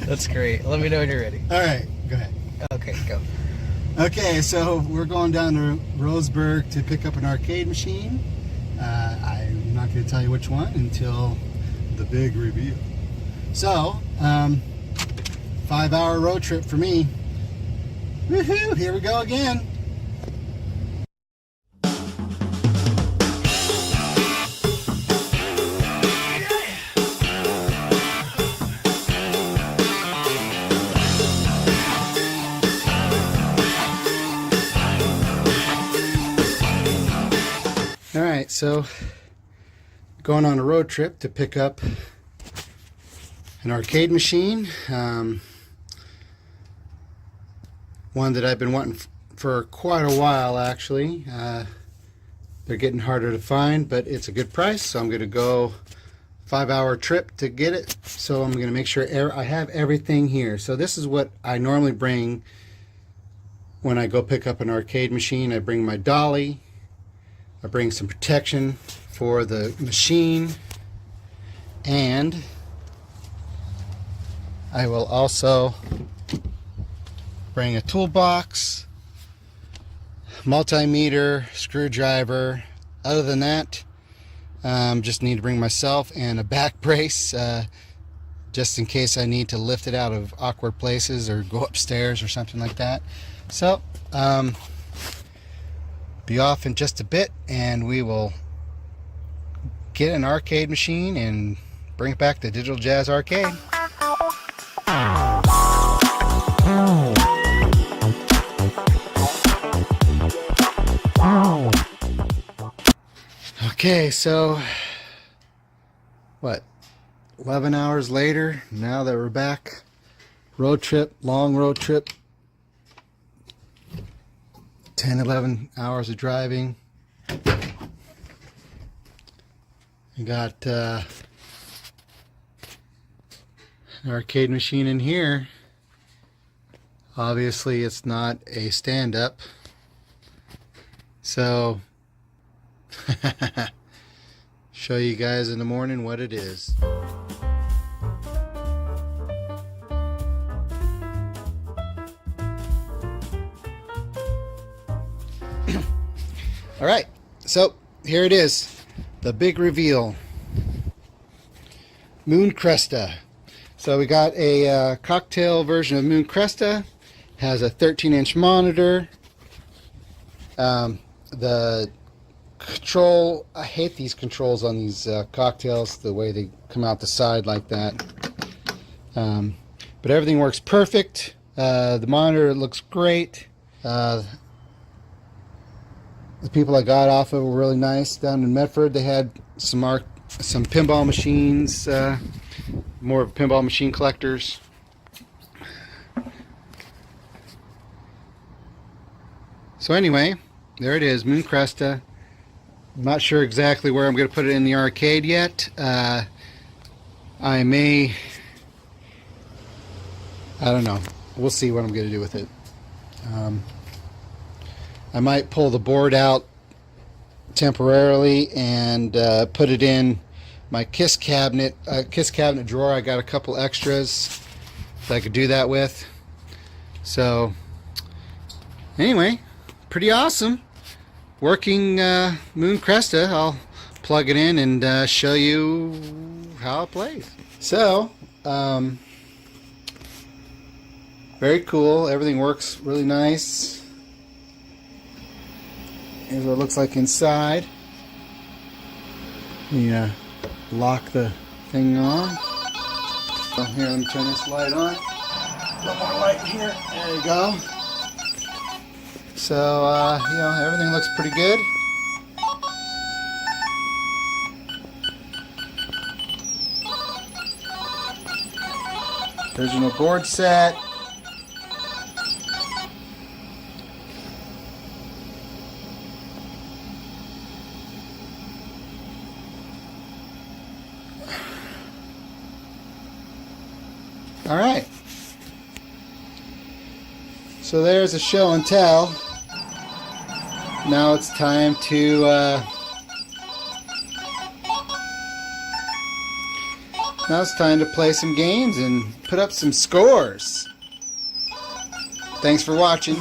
That's great. Let me know when you're ready. All right, go ahead. Okay, go. Okay, so we're going down to Roseburg to pick up an arcade machine. I'm not going to tell you which one until the big reveal. So, 5-hour road trip for me. Woohoo! Here we go again. Alright, so going on a road trip to pick up an arcade machine. One that I've been wanting for quite a while, actually. They're getting harder to find, but it's a good price, so I'm going to go 5-hour trip to get it. So I'm going to make sure I have everything here. So this is what I normally bring when I go pick up an arcade machine. I bring my dolly. I bring some protection for the machine, and I will also bring a toolbox, multimeter, screwdriver. Other than that, just need to bring myself and a back brace, just in case I need to lift it out of awkward places or go upstairs or something like that. So, be off in just a bit, and we will get an arcade machine and bring it back to Digital Jazz Arcade. Okay, so what, 11 hours later, now that we're back, road trip, long road trip, 10-11 hours of driving. We got an arcade machine in here. Obviously it's not a stand-up, so show you guys in the morning what it is. All right, so here it is, the big reveal. Moon Cresta. So we got a cocktail version of Moon Cresta. Has a 13-inch monitor. The control, I hate these controls on these cocktails, the way they come out the side like that. But everything works perfect. The monitor looks great. The people I got off of were really nice. Down in Medford, they had some pinball machines, more of pinball machine collectors. So anyway, there it is, Moon Cresta. I'm not sure exactly where I'm going to put it in the arcade yet. I don't know. We'll see what I'm going to do with it. I might pull the board out temporarily and put it in my Kiss cabinet drawer. I got a couple extras that I could do that with. So anyway, pretty awesome. Working Moon Cresta. I'll plug it in and show you how it plays. So very cool. Everything works really nice. Here's what it looks like inside. Yeah, lock the thing on. So here, let me turn this light on. A little more light here. There you go. So, you know, everything looks pretty good. Original board set. All right. So there's a show and tell. Now it's time to Now it's time to play some games and put up some scores. Thanks for watching.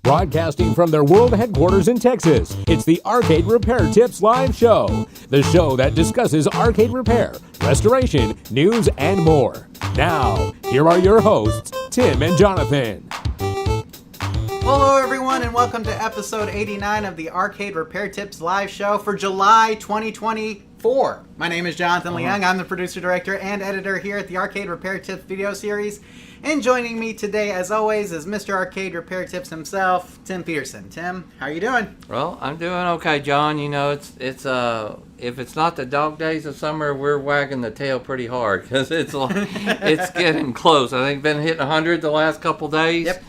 Broadcasting from their world headquarters in Texas, it's the Arcade Repair Tips Live Show, the show that discusses arcade repair, restoration, news, and more. Now, here are your hosts, Tim and Jonathan. Hello everyone and welcome to episode 89 of the Arcade Repair Tips Live Show for July 2020 4. My name is Jonathan Leung. I'm the producer, director, and editor here at the Arcade Repair Tips video series. And joining me today, as always, is Mr. Arcade Repair Tips himself, Tim Peterson. Tim, how are you doing? Well, I'm doing okay, John. You know, it's if it's not the dog days of summer, we're wagging the tail pretty hard because it's getting close. I think been hitting 100 the last couple days. Yep.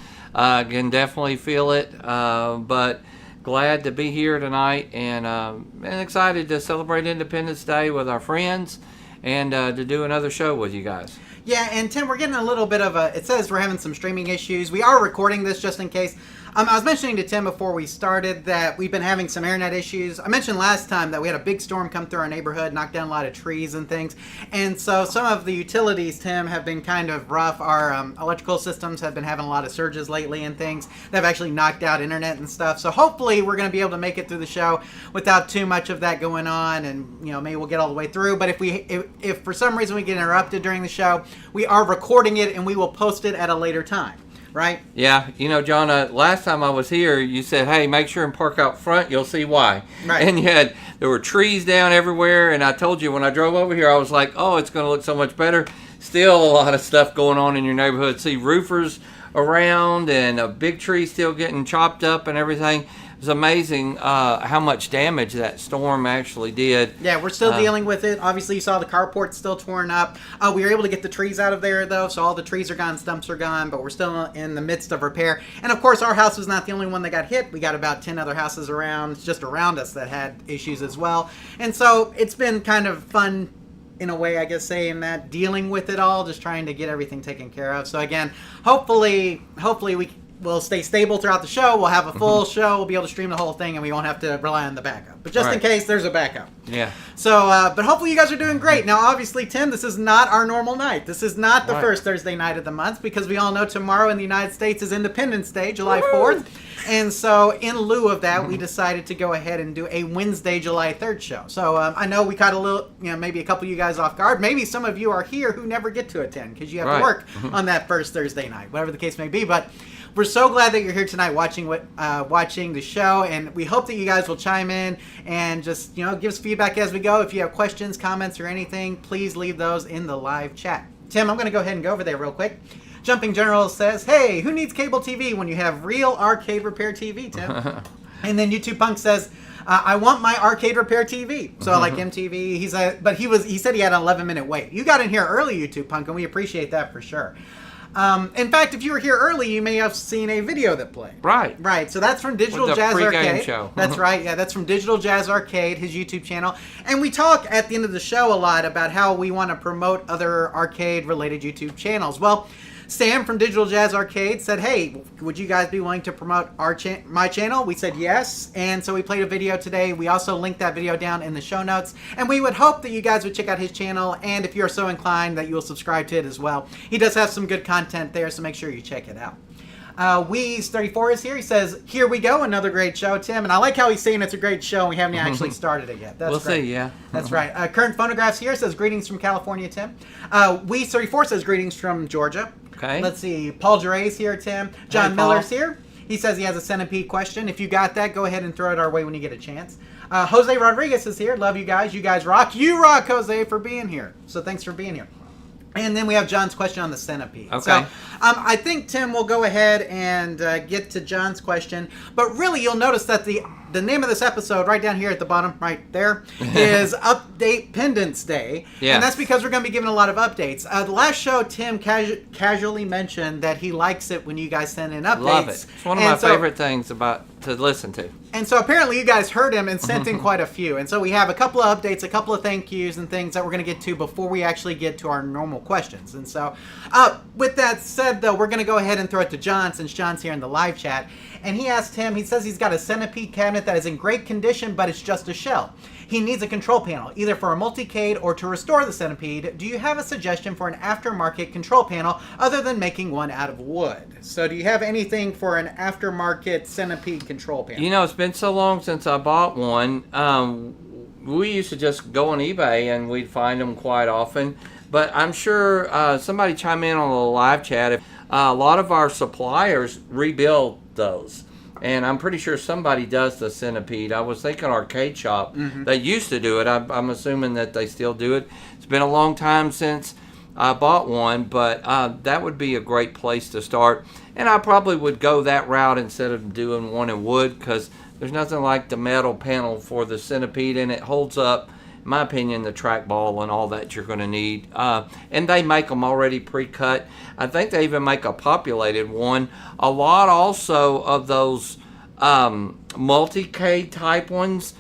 Can definitely feel it. But glad to be here tonight and excited to celebrate Independence Day with our friends and to do another show with you guys. Yeah, and Tim, we're getting a little bit of it says we're having some streaming issues. We are recording this just in case. I was mentioning to Tim before we started that we've been having some internet issues. I mentioned last time that we had a big storm come through our neighborhood, knocked down a lot of trees and things. And so some of the utilities, Tim, have been kind of rough. Our electrical systems have been having a lot of surges lately and things that have actually knocked out internet and stuff. So hopefully we're going to be able to make it through the show without too much of that going on. And, you know, maybe we'll get all the way through. But if for some reason we get interrupted during the show, we are recording it and we will post it at a later time. Right? Yeah, you know, John, last time I was here, you said, hey, make sure and park out front. You'll see why. Right. And there were trees down everywhere. And I told you when I drove over here, I was like, oh, it's going to look so much better. Still a lot of stuff going on in your neighborhood. See roofers around and a big tree still getting chopped up and everything. It's amazing how much damage that storm actually did. Yeah, we're still dealing with it. Obviously, you saw the carport still torn up. We were able to get the trees out of there, though, so all the trees are gone, stumps are gone, but we're still in the midst of repair. And, of course, our house was not the only one that got hit. We got about 10 other houses just around us that had issues as well. And so it's been kind of fun in a way, I guess, saying that, dealing with it all, just trying to get everything taken care of. So, again, hopefully we'll stay stable throughout the show. We'll have a full show. We'll be able to stream the whole thing, and we won't have to rely on the backup. But just in case, there's a backup. Yeah. So, but hopefully you guys are doing great. Now, obviously, Tim, this is not our normal night. This is not the first Thursday night of the month because we all know tomorrow in the United States is Independence Day, July 4th. And so, in lieu of that, we decided to go ahead and do a Wednesday, July 3rd show. So, I know we caught a little, maybe a couple of you guys off guard. Maybe some of you are here who never get to attend because you have to work on that first Thursday night, whatever the case may be. But we're so glad that you're here tonight watching the show, and we hope that you guys will chime in and just, give us feedback as we go. If you have questions, comments, or anything, please leave those in the live chat. Tim, I'm going to go ahead and go over there real quick. Jumping General says, hey, who needs cable TV when you have real arcade repair TV, Tim? And then YouTube Punk says, I want my arcade repair TV. So like MTV, but he said he had an 11-minute wait. You got in here early, YouTube Punk, and we appreciate that for sure. In fact, if you were here early, you may have seen a video that played. Right. So that's from Digital With the Jazz pre-game Arcade. show. That's right. Yeah, that's from Digital Jazz Arcade, his YouTube channel. And we talk at the end of the show a lot about how we want to promote other arcade-related YouTube channels. Well, Sam from Digital Jazz Arcade said, hey, would you guys be willing to promote my channel? We said yes, and so we played a video today. We also linked that video down in the show notes, and we would hope that you guys would check out his channel, and if you're so inclined, that you will subscribe to it as well. He does have some good content there, so make sure you check it out. Weez34 is here. He says, here we go, another great show, Tim. And I like how he's saying it's a great show, and we haven't actually started it yet. We'll see, yeah. That's right. Current Phonographs here says, greetings from California, Tim. Weez34 says, greetings from Georgia. Okay. Let's see. Paul Geray's here, Tim. John Hey, Paul. Miller's here. He says he has a centipede question. If you got that, go ahead and throw it our way when you get a chance. Jose Rodriguez is here. Love you guys. You guys rock. You rock, Jose, for being here. So thanks for being here. And then we have John's question on the centipede. Okay. So I think, Tim, we'll go ahead and get to John's question. But really, you'll notice that the name of this episode, right down here at the bottom, right there, is Update-pendence Day. Yes. And that's because we're going to be giving a lot of updates. The last show, Tim casually mentioned that he likes it when you guys send in updates. Love it. It's one of my favorite things to listen to. And so apparently you guys heard him and sent in quite a few. And so we have a couple of updates, a couple of thank yous and things that we're going to get to before we actually get to our normal questions. And so with that said, though, we're going to go ahead and throw it to John since John's here in the live chat. And he asked him, he says he's got a centipede cabinet that is in great condition, but it's just a shell. He needs a control panel, either for a multicade or to restore the centipede. Do you have a suggestion for an aftermarket control panel other than making one out of wood? So do you have anything for an aftermarket centipede control panel? You know, it's been so long since I bought one. We used to just go on eBay and we'd find them quite often. But I'm sure somebody chime in on the live chat. A lot of our suppliers rebuild those. And I'm pretty sure somebody does the centipede. I was thinking Arcade Shop. They used to do it. I'm assuming that they still do it. It's been a long time since I bought one, but that would be a great place to start. And I probably would go that route instead of doing one in wood, because there's nothing like the metal panel for the centipede, and it holds up, in my opinion, the trackball and all that you're going to need. And they make them already pre-cut. I think they even make a populated one. A lot also of those Multicade type ones,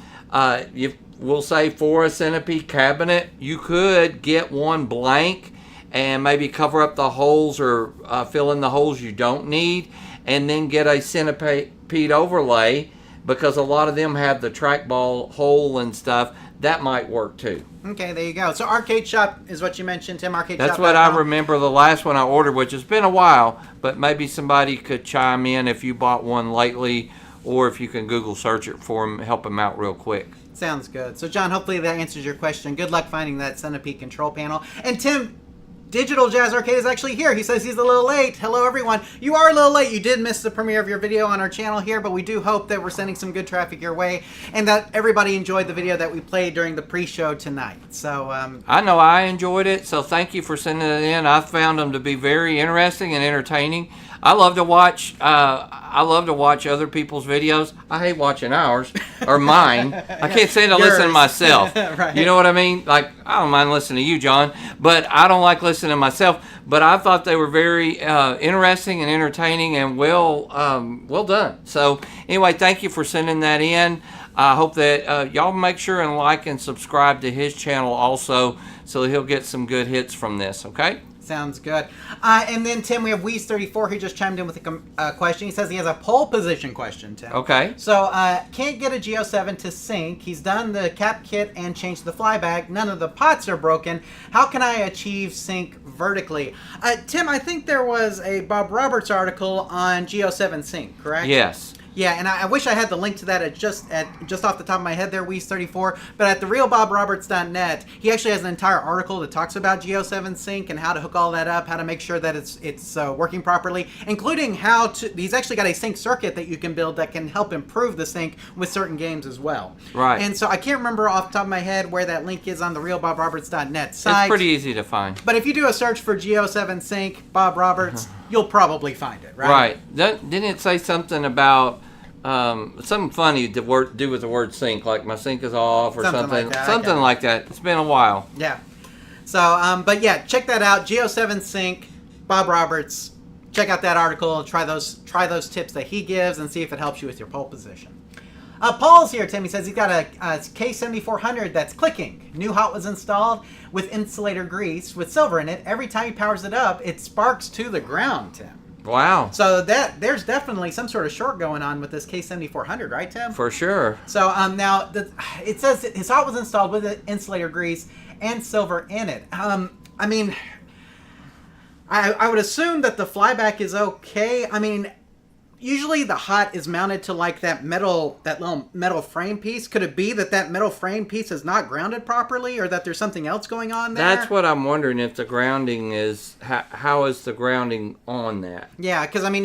we'll say for a centipede cabinet, you could get one blank and maybe cover up the holes or fill in the holes you don't need, and then get a centipede overlay, because a lot of them have the trackball hole and stuff. That might work too. Okay, there you go. So Arcade Shop is what you mentioned, Tim. Arcade Shop. That's what I remember the last one I ordered, which has been a while, but maybe somebody could chime in if you bought one lately, or if you can Google search it for them, help them out real quick. Sounds good. So John, hopefully that answers your question. Good luck finding that centipede control panel. And Tim, Digital Jazz Arcade is actually here. He says he's a little late. Hello, everyone. You are a little late. You did miss the premiere of your video on our channel here, but we do hope that we're sending some good traffic your way, and that everybody enjoyed the video that we played during the pre-show tonight. So I know I enjoyed it, so thank you for sending it in. I found them to be very interesting and entertaining. I love to watch other people's videos. I hate watching ours or mine. I can't stand to listen to myself. Right. You know what I mean? Like, I don't mind listening to you, John, but I don't like listening to myself. But I thought they were very interesting and entertaining and well done. So anyway, thank you for sending that in. I hope that y'all make sure and like and subscribe to his channel also, so he'll get some good hits from this. Okay. sounds good. And then, Tim, we have Weez34 who just chimed in with a question. He says he has a pole position question, Tim. Okay. So, can't get a Geo7 to sync. He's done the cap kit and changed the flyback. None of the pots are broken. How can I achieve sync vertically? Tim, I think there was a Bob Roberts article on Geo7 sync, correct? Yes. Yeah, and I wish I had the link to that at just off the top of my head there, Weez34. But at therealbobroberts.net, he actually has an entire article that talks about Geo7 Sync and how to hook all that up, how to make sure that it's working properly, including how to. He's actually got a sync circuit that you can build that can help improve the sync with certain games as well. Right. And so I can't remember off the top of my head where that link is on therealbobroberts.net site. It's pretty easy to find. But if you do a search for Geo7 Sync, Bob Roberts, you'll probably find it, right? Right. Didn't it say something about something funny to do with the word sync, like my sync is off or something? Something like that. It's been a while. Yeah. So, but yeah, check that out. Geo7 Sync, Bob Roberts. Check out that article. Try those tips that he gives and see if it helps you with your pole position. Paul's here, Tim. He says he's got a K7400 that's clicking. New hot was installed with insulator grease with silver in it. Every time he powers it up, it sparks to the ground, Tim. Wow. So there's definitely some sort of short going on with this K7400, right, Tim? For sure. So now it says that his hot was installed with insulator grease and silver in it. I mean, I would assume that the flyback is okay. I mean, usually the hot is mounted to like that little metal frame piece. Could it be that metal frame piece is not grounded properly, or that there's something else going on there? That's what I'm wondering, if the grounding is, how is the grounding on that? Yeah, because I mean,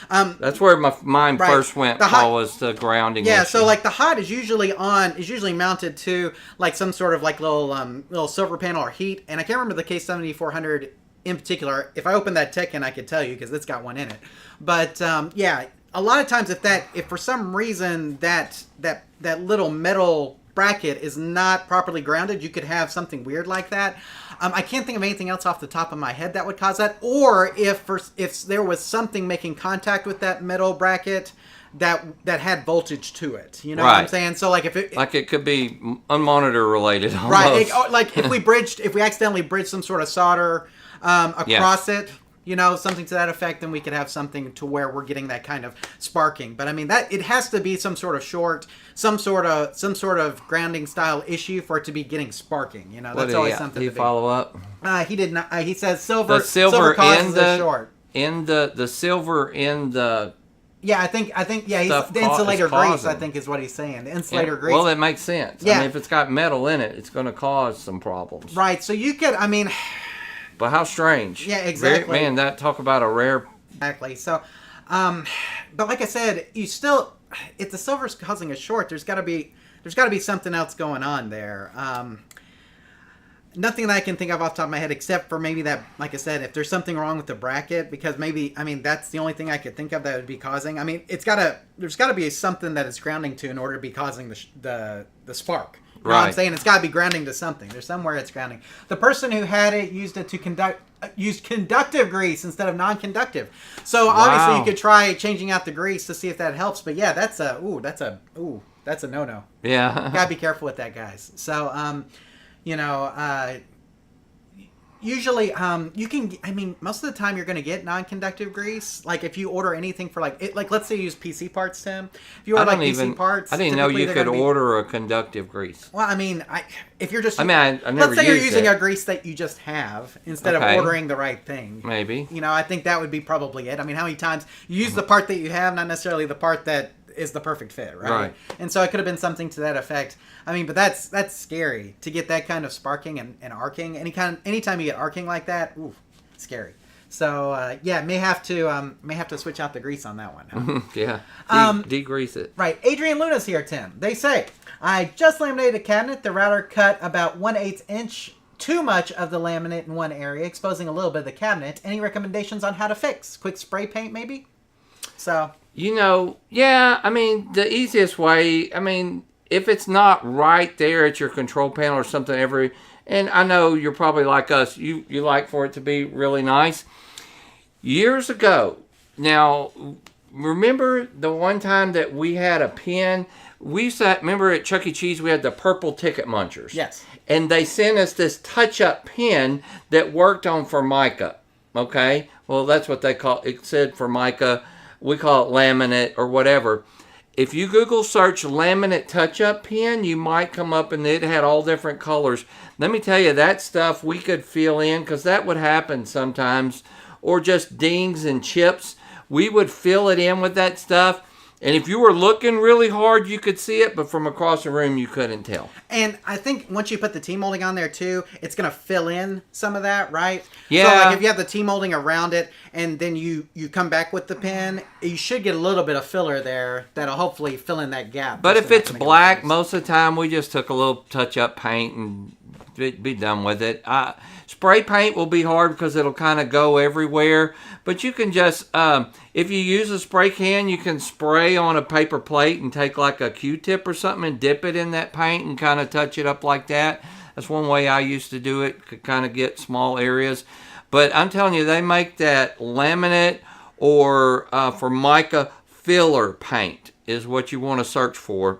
that's where my mind first went. Paul, was the grounding. Yeah, issue. so like the hot is usually mounted to like some sort of like little silver panel or heat, and I can't remember the K7400 in particular. If I open that tech in, I could tell you because it's got one in it. But yeah, a lot of times if for some reason that little metal bracket is not properly grounded, you could have something weird like that. I can't think of anything else off the top of my head that would cause that. Or if there was something making contact with that metal bracket that had voltage to it, you know what I'm saying? So like if it could be unmonitor related, almost. Right? Like if we accidentally bridged some sort of solder across it, something to that effect, then we could have something to where we're getting that kind of sparking. But I mean, that it has to be some sort of short, some sort of grounding style issue for it to be getting sparking. That's always something. Did he follow up? He did not. He says silver. The silver causes a short. The silver in the. Yeah, I think yeah. The insulator grease, I think, is what he's saying. The insulator grease. Well, it makes sense. Yeah. I mean, if it's got metal in it, it's going to cause some problems. Right. So you could. I mean. But how strange. Yeah, exactly. Man, talk about a rare... Exactly. So, but like I said, if the silver's causing a short, there's got to be something else going on there. Nothing that I can think of off the top of my head, except for maybe that, like I said, if there's something wrong with the bracket, because maybe, I mean, that's the only thing I could think of that would be causing. I mean, there's got to be something that it's grounding to in order to be causing the spark. You know what I'm saying? It's got to be grounding to something. There's somewhere it's grounding. The person who had it used it to used conductive grease instead of non-conductive. So obviously you could try changing out the grease to see if that helps. But yeah, that's a no-no. Yeah. Gotta be careful with that, guys. So, usually, you can, I mean, most of the time you're going to get non-conductive grease. Like, if you order anything for, let's say you use PC parts, Tim. If you order, PC parts... I didn't know you could order a conductive grease. Well, I mean, if you're just... I mean, I've never let's say you're using it. a grease that you just have, instead of ordering the right thing. Maybe. I think that would be probably it. I mean, how many times you use the part that you have, not necessarily the part that is the perfect fit, right? And so it could have been something to that effect. I mean, but that's scary to get that kind of sparking and arcing. Anytime you get arcing like that, ooh, scary. So may have to switch out the grease on that one. Huh? Yeah, degrease it. Right. Adrian Luna's here, Tim. They say, I just laminated a cabinet. The router cut about 1/8 inch too much of the laminate in one area, exposing a little bit of the cabinet. Any recommendations on how to fix? Quick spray paint, maybe? So... I mean, the easiest way, I mean, if it's not right there at your control panel or something and I know you're probably like us, you like for it to be really nice. Years ago, now, remember the one time that we had a pen? Remember at Chuck E. Cheese we had the purple ticket munchers? Yes. And they sent us this touch-up pen that worked on Formica, okay? Well, that's what they call it. It said Formica. We call it laminate or whatever. If you Google search laminate touch-up pen, you might come up and it had all different colors. Let me tell you, that stuff we could fill in, because that would happen sometimes, or just dings and chips. We would fill it in with that stuff. And if you were looking really hard, you could see it, but from across the room, you couldn't tell. And I think once you put the T-molding on there, too, it's going to fill in some of that, right? Yeah. So, like, if you have the T-molding around it, and then you come back with the pen, you should get a little bit of filler there that'll hopefully fill in that gap. But if it's black, most of the time, we just took a little touch-up paint and be done with it. Spray paint will be hard because it'll kind of go everywhere. But you can just, if you use a spray can, you can spray on a paper plate and take like a Q-tip or something and dip it in that paint and kind of touch it up like that. That's one way I used to do it, could kind of get small areas. But I'm telling you, they make that laminate or Formica filler paint is what you want to search for.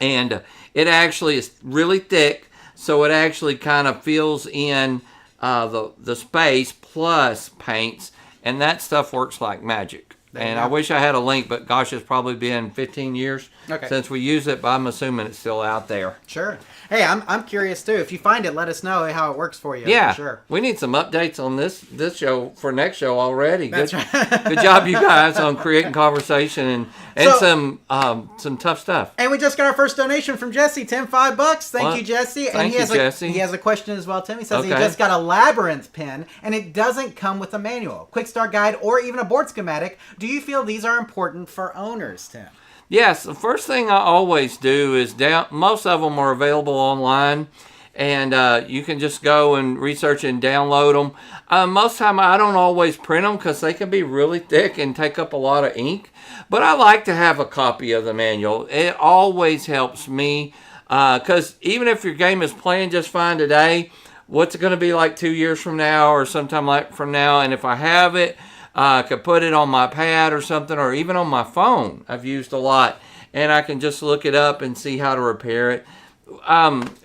And it actually is really thick. So it actually kind of fills in the space plus paints, and that stuff works like magic. And I wish I had a link, but gosh, it's probably been 15 years since we used it, but I'm assuming it's still out there. Sure. Hey, I'm curious too. If you find it, let us know how it works for you. Yeah, for sure. We need some updates on this show for next show already. That's right. Good job, you guys, on creating conversation and some tough stuff. And we just got our first donation from Jesse, Tim, $5. Thank you, Jesse. Thank you, Jesse. He has a question as well, Tim. He says he just got a Labyrinth pen, and it doesn't come with a manual, quick start guide, or even a board schematic. Do you feel these are important for owners, Tim? Yes, the first thing I always do is most of them are available online, and you can just go and research and download them. Most of the time I don't always print them because they can be really thick and take up a lot of ink, but I like to have a copy of the manual. It always helps me because even if your game is playing just fine today, what's it going to be like 2 years from now or sometime like from now? And if I have it, I could put it on my pad or something, or even on my phone. I've used a lot, and I can just look it up and see how to repair it.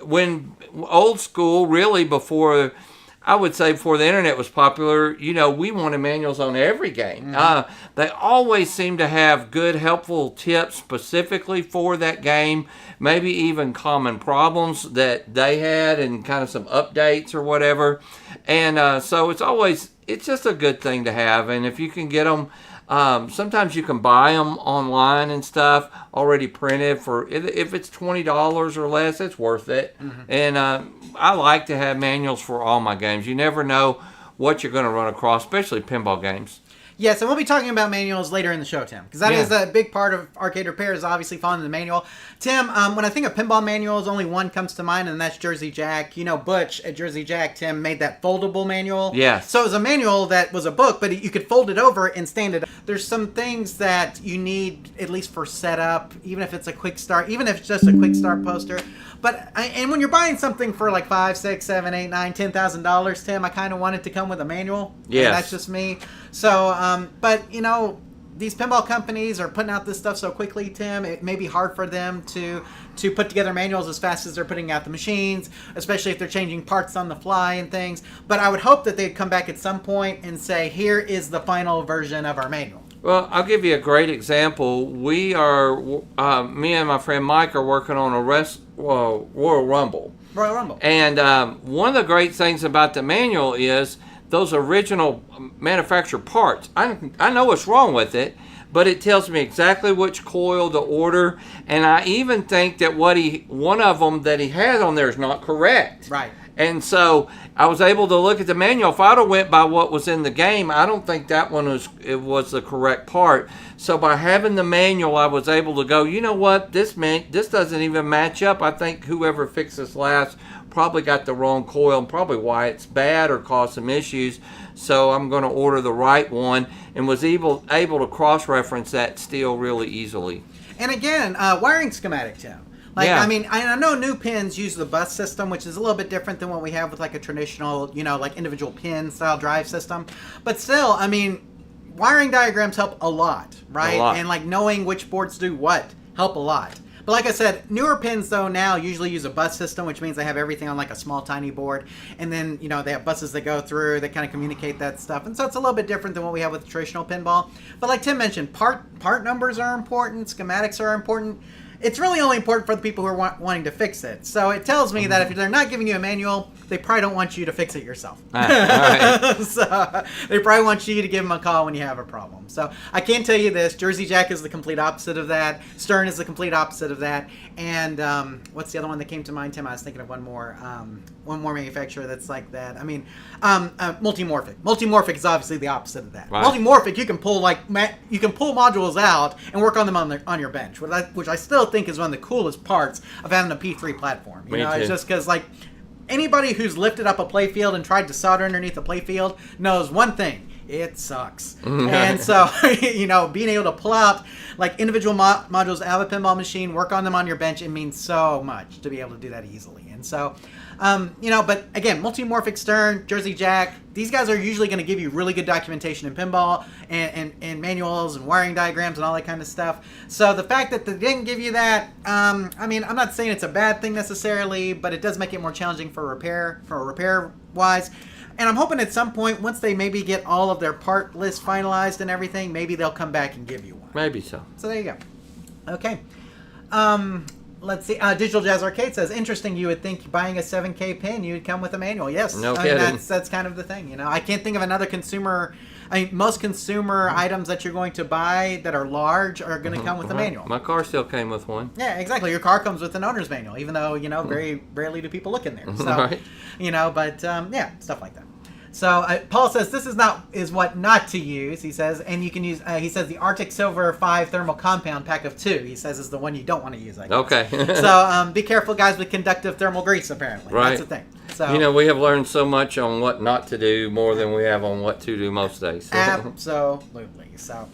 When old school, really before, I would say before the internet was popular, we wanted manuals on every game. Mm-hmm. They always seem to have good, helpful tips specifically for that game, maybe even common problems that they had and kind of some updates or whatever. And so it's just a good thing to have. And if you can get them, sometimes you can buy them online and stuff already printed for, if it's $20 or less, it's worth it. Mm-hmm. And I like to have manuals for all my games. You never know what you're going to run across, especially pinball games. Yes, and we'll be talking about manuals later in the show, Tim, because that is a big part of arcade repair is obviously following the manual. Tim, when I think of pinball manuals, only one comes to mind, and that's Jersey Jack. You know, Butch at Jersey Jack, Tim, made that foldable manual. Yes. So it was a manual that was a book, but you could fold it over and stand it up. There's some things that you need, at least for setup, even if it's a quick start, even if it's just a quick start poster. But and when you're buying something for like $5, $6, $7, $8, $9, $10,000, Tim, I kind of want it to come with a manual. Yeah, that's just me. So, but you know, these pinball companies are putting out this stuff so quickly, Tim. It may be hard for them to put together manuals as fast as they're putting out the machines, especially if they're changing parts on the fly and things. But I would hope that they'd come back at some point and say, "Here is the final version of our manual." Well, I'll give you a great example. We are, me and my friend Mike are working on a Royal Rumble. Royal Rumble. And one of the great things about the manual is those original manufacturer parts. I know what's wrong with it, but it tells me exactly which coil to order. And I even think that one of them that he has on there is not correct. Right. And so I was able to look at the manual. If I'd have went by what was in the game, I don't think that one was the correct part. So by having the manual, I was able to go, you know what, this doesn't even match up. I think whoever fixed this last probably got the wrong coil and probably why it's bad or caused some issues. So I'm going to order the right one, and was able to cross-reference that still really easily. And again, wiring schematic, Tim. Like, Yeah. I mean, I know new pins use the bus system, which is a little bit different than what we have with like a traditional, you know, like individual pin style drive system. But still, I mean, wiring diagrams help a lot, right? A lot. And like knowing which boards do what help a lot. But like I said, newer pins though now usually use a bus system, which means they have everything on like a small tiny board. And then, you know, they have buses that go through that kind of communicate that stuff. And so it's a little bit different than what we have with traditional pinball. But like Tim mentioned, part numbers are important, schematics are important. It's really only important for the people who are wanting to fix it. So it tells me that if they're not giving you a manual, they probably don't want you to fix it yourself. All right. So they probably want you to give them a call when you have a problem. So I can tell you this, Jersey Jack is the complete opposite of that. Stern is the complete opposite of that. And what's the other one that came to mind, Tim? I was thinking of one more manufacturer that's like that. I mean, Multimorphic. Multimorphic is obviously the opposite of that. Right. Multimorphic, you can pull modules out and work on them on your bench, which I still think is one of the coolest parts of having a P3 platform. You know, too. it's just because like anybody who's lifted up a playfield and tried to solder underneath a playfield knows one thing: it sucks. And so, you know, being able to pull out like individual modules out of a pinball machine, work on them on your bench, it means so much to be able to do that easily. And so, you know, but again, Multimorphic, Stern, Jersey Jack, these guys are usually going to give you really good documentation in pinball and manuals and wiring diagrams and all that kind of stuff. So the fact that they didn't give you that, I mean, I'm not saying it's a bad thing necessarily, but it does make it more challenging for repair wise. And I'm hoping at some point, once they maybe get all of their part list finalized and everything, maybe they'll come back and give you one. Maybe so. So there you go. Okay. Let's see. Digital Jazz Arcade says, interesting, you would think buying a 7K pin, you'd come with a manual. Yes. No I mean, kidding. that's kind of the thing. You know, I can't think of another consumer. I mean, most consumer items that you're going to buy that are large are going to come with a manual. My car still came with one. Yeah, exactly. Your car comes with an owner's manual, even though, you know, very rarely do people look in there. So, Right. you know, but yeah, stuff like that. So Paul says this is what not to use. He says, and you can use. He says the Arctic Silver 5 thermal compound pack of 2. He says is the one you don't want to use. I guess. Okay. So be careful, guys, with conductive thermal grease. Apparently, Right. that's the thing. So You know, we have learned so much on what not to do more than we have on what to do most days. absolutely. So.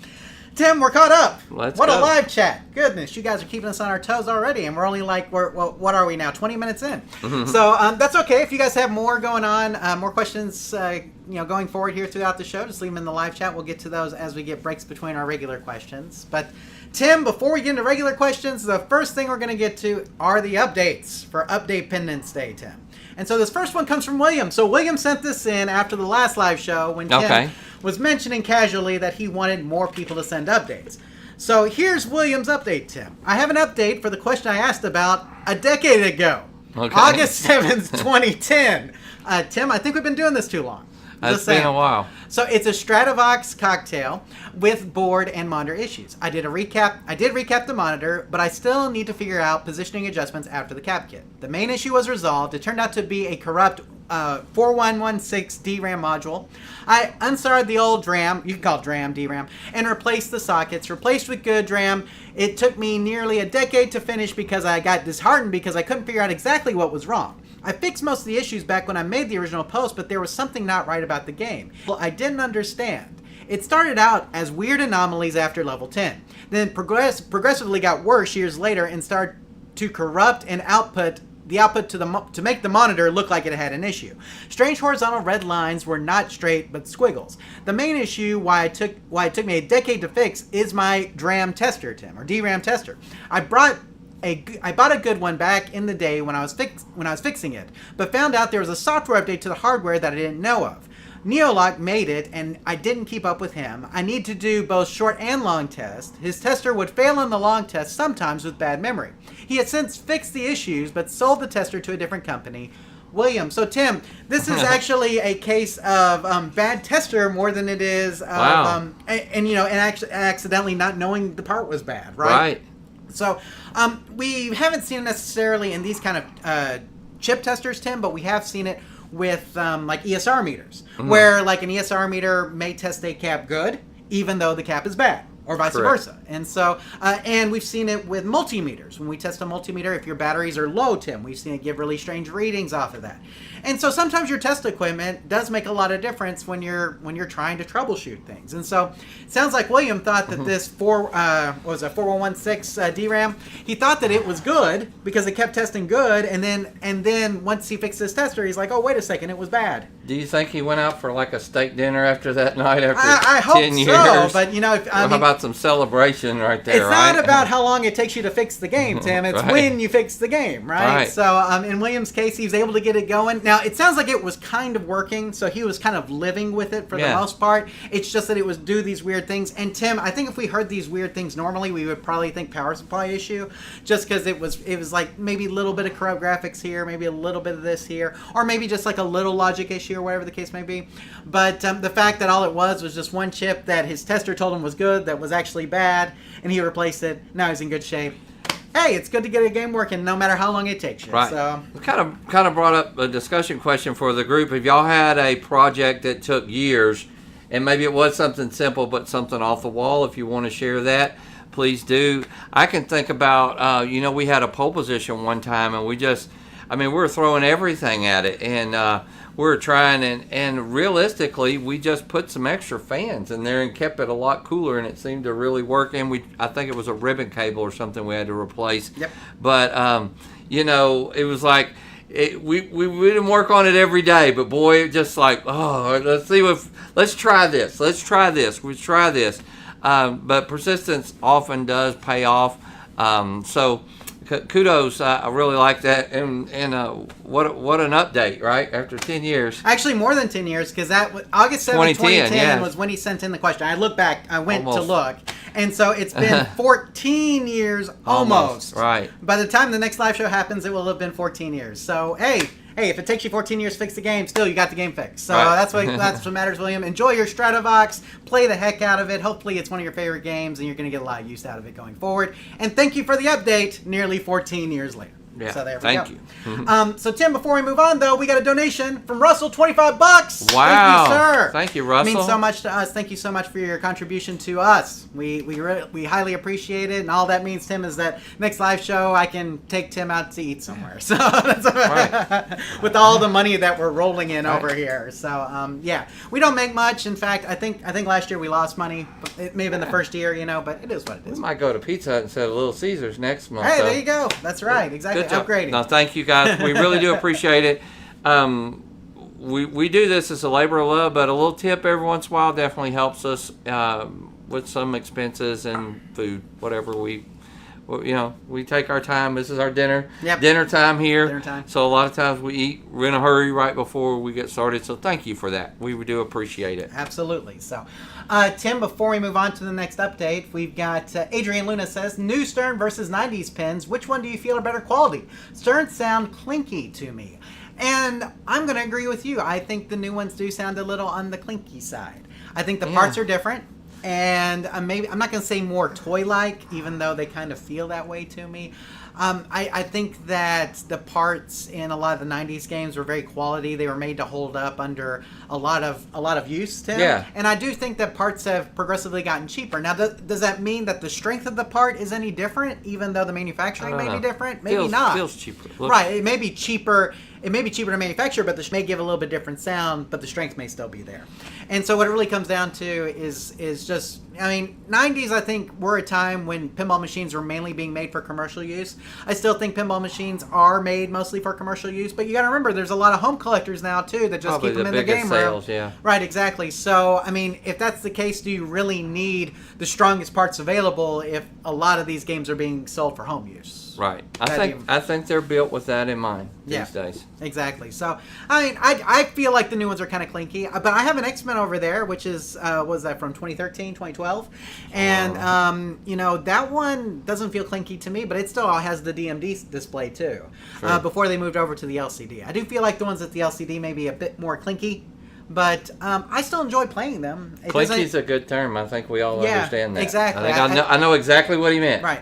Tim, we're caught up. Let's what go. a live chat. Goodness, you guys are keeping us on our toes already, and we're only like, what are we now, 20 minutes in? So that's okay. If you guys have more going on, more questions, you know, going forward here throughout the show, just leave them in the live chat. We'll get to those as we get breaks between our regular questions. But Tim, before we get into regular questions, the first thing we're going to get to are the updates for Update-pendence Day, Tim. And so this first one comes from William. So William sent this in after the last live show when Tim was mentioning casually that he wanted more people to send updates. So here's William's update, Tim. I have an update for the question I asked about a decade ago. Okay. August 7th, 2010. Tim, I think we've been doing this too long. It's been a while. So it's a Stratovox cocktail with board and monitor issues. I did recap the monitor, but I still need to figure out positioning adjustments after the cap kit. The main issue was resolved. It turned out to be a corrupt 4116 DRAM module. I unsoldered the old DRAM, you can call it DRAM, and replaced the sockets, replaced with good DRAM. It took me nearly a decade to finish because I got disheartened because I couldn't figure out exactly what was wrong. I fixed most of the issues back when I made the original post, but there was something not right about the game. Well, I didn't understand. It started out as weird anomalies after level 10, then progressively got worse years later and started to corrupt and output to make the monitor look like it had an issue. Strange horizontal red lines were not straight but squiggles. The main issue why it took me a decade to fix is my DRAM tester, Tim, or DRAM tester. I bought a good one back in the day when I was fixing it, but found out there was a software update to the hardware that I didn't know of. NEO-GEO made it, and I didn't keep up with him. I need to do both short and long tests. His tester would fail on the long test, sometimes with bad memory. He has since fixed the issues, but sold the tester to a different company. William. So, Tim, this is actually a case of bad tester more than it is of, accidentally not knowing the part was bad, right? Right. So, we haven't seen it necessarily in these kind of chip testers, Tim, but we have seen it with like ESR meters, where like an ESR meter may test a cap good, even though the cap is bad, or vice versa. And so, and we've seen it with multimeters. When we test a multimeter, if your batteries are low, Tim, we've seen it give really strange readings off of that. And so sometimes your test equipment does make a lot of difference when you're trying to troubleshoot things. And so it sounds like William thought that this 4116 DRAM, he thought that it was good because it kept testing good, and then once he fixed his tester, he's like, oh, wait a second, it was bad. Do you think he went out for like a steak dinner after that night after I 10 hope years? so, but how about some celebration right there, it's not about how long it takes you to fix the game, Tim. It's when you fix the game, right? So in William's case, he was able to get it going. Now, it sounds like it was kind of working, so he was kind of living with it for the most part. It's just that it was do these weird things. And Tim, I think if we heard these weird things normally, we would probably think power supply issue, just because it was like maybe a little bit of corrupt graphics here, maybe a little bit of this here, or maybe just like a little logic issue or whatever the case may be. But the fact that all it was just one chip that his tester told him was good, that was actually bad, and he replaced it. Now he's in good shape. Hey, it's good to get a game working no matter how long it takes you. Right. So We kind of brought up a discussion question for the group. If y'all had a project that took years, and maybe it was something simple but something off the wall, if you want to share that, please do. I can think about, we had a pole position one time, and we were throwing everything at it, and we were trying, and realistically, we just put some extra fans in there and kept it a lot cooler, and it seemed to really work. And I think it was a ribbon cable or something we had to replace. Yep. But it was like we didn't work on it every day, but boy, it just like, let's try this. But persistence often does pay off. So kudos, I really like that, and what an update, right? After 10 years. Actually, more than 10 years, because that was August 7th, 2010 was when he sent in the question. I went to look, and so it's been 14 years almost. Right. By the time the next live show happens, it will have been 14 years. So, hey, if it takes you 14 years to fix the game, still you got the game fixed. So that's what matters, William. Enjoy your Stratovox. Play the heck out of it. Hopefully it's one of your favorite games, and you're going to get a lot of use out of it going forward. And thank you for the update nearly 14 years later. Yeah, so there we thank go. you. So Tim, before we move on, though, we got a donation from Russell, $25. Wow. Thank you, sir. Thank you, Russell. It means so much to us. Thank you so much for your contribution to us. We highly appreciate it. And all that means, Tim, is that next live show, I can take Tim out to eat somewhere. So that's with all the money that we're rolling in over here. So we don't make much. In fact, I think last year we lost money. It may have been the first year, but it is what it is. We might go to Pizza Hut instead of Little Caesars next month. Hey, there you go. That's right. Exactly. Upgrading. No, thank you guys. We really do appreciate it. We do this as a labor of love, but a little tip every once in a while definitely helps us with some expenses and food, whatever we take our time. This is our dinner time here. Dinner time. So a lot of times we eat. We're in a hurry right before we get started. So thank you for that. We do appreciate it. Absolutely. So, Tim, before we move on to the next update, we've got Adrian Luna says, new Stern versus 90s pins. Which one do you feel are better quality? Stern sound clinky to me. And I'm going to agree with you. I think the new ones do sound a little on the clinky side. I think the parts are different. And maybe I'm not going to say more toy-like, even though they kind of feel that way to me. I think that the parts in a lot of the 90s games were very quality. They were made to hold up under a lot of use, Tim. Yeah. And I do think that parts have progressively gotten cheaper. Now, does that mean that the strength of the part is any different, even though the manufacturing may be different? Maybe not. Feels cheaper. Right. It may be cheaper. It may be cheaper to manufacture, but this may give a little bit different sound, but the strength may still be there. And so what it really comes down to is just, I mean, 90s, I think, were a time when pinball machines were mainly being made for commercial use. I still think pinball machines are made mostly for commercial use, but you got to remember, there's a lot of home collectors now, too, that just Probably keep them in the the game biggest room. sales, yeah. Right, exactly. So, I mean, if that's the case, do you really need the strongest parts available if a lot of these games are being sold for home use? Right. I think they're built with that in mind these days. Exactly. So, I mean, I feel like the new ones are kind of clinky, but I have an X-Men over there, which is, what was that, from 2013, 2012? And, you know, that one doesn't feel clinky to me, but it still has the DMD display, too, before they moved over to the LCD. I do feel like the ones at the LCD may be a bit more clinky, but I still enjoy playing them. Clinky's a good term. I think we all understand that. Exactly. I know exactly what he meant. Right.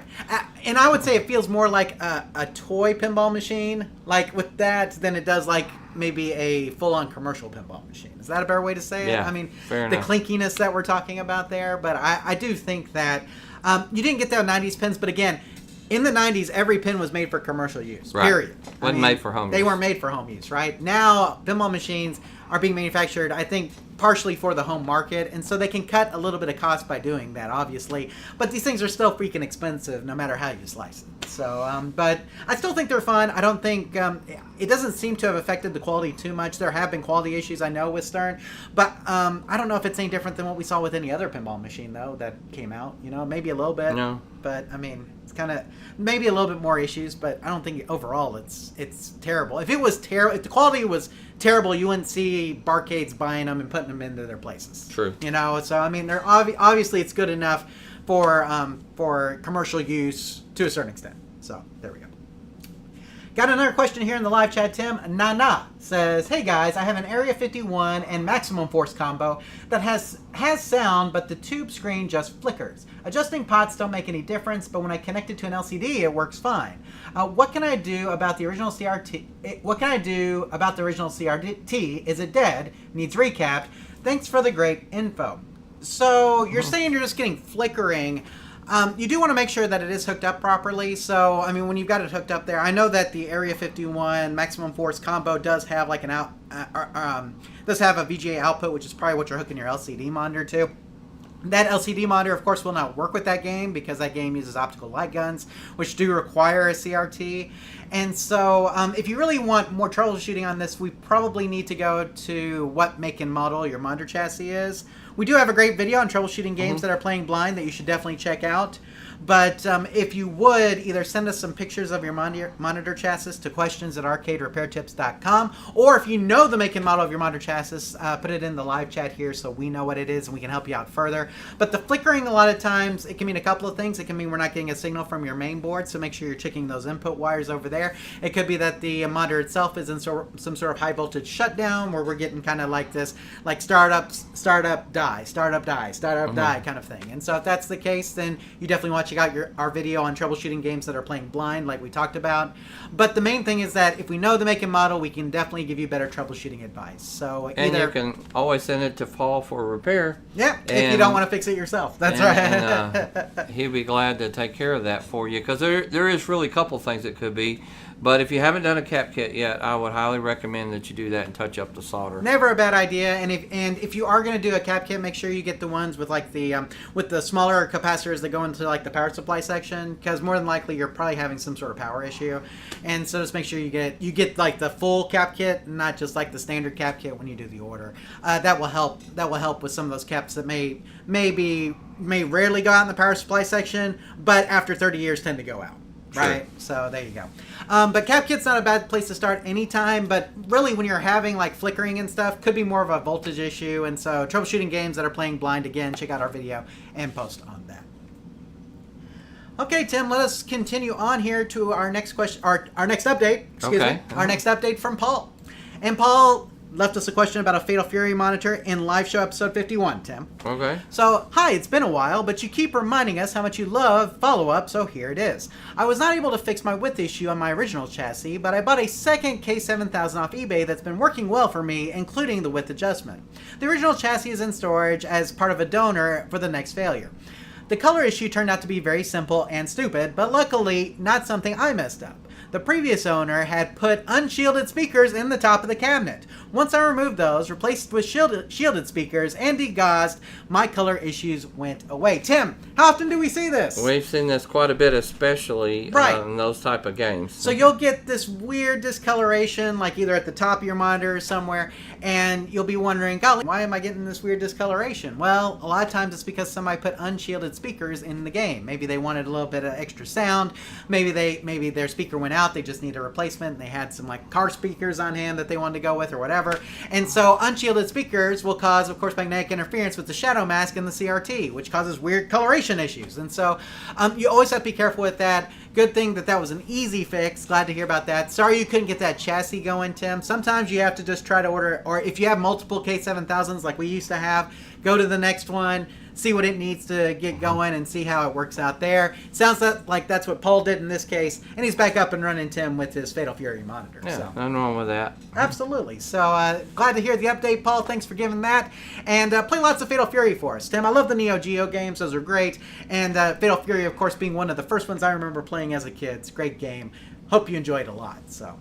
And I would say it feels more like a toy pinball machine, like with that, than it does like maybe a full-on commercial pinball machine. Is that a better way to say it? Yeah, I mean, fair the enough. clinkiness that we're talking about there, but I do think that you didn't get that 90s pins, but again, in the 90s, every pin was made for commercial use, period. Wasn't made for home use. They weren't made for home use, right? Now, pinball machines are being manufactured, I think, partially for the home market, and so they can cut a little bit of cost by doing that, obviously. But these things are still freaking expensive, no matter how you slice it. So, but I still think they're fun. I don't think it doesn't seem to have affected the quality too much. There have been quality issues, I know, with Stern, but I don't know if it's any different than what we saw with any other pinball machine, though, that came out. You know, maybe a little bit. No. But I mean, it's kind of maybe a little bit more issues, but I don't think overall it's terrible. If it was terrible, if the quality was terrible, you wouldn't see barcades buying them and putting them into their places. True. You know, so I mean, they're obviously it's good enough for commercial use to a certain extent. So there we go. Got another question here in the live chat, Tim. Nana says, hey guys, I have an Area 51 and Maximum Force combo that has sound, but the tube screen just flickers. Adjusting pots don't make any difference, but when I connect it to an LCD, it works fine. What can I do about the original CRT? What can I do about the original CRT? Is it dead? Needs recapped? Thanks for the great info. So you're saying you're just getting flickering. You do want to make sure that it is hooked up properly. So, I mean, when you've got it hooked up there, I know that the Area 51 Maximum Force combo does have like does have a VGA output, which is probably what you're hooking your LCD monitor to. That LCD monitor, of course, will not work with that game because that game uses optical light guns, which do require a CRT. And so if you really want more troubleshooting on this, we probably need to go to what make and model your monitor chassis is. We do have a great video on troubleshooting games that are playing blind that you should definitely check out. But if you would, either send us some pictures of your monitor chassis to questions@arcaderepairtips.com, or if you know the make and model of your monitor chassis, put it in the live chat here so we know what it is and we can help you out further. But the flickering, a lot of times, it can mean a couple of things. It can mean we're not getting a signal from your main board, so make sure you're checking those input wires over there. It could be that the monitor itself is in some sort of high voltage shutdown where we're getting kind of like this, like startup, die kind of thing. And so if that's the case, then you definitely want to check out our video on troubleshooting games that are playing blind, like we talked about. But the main thing is that if we know the make and model, we can definitely give you better troubleshooting advice. So and you can always send it to Paul for repair. Yeah, if you don't want to fix it yourself. That's right. And, he'll be glad to take care of that for you, because there is really a couple things it could be. But if you haven't done a cap kit yet, I would highly recommend that you do that and touch up the solder. Never a bad idea. And if you are going to do a cap kit, make sure you get the ones with like the smaller capacitors that go into like the power supply section, because more than likely you're probably having some sort of power issue. And so just make sure you get like the full cap kit, not just like the standard cap kit when you do the order. That will help. That will help with some of those caps that may rarely go out in the power supply section, but after 30 years tend to go out. Sure. Right, so there you go. But cap kit's not a bad place to start anytime, but really when you're having like flickering and stuff, could be more of a voltage issue. And so troubleshooting games that are playing blind, again, check out our video and post on that. Okay, Tim, let us continue on here to our next question, our next update. Excuse me. Our next update from Paul. And Paul left us a question about a Fatal Fury monitor in live show episode 51, Tim. Okay. So, hi, it's been a while, but you keep reminding us how much you love follow-up, so here it is. I was not able to fix my width issue on my original chassis, but I bought a second K7000 off eBay that's been working well for me, including the width adjustment. The original chassis is in storage as part of a donor for the next failure. The color issue turned out to be very simple and stupid, but luckily not something I messed up. The previous owner had put unshielded speakers in the top of the cabinet. Once I removed those, replaced with shielded speakers, and degaussed, my color issues went away. Tim, how often do we see this? We've seen this quite a bit, especially in those type of games. So you'll get this weird discoloration, like either at the top of your monitor or somewhere, and you'll be wondering, golly, why am I getting this weird discoloration? Well, a lot of times it's because somebody put unshielded speakers in the game. Maybe they wanted a little bit of extra sound. Maybe their speaker went out. They just need a replacement. And they had some like car speakers on hand that they wanted to go with or whatever. And so unshielded speakers will cause, of course, magnetic interference with the shadow mask and the CRT, which causes weird coloration issues. And so you always have to be careful with that. Good thing that was an easy fix. Glad to hear about that. Sorry you couldn't get that chassis going, Tim. Sometimes you have to just try to order, or if you have multiple K7000s like we used to have, go to the next one, see what it needs to get going, and see how it works out there. Sounds like that's what Paul did in this case, and he's back up and running, Tim, with his Fatal Fury monitor. Yeah, so. nothing wrong with that. Absolutely. So glad to hear the update, Paul. Thanks for giving that. And play lots of Fatal Fury for us, Tim. I love the NEO-GEO games. Those are great. And Fatal Fury, of course, being one of the first ones I remember playing as a kid. It's a great game. Hope you enjoyed it a lot. So.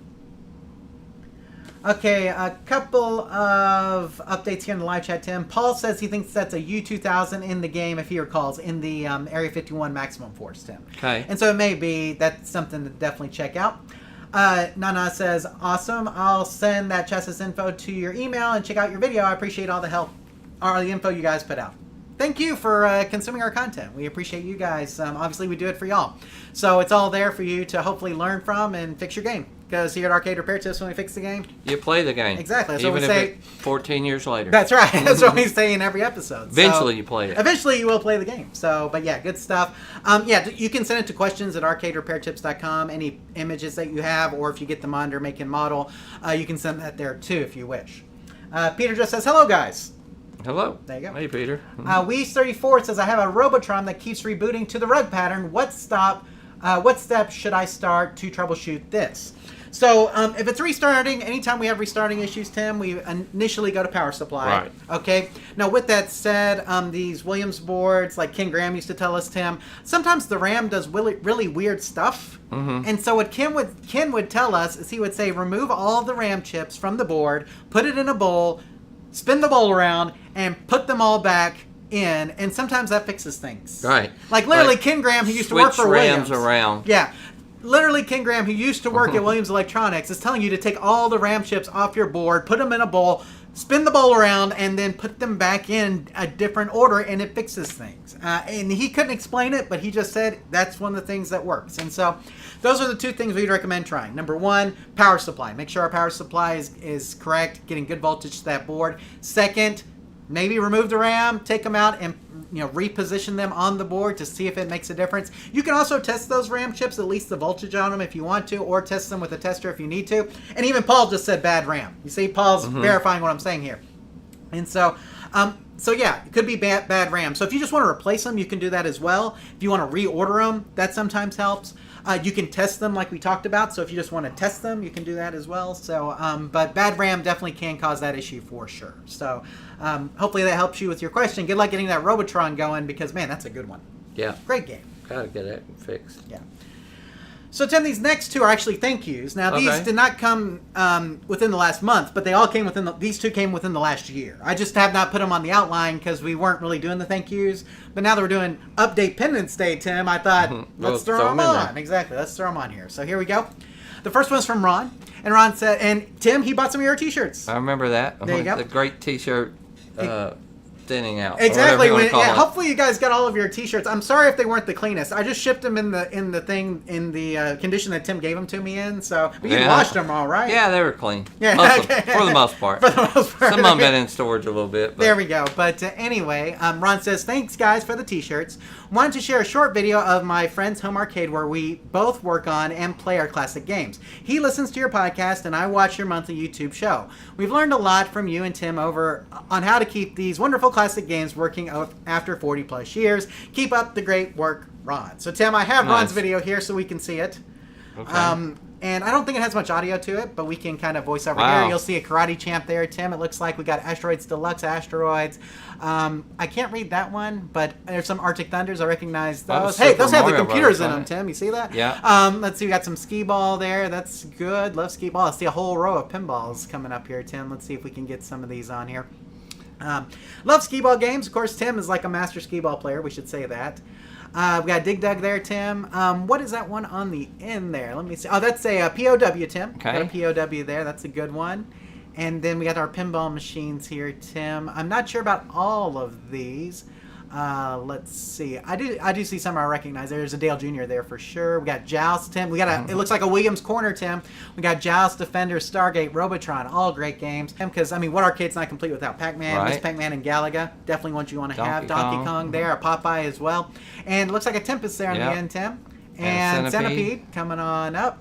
Okay, a couple of updates here in the live chat, Tim. Paul says he thinks that's a U-2000 in the game, if he recalls, in the Area 51 Maximum Force, Tim. Okay. And so it may be, that's something to definitely check out. Nana says, awesome. I'll send that chassis info to your email and check out your video. I appreciate all the help, or the info you guys put out. Thank you for consuming our content. We appreciate you guys. Obviously, we do it for y'all. So it's all there for you to hopefully learn from and fix your game. Because here at Arcade Repair Tips, when we fix the game, you play the game. Exactly. That's even what we say. 14 years later. That's right. That's what we say in every episode. Eventually you play it. Eventually you will play the game. So, but yeah, good stuff. Yeah, you can send it to questions at arcaderepairtips.com. Any images that you have, or if you get the monitor, make, and model, you can send that there too if you wish. Peter just says, hello, guys. Hello. There you go. Hey, Peter. Weez34 says, I have a Robotron that keeps rebooting to the rug pattern. What steps should I start to troubleshoot this? So, if it's restarting, anytime we have restarting issues, Tim, we initially go to power supply. Right. Okay? Now, with that said, these Williams boards, like Ken Graham used to tell us, Tim, sometimes the RAM does really weird stuff. Mm-hmm. And so what Ken would tell us is he would say, remove all the RAM chips from the board, put it in a bowl, spin the bowl around, and put them all back in, and sometimes that fixes things. Right. Like literally Ken Graham, who used to work for Williams. Switch RAMs around. Yeah. Literally, Ken Graham, who used to work at Williams Electronics, is telling you to take all the RAM chips off your board, put them in a bowl, spin the bowl around, and then put them back in a different order, and it fixes things. And he couldn't explain it, but he just said that's one of the things that works. And so those are the two things we'd recommend trying. Number one, power supply. Make sure our power supply is correct, getting good voltage to that board. Second, maybe remove the RAM, take them out, and reposition them on the board to see if it makes a difference. You can also test those RAM chips, at least the voltage on them if you want to, or test them with a tester if you need to. And even Paul just said bad RAM. You see, Paul's verifying what I'm saying here. And so, yeah, it could be bad RAM. So if you just want to replace them, you can do that as well. If you want to reorder them, that sometimes helps. You can test them like we talked about. So if you just want to test them, you can do that as well. So, but bad RAM definitely can cause that issue for sure. So hopefully that helps you with your question. Good luck getting that Robotron going because, man, that's a good one. Yeah. Great game. Gotta get it fixed. Yeah. So, Tim, these next two are actually thank yous. Now, these did not come within the last month, but they all came these two came within the last year. I just have not put them on the outline because we weren't really doing the thank yous. But now that we're doing Update-pendence Day, Tim, I thought, let's throw them on. Exactly. Let's throw them on here. So, here we go. The first one's from Ron. And Ron said, and Tim, he bought some of your t-shirts. I remember that. There you go. The great t-shirt thinning out. Exactly. Or whatever you wanna call it. Hopefully you guys got all of your T-shirts. I'm sorry if they weren't the cleanest. I just shipped them in the condition that Tim gave them to me in. So, but you washed them all right. Yeah, they were clean. Yeah, For the most part. For the most part. Some of them been in storage a little bit. But. There we go. But anyway, Ron says, thanks guys for the T-shirts. Wanted to share a short video of my friend's home arcade where we both work on and play our classic games. He listens to your podcast and I watch your monthly YouTube show. We've learned a lot from you and Tim over on how to keep these wonderful classic games working after 40 plus years. Keep up the great work, Ron. So Tim, I have Ron's video here so we can see it. Okay. And I don't think it has much audio to it, but we can kind of voice over Wow. here. You'll see a Karate Champ there, Tim. It looks like we got Asteroids Deluxe Asteroids. I can't read that one, but there's some Arctic Thunders. I recognize That was those. Hey, Super those have the Mario computers Brothers, in them, wasn't it? Tim. You see that? Yeah. Let's see. We got some skee ball there. That's good. Love skee ball. I see a whole row of pinballs coming up here, Tim. Let's see if we can get some of these on here. Love skee ball games. Of course, Tim is like a master skee ball player. We should say that. We got Dig Dug there, Tim. What is that one on the end there? Let me see. Oh, that's a POW, Tim. Okay. Got a POW there. That's a good one. And then we got our pinball machines here, Tim. I'm not sure about all of these. Let's see. I do see some I recognize. There's a Dale Jr. there for sure. We got Joust, Tim. We got it looks like a Williams Corner, Tim. We got Joust, Defender, Stargate, Robotron. All great games. Because, I mean, what arcade's not complete without Pac-Man, Right. Miss Pac-Man, and Galaga. Definitely ones you want to have. Donkey Donkey Kong. Kong there. A Popeye as well. And it looks like a Tempest there on Yep. the end, Tim. And And Centipede coming on up.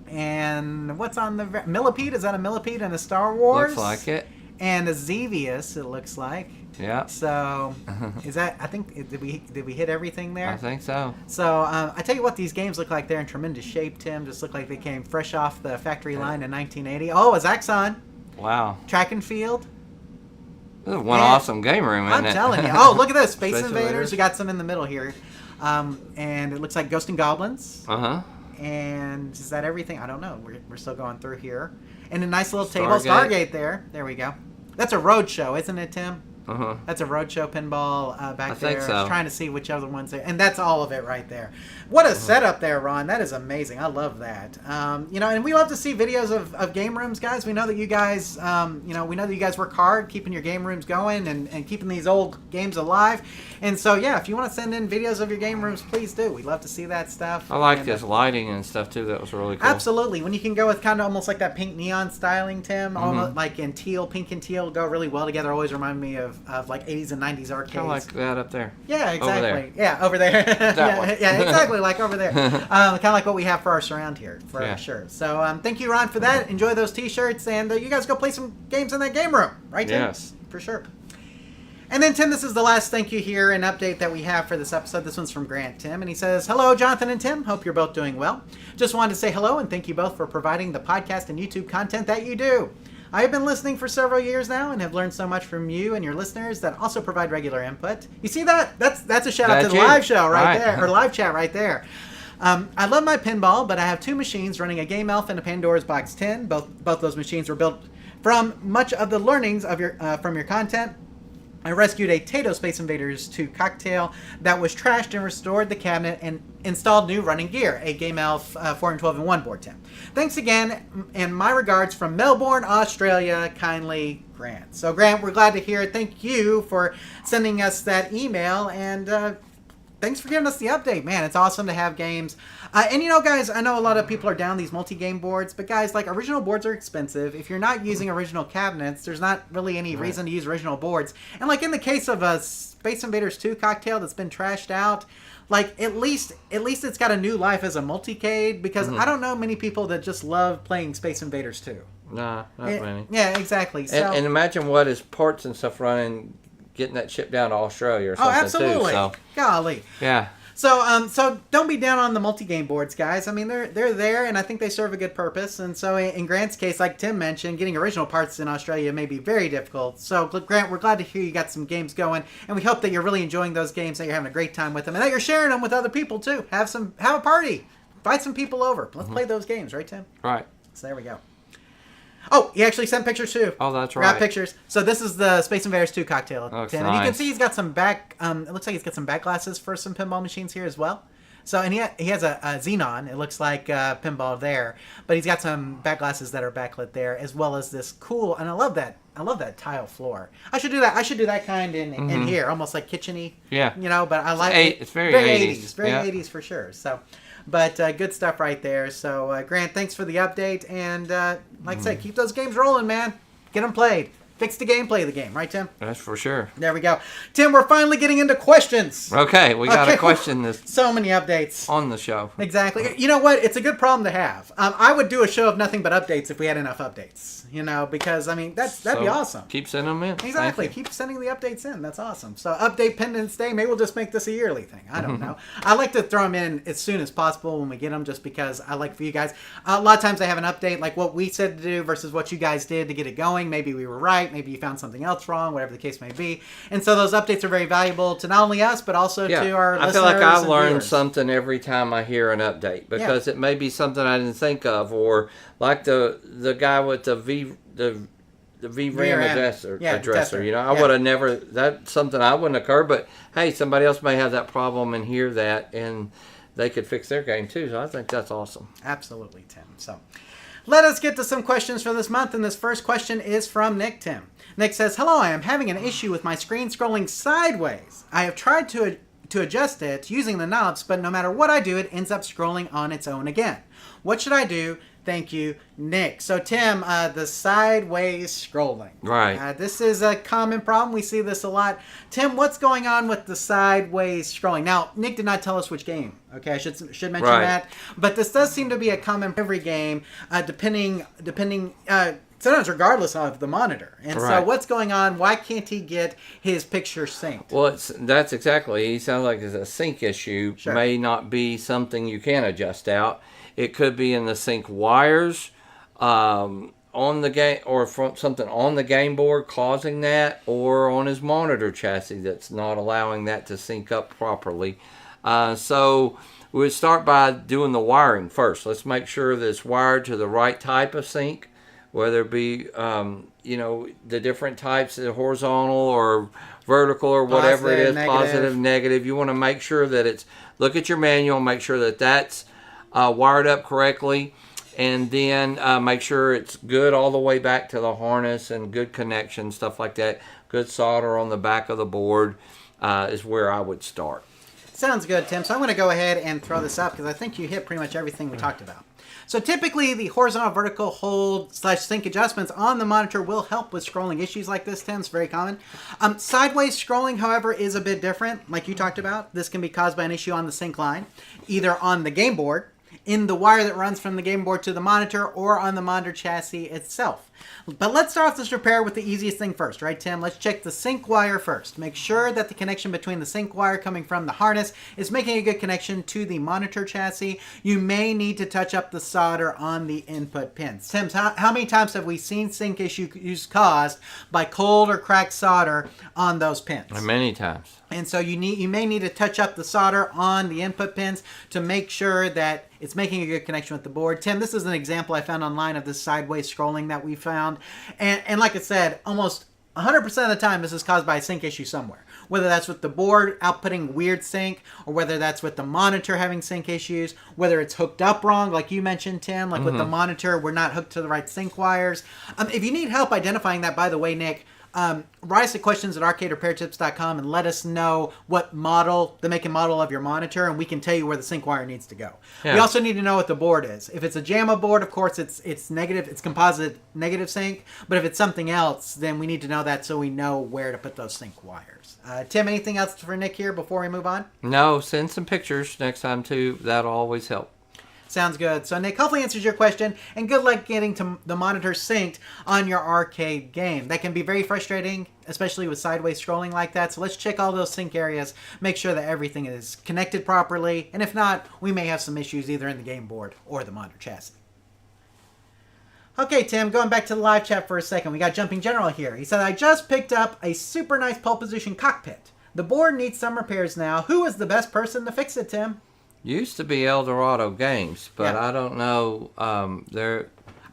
And what's on the... Millipede? Is that a Millipede in a Star Wars? Looks like it. And a Xevious, it looks like. Yeah. So, is that? I think did we hit everything there? I think so. So I tell you what, these games look like they're in tremendous shape. Tim, just look like they came fresh off the factory line in 1980. Oh, a Zaxxon Wow. Track and Field. This is one Yeah. awesome game room, isn't I'm it? telling you. Oh, look at this, Space Space Invaders. Invaders. We got some in the middle here, and it looks like Ghost and Goblins. Uh-huh. And is that everything? I don't know. We're still going through here, and a nice little table, Stargate. Stargate there. There we go. That's a Roadshow, isn't it, Tim? Uh-huh. That's a Roadshow pinball back I there. think so. I was trying to see which other ones there. And that's all of it right there. What a setup there, Ron. That is amazing. I love that. You know, and we love to see videos of game rooms, guys. We know that you guys, we know that you guys work hard keeping your game rooms going and keeping these old games alive. And so, yeah, if you want to send in videos of your game rooms, please do. We'd love to see that stuff. I like And, this lighting and stuff, too. That was really cool. Absolutely. When you can go with kind of almost like that pink neon styling, Tim, almost like in teal, pink and teal go really well together. Always remind me of like 80s and 90s arcades. Kind of like that up there. Yeah, exactly. there. Yeah, over there. yeah, one. yeah, exactly, like over there. Kind of like what we have for our surround here, for Yeah. sure. So thank you, Ron, for that. Enjoy those T-shirts, and you guys go play some games in that game room, right, Tim? Yes. For sure. And then, Tim, this is the last thank you here, an update that we have for this episode. This one's from Grant, Tim, and he says, hello, Jonathan and Tim. Hope you're both doing well. Just wanted to say hello and thank you both for providing the podcast and YouTube content that you do. I have been listening for several years now and have learned so much from you and your listeners that also provide regular input. You see that? That's a shout out to the live show right there, or live chat right there. I love my pinball, but I have two machines running a Game Elf and a Pandora's Box 10. Both those machines were built from much of the learnings of your from your content. I rescued a Taito Space Invaders 2 cocktail that was trashed and restored the cabinet and installed new running gear, a Game Elf 4 and 12 in 1 board, Tim. Thanks again, and my regards from Melbourne, Australia. Kindly, Grant. So, Grant, we're glad to hear it. Thank you for sending us that email, and thanks for giving us the update, man. It's awesome to have games. And you know, guys, I know a lot of people are down these multi-game boards, but guys, like, original boards are expensive. If you're not using original cabinets, there's not really any reason to use original boards. And like in the case of a Space Invaders 2 cocktail that's been trashed out, like at least it's got a new life as a multicade, because I don't know many people that just love playing Space Invaders 2. Nah, not many. Yeah, exactly. So, And imagine what his parts and stuff running, getting that shipped down to Australia or something absolutely. too. So Golly. yeah. So don't be down on the multi-game boards, guys. I mean, they're there, and I think they serve a good purpose. And so in Grant's case, like Tim mentioned, getting original parts in Australia may be very difficult. So Grant, we're glad to hear you got some games going, and we hope that you're really enjoying those games, that you're having a great time with them, and that you're sharing them with other people too. Have a party, invite some people over. Let's play those games, right, Tim? Right. So there we go. Oh, he actually sent pictures too. Oh, that's Got right. pictures. So this is the Space Invaders 2 cocktail, Looks Tim. And you can nice. see he's got some back. It looks like he's got some back glasses for some pinball machines here as well. So, and he has a xenon. It looks like pinball there, but he's got some back glasses that are backlit there, as well as this cool. And I love that tile floor. I should do that. I should do that kind in here, almost like kitcheny. Yeah. You know, but I like It's very 80s. very Yeah. 80s for sure. So, but good stuff right there. So, Grant, thanks for the update, and like I said, keep those games rolling, man. Get them played. Fix the game, play the game, right, Tim? That's for sure. There we go. Tim, we're finally getting into questions. Okay, we got a question this So many updates. on the show. Exactly. You know what? It's a good problem to have. I would do a show of nothing but updates if we had enough updates. You know, because I mean that'd be awesome. Keep sending them in. Exactly. Thank you. Keep sending the updates in. That's awesome. So Update-pendence day. Maybe we'll just make this a yearly thing. I don't know. I like to throw them in as soon as possible when we get them, just because I like for you guys. A lot of times I have an update like what we said to do versus what you guys did to get it going. Maybe we were right. Maybe you found something else wrong. Whatever the case may be. And so those updates are very valuable to not only us but also to our listeners. I feel like I and learn viewers. something every time I hear an update, because it may be something I didn't think of, or like the guy with the VRAM addresser. You know, I would have never. That's something I wouldn't occur. But hey, somebody else may have that problem and hear that, and they could fix their game too. So I think that's awesome. Absolutely, Tim. So let us get to some questions for this month. And this first question is from Nick, Tim. Nick says, "Hello, I am having an issue with my screen scrolling sideways. I have tried to adjust it using the knobs, but no matter what I do, it ends up scrolling on its own again. What should I do? Thank you, Nick." So, Tim, the sideways scrolling. Right. This is a common problem. We see this a lot. Tim, what's going on with the sideways scrolling? Now, Nick did not tell us which game. Okay, I should mention that. But this does seem to be a common every game, depending. Sometimes regardless of the monitor. And so what's going on? Why can't he get his picture synced? Well, that's exactly. He sounds like it's a sync issue. Sure. May not be something you can adjust out. It could be in the sync wires on the game, or from something on the game board causing that, or on his monitor chassis that's not allowing that to sync up properly. So we would start by doing the wiring first. Let's make sure that it's wired to the right type of sync, whether it be, the different types, the horizontal or vertical or whatever it is, positive, negative. You want to make sure that it's, look at your manual, make sure that that's wired up correctly, and then make sure it's good all the way back to the harness and good connection, stuff like that. Good solder on the back of the board is where I would start. Sounds good, Tim. So I'm going to go ahead and throw this up because I think you hit pretty much everything we talked about. So typically the horizontal vertical hold / sync adjustments on the monitor will help with scrolling issues like this, Tim. It's very common. Sideways scrolling, however, is a bit different. Like you talked about, this can be caused by an issue on the sync line, either on the game board, in the wire that runs from the game board to the monitor, or on the monitor chassis itself. But let's start off this repair with the easiest thing first, right, Tim? Let's check the sync wire first. Make sure that the connection between the sync wire coming from the harness is making a good connection to the monitor chassis. You may need to touch up the solder on the input pins. Tim, how many times have we seen sync issues caused by cold or cracked solder on those pins? Many times. And so you may need to touch up the solder on the input pins to make sure that it's making a good connection with the board. Tim, this is an example I found online of this sideways scrolling that we found. And like I said, almost 100% of the time this is caused by a sync issue somewhere. Whether that's with the board outputting weird sync, or whether that's with the monitor having sync issues, whether it's hooked up wrong, like you mentioned, Tim, like with the monitor, we're not hooked to the right sync wires. If you need help identifying that, by the way, Nick, write us at questions@arcaderepairtips.com and let us know what model, the make and model of your monitor, and we can tell you where the sync wire needs to go. Yeah. We also need to know what the board is. If it's a JAMMA board, of course, it's negative, it's composite negative sync. But if it's something else, then we need to know that so we know where to put those sync wires. Tim, anything else for Nick here before we move on? No, send some pictures next time too. That'll always help. Sounds good. So, Nick, hopefully answers your question, and good luck getting to the monitor synced on your arcade game. That can be very frustrating, especially with sideways scrolling like that. So let's check all those sync areas, make sure that everything is connected properly, and if not, we may have some issues either in the game board or the monitor chassis. Okay, Tim, going back to the live chat for a second. We got Jumping General here. He said, I just picked up a super nice pole position cockpit. The board needs some repairs now. Who is the best person to fix it, Tim? Used to be Eldorado Games, but I don't know.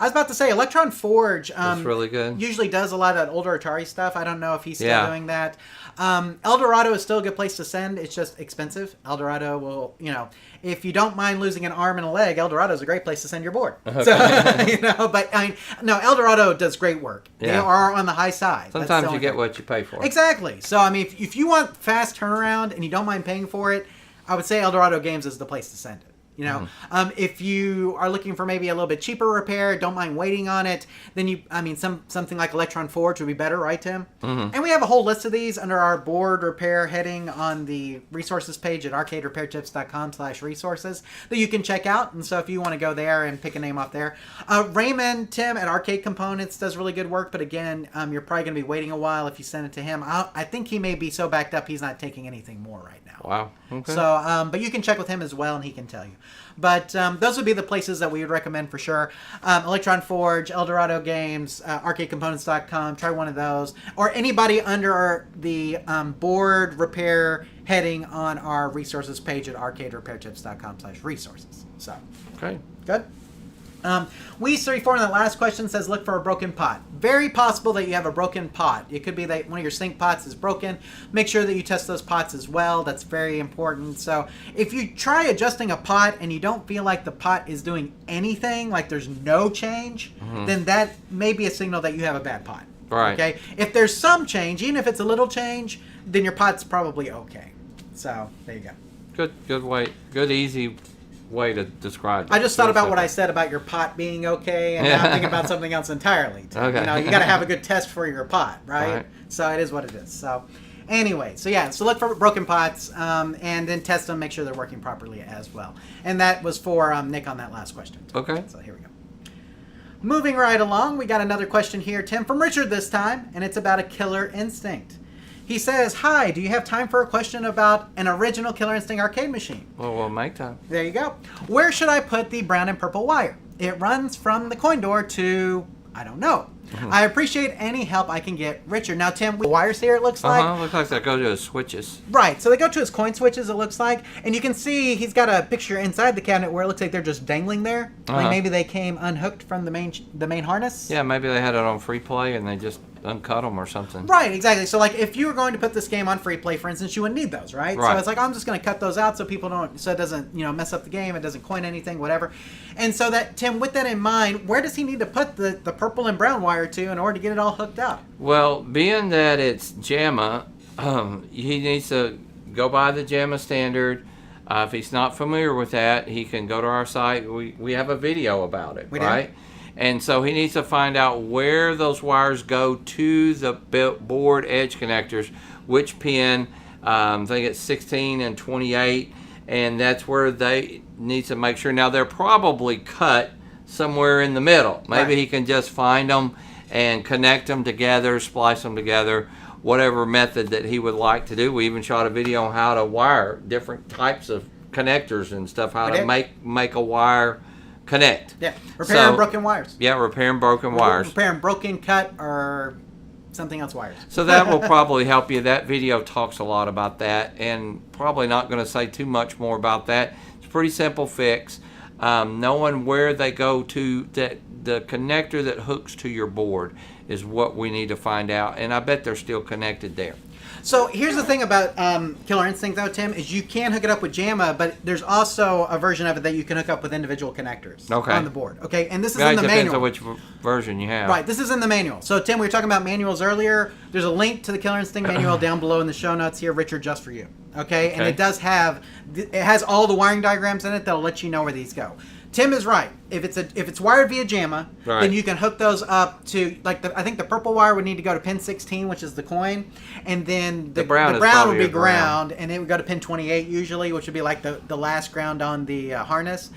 I was about to say, Electron Forge That's really good. usually does a lot of that older Atari stuff. I don't know if he's still doing that. Eldorado is still a good place to send. It's just expensive. Eldorado will, if you don't mind losing an arm and a leg, Eldorado is a great place to send your board. Okay. So, but no, Eldorado does great work. Yeah. They are on the high side. Sometimes you get what you pay for. Exactly. So, if you want fast turnaround and you don't mind paying for it, I would say Eldorado Games is the place to send it. If you are looking for maybe a little bit cheaper repair, don't mind waiting on it, then something like Electron Forge would be better, right, Tim? Mm-hmm. And we have a whole list of these under our board repair heading on the resources page at arcaderepairtips.com/resources that you can check out. And so if you want to go there and pick a name off there, Raymond Tim at Arcade Components does really good work, but again, you're probably going to be waiting a while if you send it to him. I think he may be so backed up he's not taking anything more right now. Wow. Okay. So, but you can check with him as well, and he can tell you. But those would be the places that we would recommend for sure. Electron Forge, Eldorado Games, ArcadeComponents.com. Try one of those. Or anybody under the board repair heading on our resources page at arcaderepairtips.com/resources. So, okay. Good. Weez34 in the last question says, look for a broken pot. Very possible that you have a broken pot. It could be that one of your sink pots is broken. Make sure that you test those pots as well. That's very important. So if you try adjusting a pot and you don't feel like the pot is doing anything, like there's no change, then that may be a signal that you have a bad pot. Right. Okay. If there's some change, even if it's a little change, then your pot's probably okay. So there you go. Good way. Good, easy way to describe it. I just thought about what I said about your pot being okay, and now I'm thinking about something else entirely. Okay. You got to have a good test for your pot, right? So it is what it is. So anyway, so look for broken pots, and then test them, make sure they're working properly as well. And that was for Nick on that last question. Okay. So here we go. Moving right along, we got another question here, Tim, from Richard this time, and it's about a Killer Instinct. He says, hi, do you have time for a question about an original Killer Instinct arcade machine? Well, we'll make time. There you go. Where should I put the brown and purple wire? It runs from the coin door to, I don't know. I appreciate any help I can get. Richard. Now, Tim, the wires here, it looks like. Looks like they go to his switches. Right. So they go to his coin switches, it looks like. And you can see he's got a picture inside the cabinet where it looks like they're just dangling there. Like maybe they came unhooked from the main harness. Yeah, maybe they had it on free play and they just uncut them or something. Right, exactly. So like if you were going to put this game on free play, for instance, you wouldn't need those, right? So it's like, I'm just going to cut those out so people don't, so it doesn't, mess up the game, it doesn't coin anything, whatever. And so that, Tim, with that in mind, where does he need to put the purple and brown wire to in order to get it all hooked up? Well, being that it's JAMMA, he needs to go by the JAMMA standard. If he's not familiar with that, he can go to our site. We have a video about it, right? And so he needs to find out where those wires go to the board edge connectors, which pin, I think it's 16 and 28, and that's where they need to make sure. Now, they're probably cut somewhere in the middle. Maybe he can just find them and connect them together, splice them together, whatever method that he would like to do. We even shot a video on how to wire different types of connectors and stuff, how to make a wire connect. Yeah, repairing broken wires. Yeah, repairing broken wires. Repairing broken, cut, or something else wires. So that will probably help you. That video talks a lot about that, and probably not going to say too much more about that. It's a pretty simple fix. Knowing where they go to, the connector that hooks to your board is what we need to find out, and I bet they're still connected there. So here's the thing about Killer Instinct, though, Tim, is you can hook it up with JAMMA, but there's also a version of it that you can hook up with individual connectors on the board. Okay, and this is in the manual. Depends on which version you have. Right, this is in the manual. So, Tim, we were talking about manuals earlier. There's a link to the Killer Instinct manual down below in the show notes here, Richard, just for you. Okay, and it has all the wiring diagrams in it that'll let you know where these go. Tim is right. If it's wired via JAMMA, then you can hook those up to, like, I think the purple wire would need to go to pin 16, which is the coin, and then the brown would be ground, and it would go to pin 28 usually, which would be like the last ground on the harness.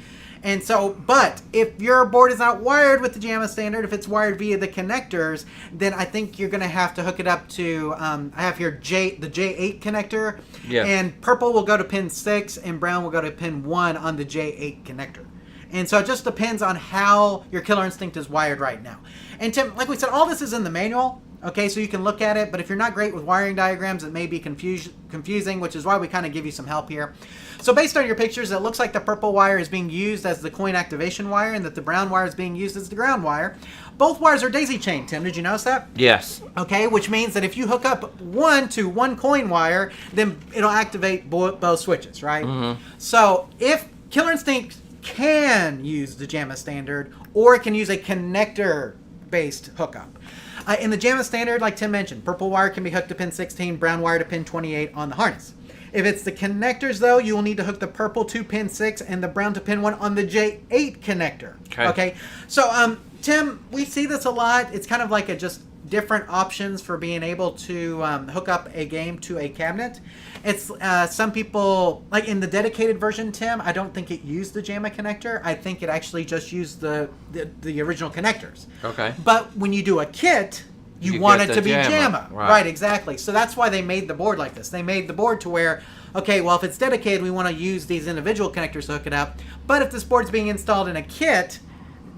And so, but if your board is not wired with the JAMMA standard, if it's wired via the connectors, then I think you're going to have to hook it up to, I have here the J8 connector, and purple will go to pin 6, and brown will go to pin 1 on the J8 connector. And so it just depends on how your Killer Instinct is wired right now. And Tim, like we said, all this is in the manual. Okay, so you can look at it, but if you're not great with wiring diagrams, it may be confusing, which is why we kind of give you some help here. So based on your pictures, it looks like the purple wire is being used as the coin activation wire and that the brown wire is being used as the ground wire. Both wires are daisy chained, Tim. Did you notice that? Yes. Okay, which means that if you hook up one to one coin wire, then it'll activate both switches, right? Mm-hmm. So if Killer Instinct can use the JAMMA standard, or it can use a connector-based hookup. In the JAMMA standard, like Tim mentioned, purple wire can be hooked to pin 16, brown wire to pin 28 on the harness. If it's the connectors, though, you will need to hook the purple to pin 6 and the brown to pin 1 on the J8 connector. Okay? So, Tim, we see this a lot. It's kind of like just different options for being able to hook up a game to a cabinet. It's some people, like in the dedicated version, Tim, I don't think it used the JAMMA connector. I think it actually just used the original connectors. Okay. But when you do a kit, you want it to be JAMMA. Right, exactly. So that's why they made the board like this. They made the board to where, okay, well, if it's dedicated, we want to use these individual connectors to hook it up. But if this board's being installed in a kit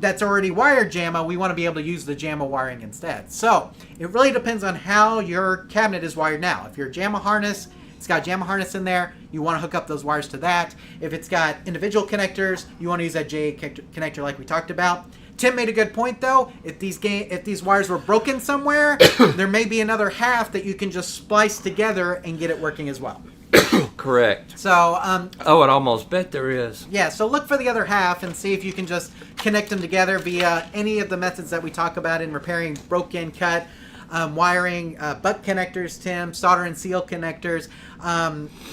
that's already wired JAMMA, we want to be able to use the JAMMA wiring instead. So it really depends on how your cabinet is wired now. If your JAMMA harness, it's got JAMMA harness in there, you want to hook up those wires to that. If it's got individual connectors, you want to use that J8 connector like we talked about. Tim made a good point, though. If these wires were broken somewhere, there may be another half that you can just splice together and get it working as well. Correct. So, I'd almost bet there is. Yeah, so look for the other half and see if you can just connect them together via any of the methods that we talk about in repairing broken, cut, wiring, butt connectors, Tim, solder and seal connectors,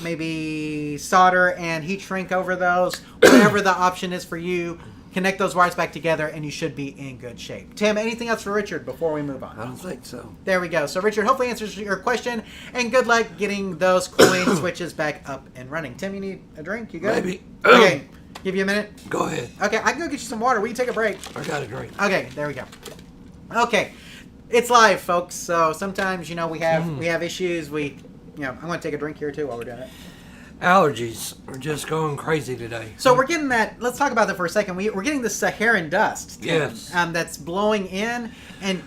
maybe solder and heat shrink over those, whatever the option is for you. Connect those wires back together and you should be in good shape. Tim, anything else for Richard before we move on? I don't think so. There we go. So Richard hopefully answers your question, and good luck getting those coin switches back up and running. Tim, you need a drink? You good? Maybe. Okay. Give you a minute? Go ahead. Okay, I can go get you some water. We can take a break. I got a drink. Okay, there we go. Okay. It's live, folks, so sometimes, we have issues. I'm going to take a drink here, too, while we're doing it. Allergies are just going crazy today. So we're getting that. Let's talk about that for a second. We're getting the Saharan dust. Tim, yes. That's blowing in, and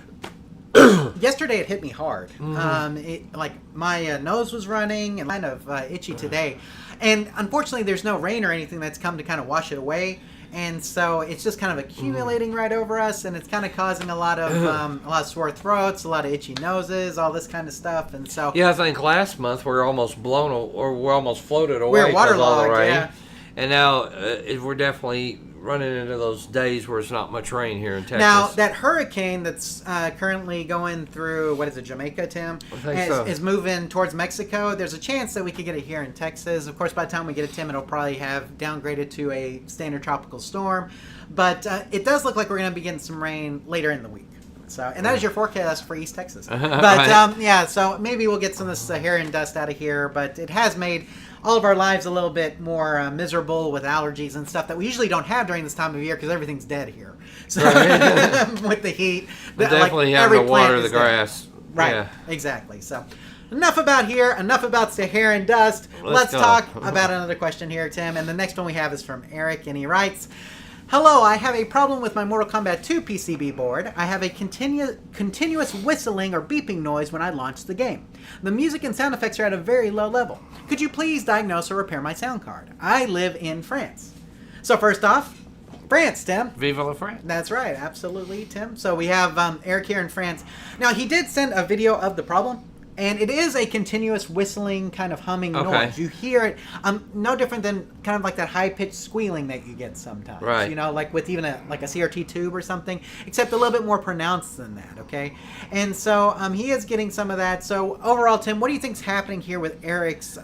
yesterday it hit me hard. My nose was running and kind of itchy today, and unfortunately there's no rain or anything that's come to kind of wash it away. And so it's just kind of accumulating right over us, and it's kind of causing a lot of sore throats, a lot of itchy noses, all this kind of stuff. And so I think last month we were almost we're almost floated away. We were waterlogged, yeah. And now we're definitely running into those days where it's not much rain here in Texas. Now, that hurricane that's currently going through, Jamaica, Tim? I think so. Is moving towards Mexico. There's a chance that we could get it here in Texas. Of course, by the time we get it, Tim, it'll probably have downgraded to a standard tropical storm. But it does look like we're going to be getting some rain later in the week. So, and that is your forecast for East Texas. But, right. So maybe we'll get some of the Saharan dust out of here. But it has made all of our lives a little bit more miserable with allergies and stuff that we usually don't have during this time of year because everything's dead here. So with the heat, definitely having to water the grass. Right, yeah. Exactly. So enough about here. Enough about Saharan dust. Let's talk about another question here, Tim. And the next one we have is from Eric, and he writes, "Hello, I have a problem with my Mortal Kombat 2 PCB board. I have a continuous whistling or beeping noise when I launch the game. The music and sound effects are at a very low level. Could you please diagnose or repair my sound card? I live in France." So first off, France, Tim. Vive la France. That's right, absolutely, Tim. So we have Eric here in France. Now, he did send a video of the problem. And it is a continuous whistling kind of humming noise. You hear it, no different than kind of like that high-pitched squealing that you get sometimes. Right. Like with even a CRT tube or something, except a little bit more pronounced than that, okay? And so he is getting some of that. So overall, Tim, what do you think's happening here with Eric's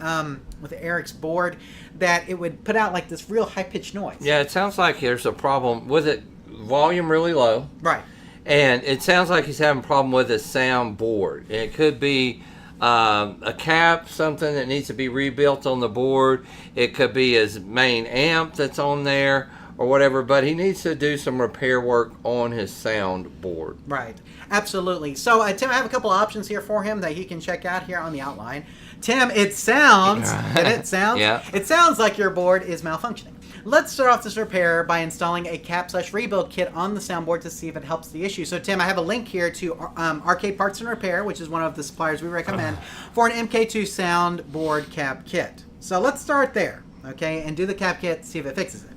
board that it would put out like this real high-pitched noise? Yeah, it sounds like there's a problem with it. Volume really low. Right. And it sounds like he's having a problem with his sound board. It could be a cap, something that needs to be rebuilt on the board. It could be his main amp that's on there or whatever, but he needs to do some repair work on his sound board. Right. Absolutely. So, Tim, I have a couple of options here for him that he can check out here on the outline. Tim, it sounds, get it? Sounds? Yeah. It sounds like your board is malfunctioning. let's start off this repair by installing a cap/rebuild kit on the soundboard to see if it helps the issue. So Tim, I have a link here to Arcade Parts and Repair, which is one of the suppliers we recommend, for an MK2 soundboard cap kit. So let's start there, okay, and do the cap kit, see if it fixes it.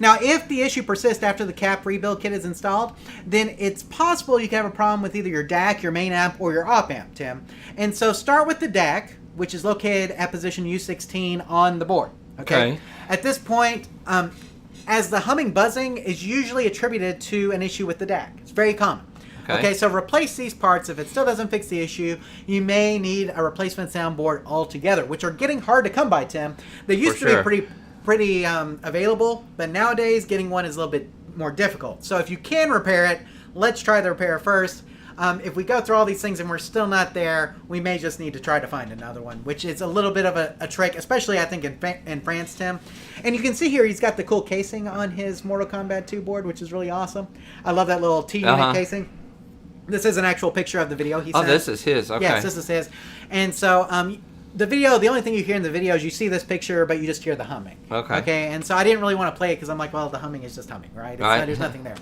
Now, if the issue persists after the cap rebuild kit is installed, then it's possible you can have a problem with either your DAC, your main amp, or your op amp, Tim. And so start with the DAC, which is located at position U16 on the board. Okay. At this point, as the humming buzzing is usually attributed to an issue with the DAC. It's very common. Okay, so replace these parts. If it still doesn't fix the issue, you may need a replacement soundboard altogether, which are getting hard to come by, Tim. They used to be pretty available, but nowadays getting one is a little bit more difficult. So if you can repair it, let's try the repair first. If we go through all these things and we're still not there, we may just need to try to find another one, which is a little bit of a trick, especially I think in France, Tim. And you can see here he's got the cool casing on his Mortal Kombat 2 board, which is really awesome. I love that little T-unit casing. This is an actual picture of the video he sent. Oh, this is his. Okay. Yes, this is his. And so the video, the only thing you hear in the video is you see this picture, but you just hear the humming. Okay. And so I didn't really want to play it because I'm like, well, the humming is just humming, right? There's nothing there.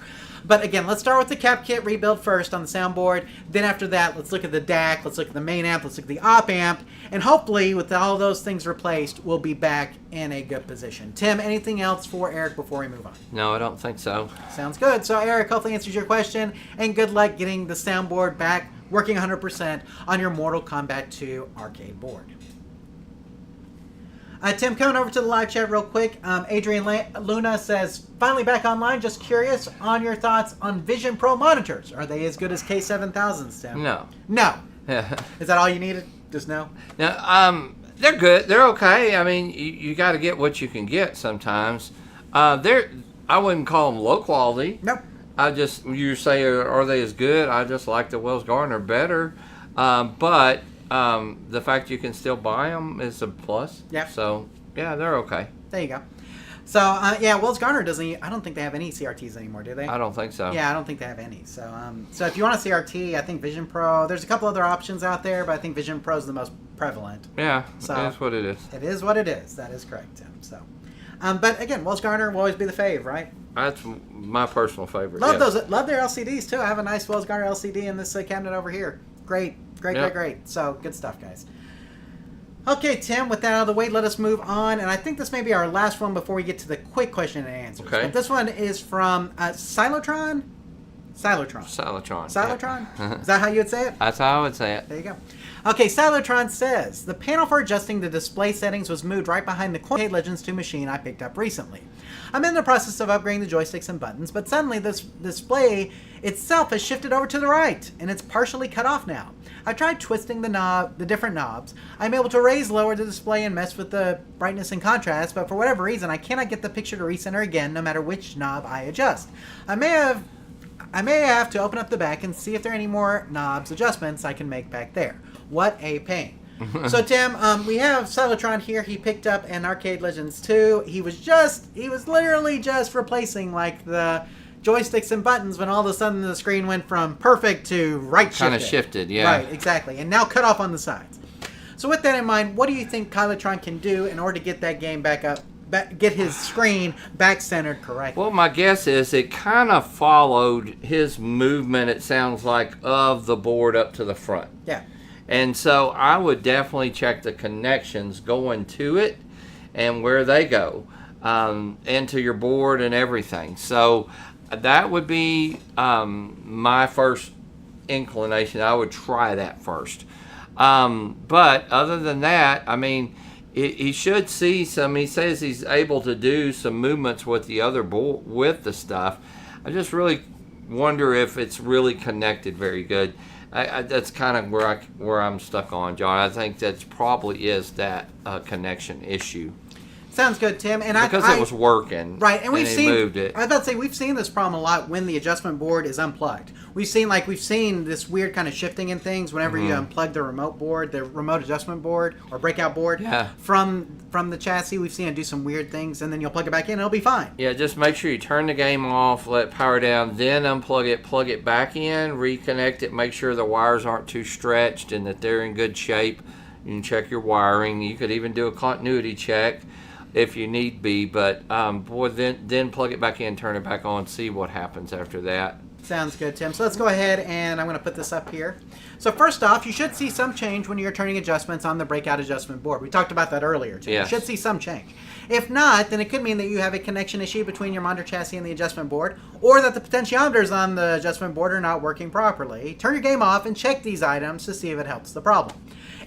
But again, let's start with the cap kit rebuild first on the soundboard. Then after that, let's look at the DAC, let's look at the main amp, let's look at the op amp, and hopefully with all those things replaced, we'll be back in a good position. Tim, anything else for Eric before we move on? No, I don't think so. Sounds good. So Eric, hopefully answers your question, and good luck getting the soundboard back working 100% on your Mortal Kombat 2 arcade board. Tim, coming over to the live chat real quick. Adrian Luna says, finally back online. Just curious on your thoughts on Vision Pro monitors. Are they as good as K7000s, Tim? No. No. Is that all you needed? Just no? No. They're good. They're okay. I mean, you got to get what you can get sometimes. I wouldn't call them low quality. Nope. You say, are they as good? I just like the Wells Gardner better. But the fact you can still buy them is a plus. Yeah. So, yeah, they're okay. There you go. So, Wells Gardner doesn't, I don't think they have any CRTs anymore, do they? I don't think so. Yeah, I don't think they have any. So, if you want a CRT, I think Vision Pro, there's a couple other options out there, but I think Vision Pro is the most prevalent. Yeah, so, it is what it is. It is what it is. That is correct, Tim. So, but again, Wells Gardner will always be the fave, right? That's my personal favorite. Love their LCDs, too. I have a nice Wells Gardner LCD in this cabinet over here. Great. So, good stuff, guys. Okay, Tim, with that out of the way, let us move on. And I think this may be our last one before we get to the quick question and answers. Okay. But this one is from Cylotron? Cylotron. Yeah. Is that how you would say it? That's how I would say it. There you go. Okay, Cylotron says, the panel for adjusting the display settings was moved right behind the Arcade Legends 2 machine I picked up recently. I'm in the process of upgrading the joysticks and buttons, but suddenly this display itself has shifted over to the right, and it's partially cut off now. I tried twisting the different knobs. I'm able to raise, lower the display, and mess with the brightness and contrast, but for whatever reason, I cannot get the picture to recenter again, no matter which knob I adjust. I may have to open up the back and see if there are any more knobs adjustments I can make back there. What a pain. So Tim, we have Cylotron here. He picked up an Arcade Legends 2. He was literally just replacing like the joysticks and buttons when all of a sudden the screen went from perfect to right shifted. Kind of shifted, yeah. Right, exactly. And now cut off on the sides. So with that in mind, what do you think Cylotron can do in order to get that game back up, get his screen back centered correctly? Well, my guess is it kind of followed his movement, it sounds like, of the board up to the front. Yeah. And so I would definitely check the connections going to it and where they go into your board and everything. So that would be my first inclination. I would try that first. But other than that, I mean, he should see some. He says he's able to do some movements with the other board, with the stuff. I just really wonder if it's really connected very good. That's kind of where I'm stuck on, John. I think that probably is that connection issue. Sounds good, Tim. And because it was working, right? And we've seen. Moved it. I was about to say we've seen this problem a lot when the adjustment board is unplugged. We've seen this weird kind of shifting in things whenever you unplug the remote adjustment board or breakout board from the chassis. We've seen it do some weird things, and then you'll plug it back in, and it'll be fine. Yeah, just make sure you turn the game off, let it power down, then unplug it, plug it back in, reconnect it, make sure the wires aren't too stretched and that they're in good shape. You can check your wiring. You could even do a continuity check. if you need be. But boy, then plug it back in, turn it back on, see what happens after that. Sounds good, Tim. So let's go ahead and I'm going to put this up here. So first off, you should see some change when you're turning adjustments on the breakout adjustment board. We talked about that earlier, Tim. Yes. You should see some change. If not, then it could mean that you have a connection issue between your monitor chassis and the adjustment board, or that the potentiometers on the adjustment board are not working properly. Turn your game off and check these items to see if it helps the problem.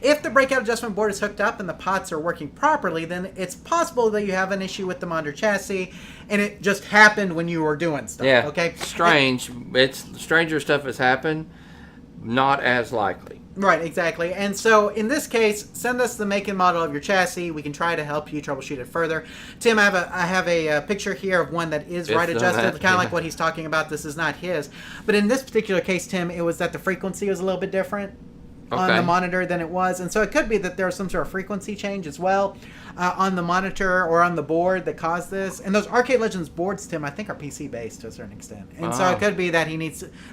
If the breakout adjustment board is hooked up and the pots are working properly, then it's possible that you have an issue with the monitor chassis, and it just happened when you were doing stuff. Yeah. Okay. Strange. It's stranger stuff has happened. Not as likely. Right, exactly. And so in this case, send us the make and model of your chassis. We can try to help you troubleshoot it further. Tim, I have a picture here of one that is right adjusted, kind of like what he's talking about. This is not his. But in this particular case, Tim, it was that the frequency was a little bit different on the monitor than it was. And so it could be that there was some sort of frequency change as well on the monitor or on the board that caused this. And those Arcade Legends boards, Tim, I think are PC based to a certain extent. And so it could be that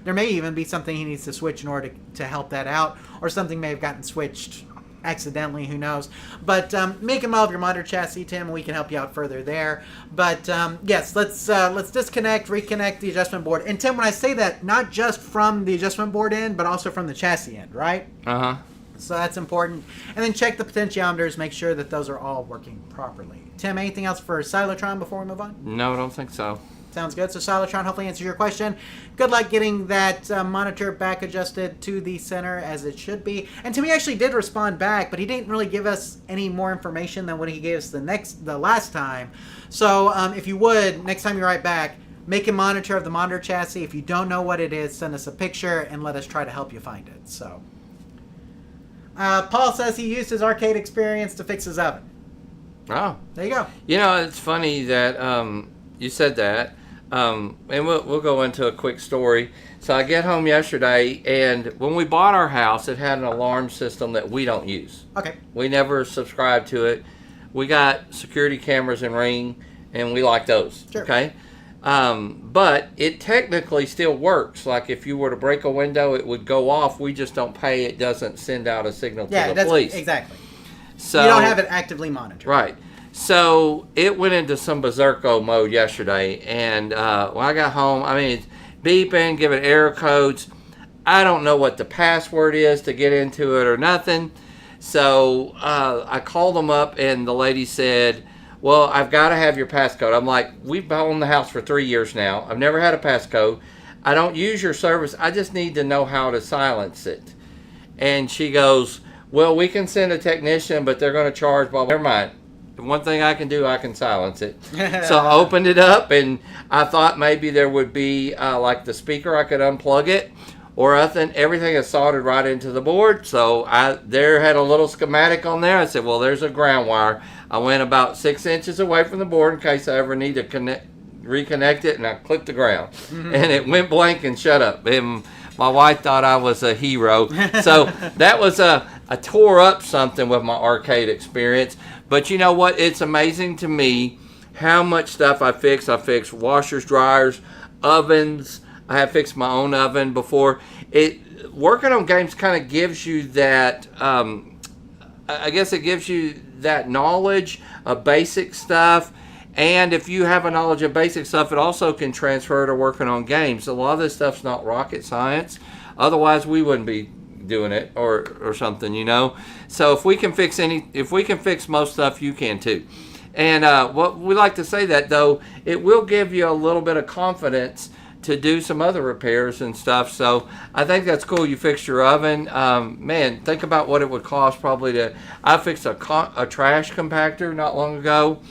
there may even be something he needs to switch in order to help that out, or something may have gotten switched accidentally, who knows. But make and model of your monitor chassis, Tim, and we can help you out further there. But yes, let's disconnect, reconnect the adjustment board. And Tim, when I say that, not just from the adjustment board end, but also from the chassis end, right? So that's important. And then check the potentiometers, make sure that those are all working properly. Tim, anything else for Cylotron before we move on? No, I don't think so. Sounds good. So Cylotron hopefully answers your question. Good luck getting that monitor back adjusted to the center as it should be. And Timmy actually did respond back, but he didn't really give us any more information than what he gave us the last time. So if you would, next time you write back, make a monitor of the monitor chassis. If you don't know what it is, send us a picture and let us try to help you find it. So Paul says he used his arcade experience to fix his oven. Oh. There you go. You know, it's funny that you said that. And we'll go into a quick story. So I get home yesterday, and when we bought our house, it had an alarm system that we don't use. Okay. We never subscribed to it. We got security cameras in Ring, and we like those. Sure. Okay. But it technically still works. Like if you were to break a window, it would go off. We just don't pay. It doesn't send out a signal to the police. Exactly. So you don't have it actively monitored. Right. So it went into some berserko mode yesterday, and when I got home, I mean, it's beeping, giving error codes. I don't know what the password is to get into it or nothing. So I called them up, and the lady said, well, I've got to have your passcode. I'm like, we've owned the house for 3 years now. I've never had a passcode. I don't use your service. I just need to know how to silence it. And she goes, well, we can send a technician, but they're going to charge, blah, blah. Never mind. The one thing I can do, I can silence it. So I opened it up, and I thought maybe there would be, like the speaker, I could unplug it, or nothing. Everything is soldered right into the board. So there had a little schematic on there. I said, well, there's a ground wire. I went about 6 inches away from the board in case I ever need to reconnect it, and I clicked the ground. And it went blank and shut up. And my wife thought I was a hero. So that was I tore up something with my arcade experience. But you know what? It's amazing to me how much stuff I fixed. I fixed washers, dryers, ovens. I have fixed my own oven before. Working on games kind of gives you that, I guess it gives you that knowledge of basic stuff. And if you have a knowledge of basic stuff, it also can transfer to working on games. A lot of this stuff's not rocket science. Otherwise, we wouldn't be doing it or something, you know. So if we can fix most stuff, you can too. And what we like to say that though, it will give you a little bit of confidence to do some other repairs and stuff. So I think that's cool. You fixed your oven. Man, think about what it would cost probably I fixed a trash compactor not long ago.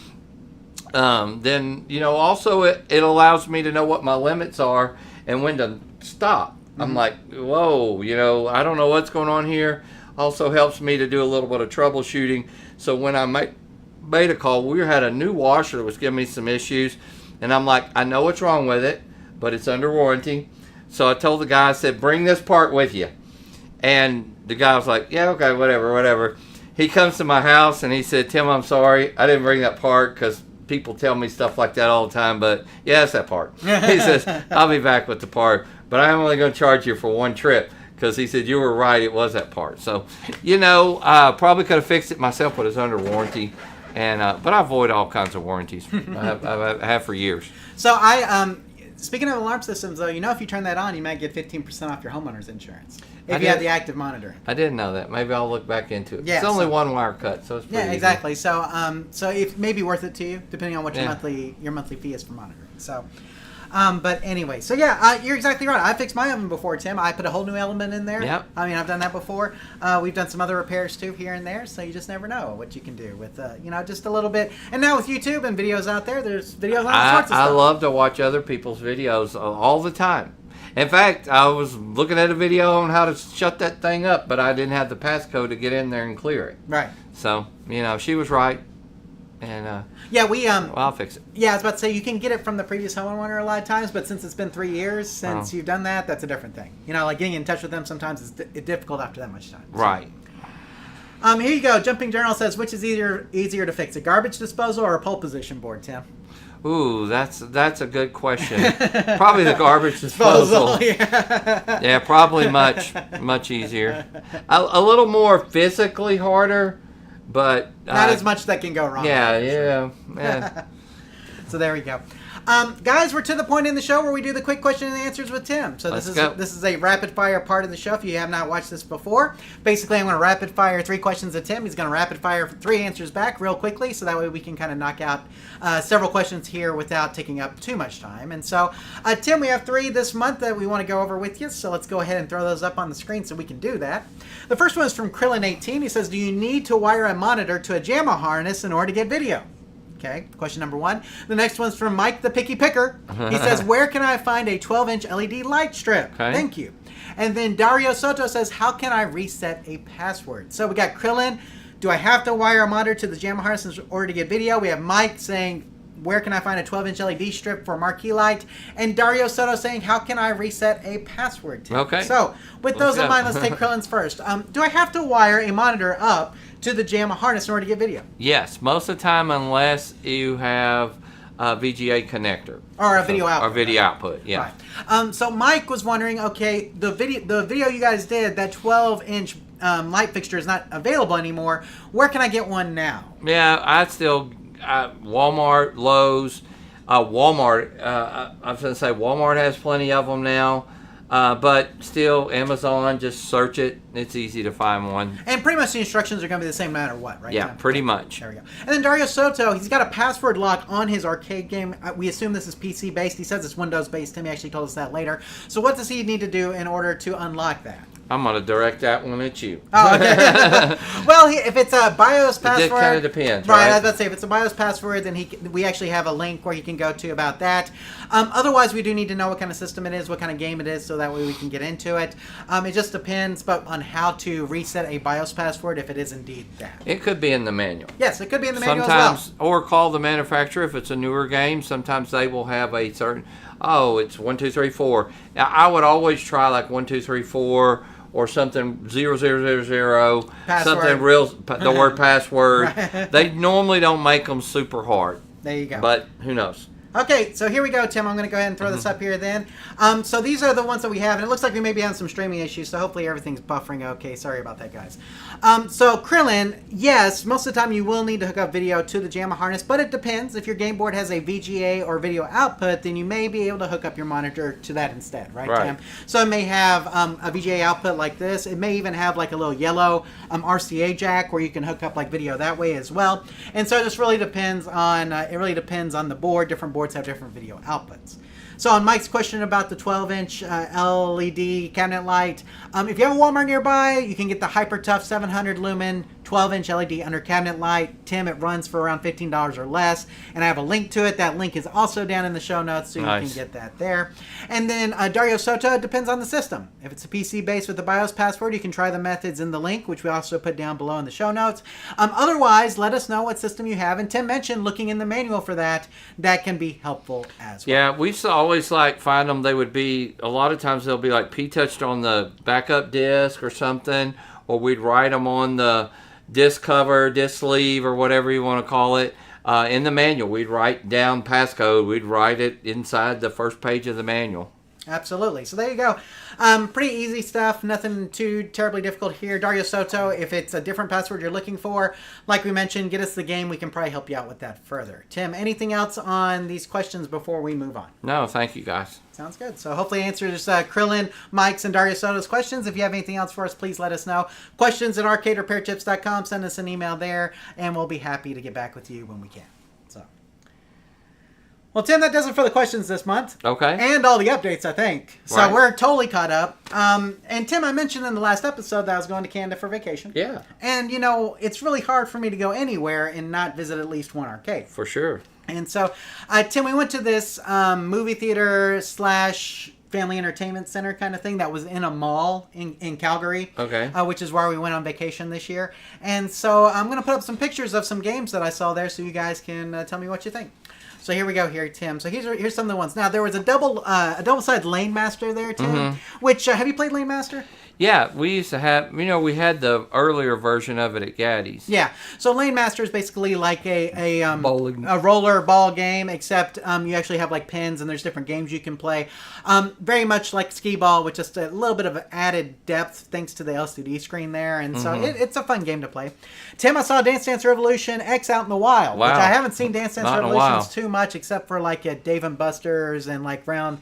Then, you know, also it allows me to know what my limits are and when to stop. I'm like, whoa, you know, I don't know what's going on here. Also helps me to do a little bit of troubleshooting. So when I made a call, we had a new washer that was giving me some issues. And I'm like, I know what's wrong with it, but it's under warranty. So I told the guy, I said, bring this part with you. And the guy was like, yeah, okay, whatever. He comes to my house and he said, Tim, I'm sorry. I didn't bring that part because people tell me stuff like that all the time, but yeah, that's that part. He says, I'll be back with the part, but I'm only going to charge you for one trip because he said, you were right, it was that part. So, you know, probably could have fixed it myself, but it's under warranty. And but I avoid all kinds of warranties. I have for years. So speaking of alarm systems, though, if you turn that on, you might get 15% off your homeowner's insurance if you have the active monitoring. I didn't know that. Maybe I'll look back into it. Yeah, it's only one wire cut, so it's pretty easy. Exactly. So so it may be worth it to you, depending on what your monthly fee is for monitoring. So. But anyway, so you're exactly right. I fixed my oven before, Tim. I put a whole new element in there. Yep. I mean, I've done that before. We've done some other repairs too here and there, so you just never know what you can do with, just a little bit. And now with YouTube and videos out there, there's videos on all sorts of stuff. I love to watch other people's videos all the time. In fact, I was looking at a video on how to shut that thing up, but I didn't have the passcode to get in there and clear it. Right. So, she was right. And I'll fix it. Yeah, I was about to say you can get it from the previous homeowner a lot of times, but since it's been 3 years since you've done that, that's a different thing. Like getting in touch with them sometimes is difficult after that much time. So. Right. Here you go. Jumping Journal says, which is easier to fix, a garbage disposal or a pole position board, Tim? Ooh, that's a good question. Probably the garbage disposal. Yeah, probably much easier. A little more physically harder. But not as much that can go wrong. Yeah. So there we go. Guys, we're to the point in the show where we do the quick question and answers with Tim. So this is a rapid fire part of the show. If you have not watched this before, basically I'm going to rapid fire 3 questions at Tim. He's going to rapid fire 3 answers back real quickly, so that way we can kind of knock out several questions here without taking up too much time. And so, Tim, we have 3 this month that we want to go over with you. So let's go ahead and throw those up on the screen so we can do that. The first one is from Krillin18. He says, do you need to wire a monitor to a JAMMA harness in order to get video? Okay, question number 1. The next one's from Mike the Picky Picker. He says, where can I find a 12-inch LED light strip? Okay. Thank you. And then Dario Soto says, how can I reset a password? So we got Krillin. Do I have to wire a monitor to the JAMMA harness in order to get video? We have Mike saying, where can I find a 12-inch LED strip for a marquee light? And Dario Soto saying, how can I reset a password? Tim? Okay. So with those in mind, let's take Krillin's first. Do I have to wire a monitor up to the JAMMA harness in order to get video? Yes, most of the time, unless you have a VGA connector or a video output. Or video output, yeah. Right. So Mike was wondering, okay, the video you guys did, that 12-inch light fixture is not available anymore. Where can I get one now? Yeah, I'd still Walmart, Lowe's, Walmart. I was going to say Walmart has plenty of them now. But still, Amazon, just search it. It's easy to find one. And pretty much the instructions are going to be the same no matter what, right? Yeah, pretty much. There we go. And then Dario Soto, he's got a password lock on his arcade game. We assume this is PC-based. He says it's Windows-based. Tim actually told us that later. So what does he need to do in order to unlock that? I'm going to direct that one at you. Oh, okay. Well, if it's a BIOS password... It kind of depends, right? Right, I was about to say, if it's a BIOS password, then we actually have a link where he can go to about that. Otherwise, we do need to know what kind of system it is, what kind of game it is, so that way we can get into it. It just depends on how to reset a BIOS password, if it is indeed that. It could be in the manual. Yes, it could be in the manual Sometimes, as well. or call the manufacturer if it's a newer game. Sometimes they will have a certain... Oh, it's 1, 2, 3, 4. Now, I would always try like 1, 2, 3, 4... or something 0000, something real, the word password. Right. They normally don't make them super hard. There you go. But who knows? Okay, so here we go, Tim. I'm going to go ahead and throw this up here then. So these are the ones that we have, and it looks like we may be having some streaming issues, so hopefully everything's buffering okay. Sorry about that, guys. So Krillin, yes, most of the time you will need to hook up video to the JAMMA harness, but it depends. If your game board has a VGA or video output, then you may be able to hook up your monitor to that instead, right, Tim? So it may have a VGA output like this. It may even have like a little yellow RCA jack where you can hook up like video that way as well. And so it just really depends on the board. Different boards have different video outputs. So on Mike's question about the 12-inch LED cabinet light, if you have a Walmart nearby, you can get the Hyper Tough 700 lumen 12-inch LED under cabinet light. Tim, it runs for around $15 or less, and I have a link to it. That link is also down in the show notes, so you can get that there. And then Dario Soto, it depends on the system. If it's a PC based with the BIOS password, you can try the methods in the link, which we also put down below in the show notes. Otherwise, let us know what system you have. And Tim mentioned looking in the manual for that. That can be helpful as well. Yeah, we used to always like find them. They would be, a lot of times they'll be like P-touched on the backup disc or something, or we'd write them on the disc cover, disc sleeve, or whatever you want to call it. In the manual, we'd write down passcode. We'd write it inside the first page of the manual. Absolutely. So there you go. Pretty easy stuff. Nothing too terribly difficult here. Dario Soto, if it's a different password you're looking for, like we mentioned, get us the game. We can probably help you out with that further. Tim, anything else on these questions before we move on? No, thank you, guys. Sounds good. So hopefully answers Krillin, Mike's, and Dario Soto's questions. If you have anything else for us, please let us know. Questions at arcaderepairtips.com. Send us an email there, and we'll be happy to get back with you when we can. Well, Tim, that does it for the questions this month. Okay. And all the updates, I think. So Right. we're totally caught up. And Tim, I mentioned in the last episode that I was going to Canada for vacation. Yeah. And, you know, it's really hard for me to go anywhere and not visit at least one arcade. For sure. And so, Tim, we went to this movie theater / family entertainment center kind of thing that was in a mall in Calgary. Okay. Which is where we went on vacation this year. And so I'm going to put up some pictures of some games that I saw there so you guys can tell me what you think. So here we go here, Tim. So here's some of the ones. Now, there was a double-sided Lane Master there, Tim, which, have you played Lane Master? Yeah, we used to have, we had the earlier version of it at Gaddy's. Yeah. So Lane Master is basically like a Bowling. roller ball game, except you actually have like pins and there's different games you can play. Very much like skee ball with just a little bit of added depth thanks to the LCD screen there. And so it's a fun game to play. Tim, I saw Dance Dance Revolution X out in the wild, which I haven't seen Dance Dance Revolutions too much except for like at Dave & Buster's and like round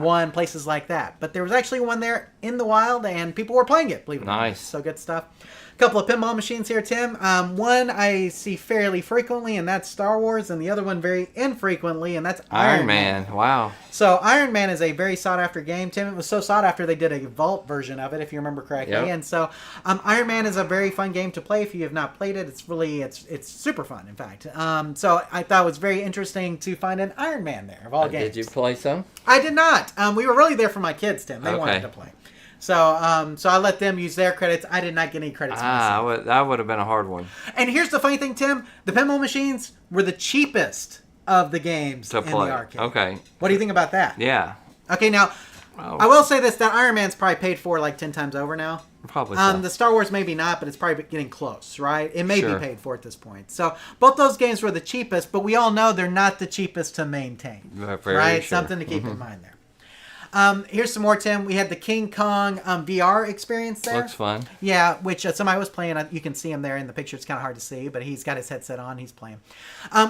one, places like that. But there was actually one there in the wild and people were playing it, believe it or not. Nice. So good stuff. A couple of pinball machines here, Tim. One I see fairly frequently, and that's Star Wars, and the other one very infrequently, and that's Iron Man. Wow. So Iron Man is a very sought-after game, Tim. It was so sought after they did a Vault version of it, if you remember correctly. Yep. And so Iron Man is a very fun game to play if you have not played it. It's super fun, in fact. So I thought it was very interesting to find an Iron Man there, of all games. Did you play some? I did not. We were really there for my kids, Tim. They wanted to play. So I let them use their credits. I did not get any credits myself. That would have been a hard one. And here's the funny thing, Tim. The pinball machines were the cheapest of the games To in play. the arcade. Okay. What do you think about that? Yeah. Okay, now, I will say this, that Iron Man's probably paid for like 10 times over now. Probably so. The Star Wars maybe not, but it's probably getting close, right? It may be Sure. paid for at this point. So both those games were the cheapest, but we all know they're not the cheapest to maintain. Very right? sure. Something to keep in mind there. Here's some more, Tim. We had the King Kong VR experience there. Looks fun. Yeah, which somebody was playing. You can see him there in the picture. It's kind of hard to see, but he's got his headset on. He's playing.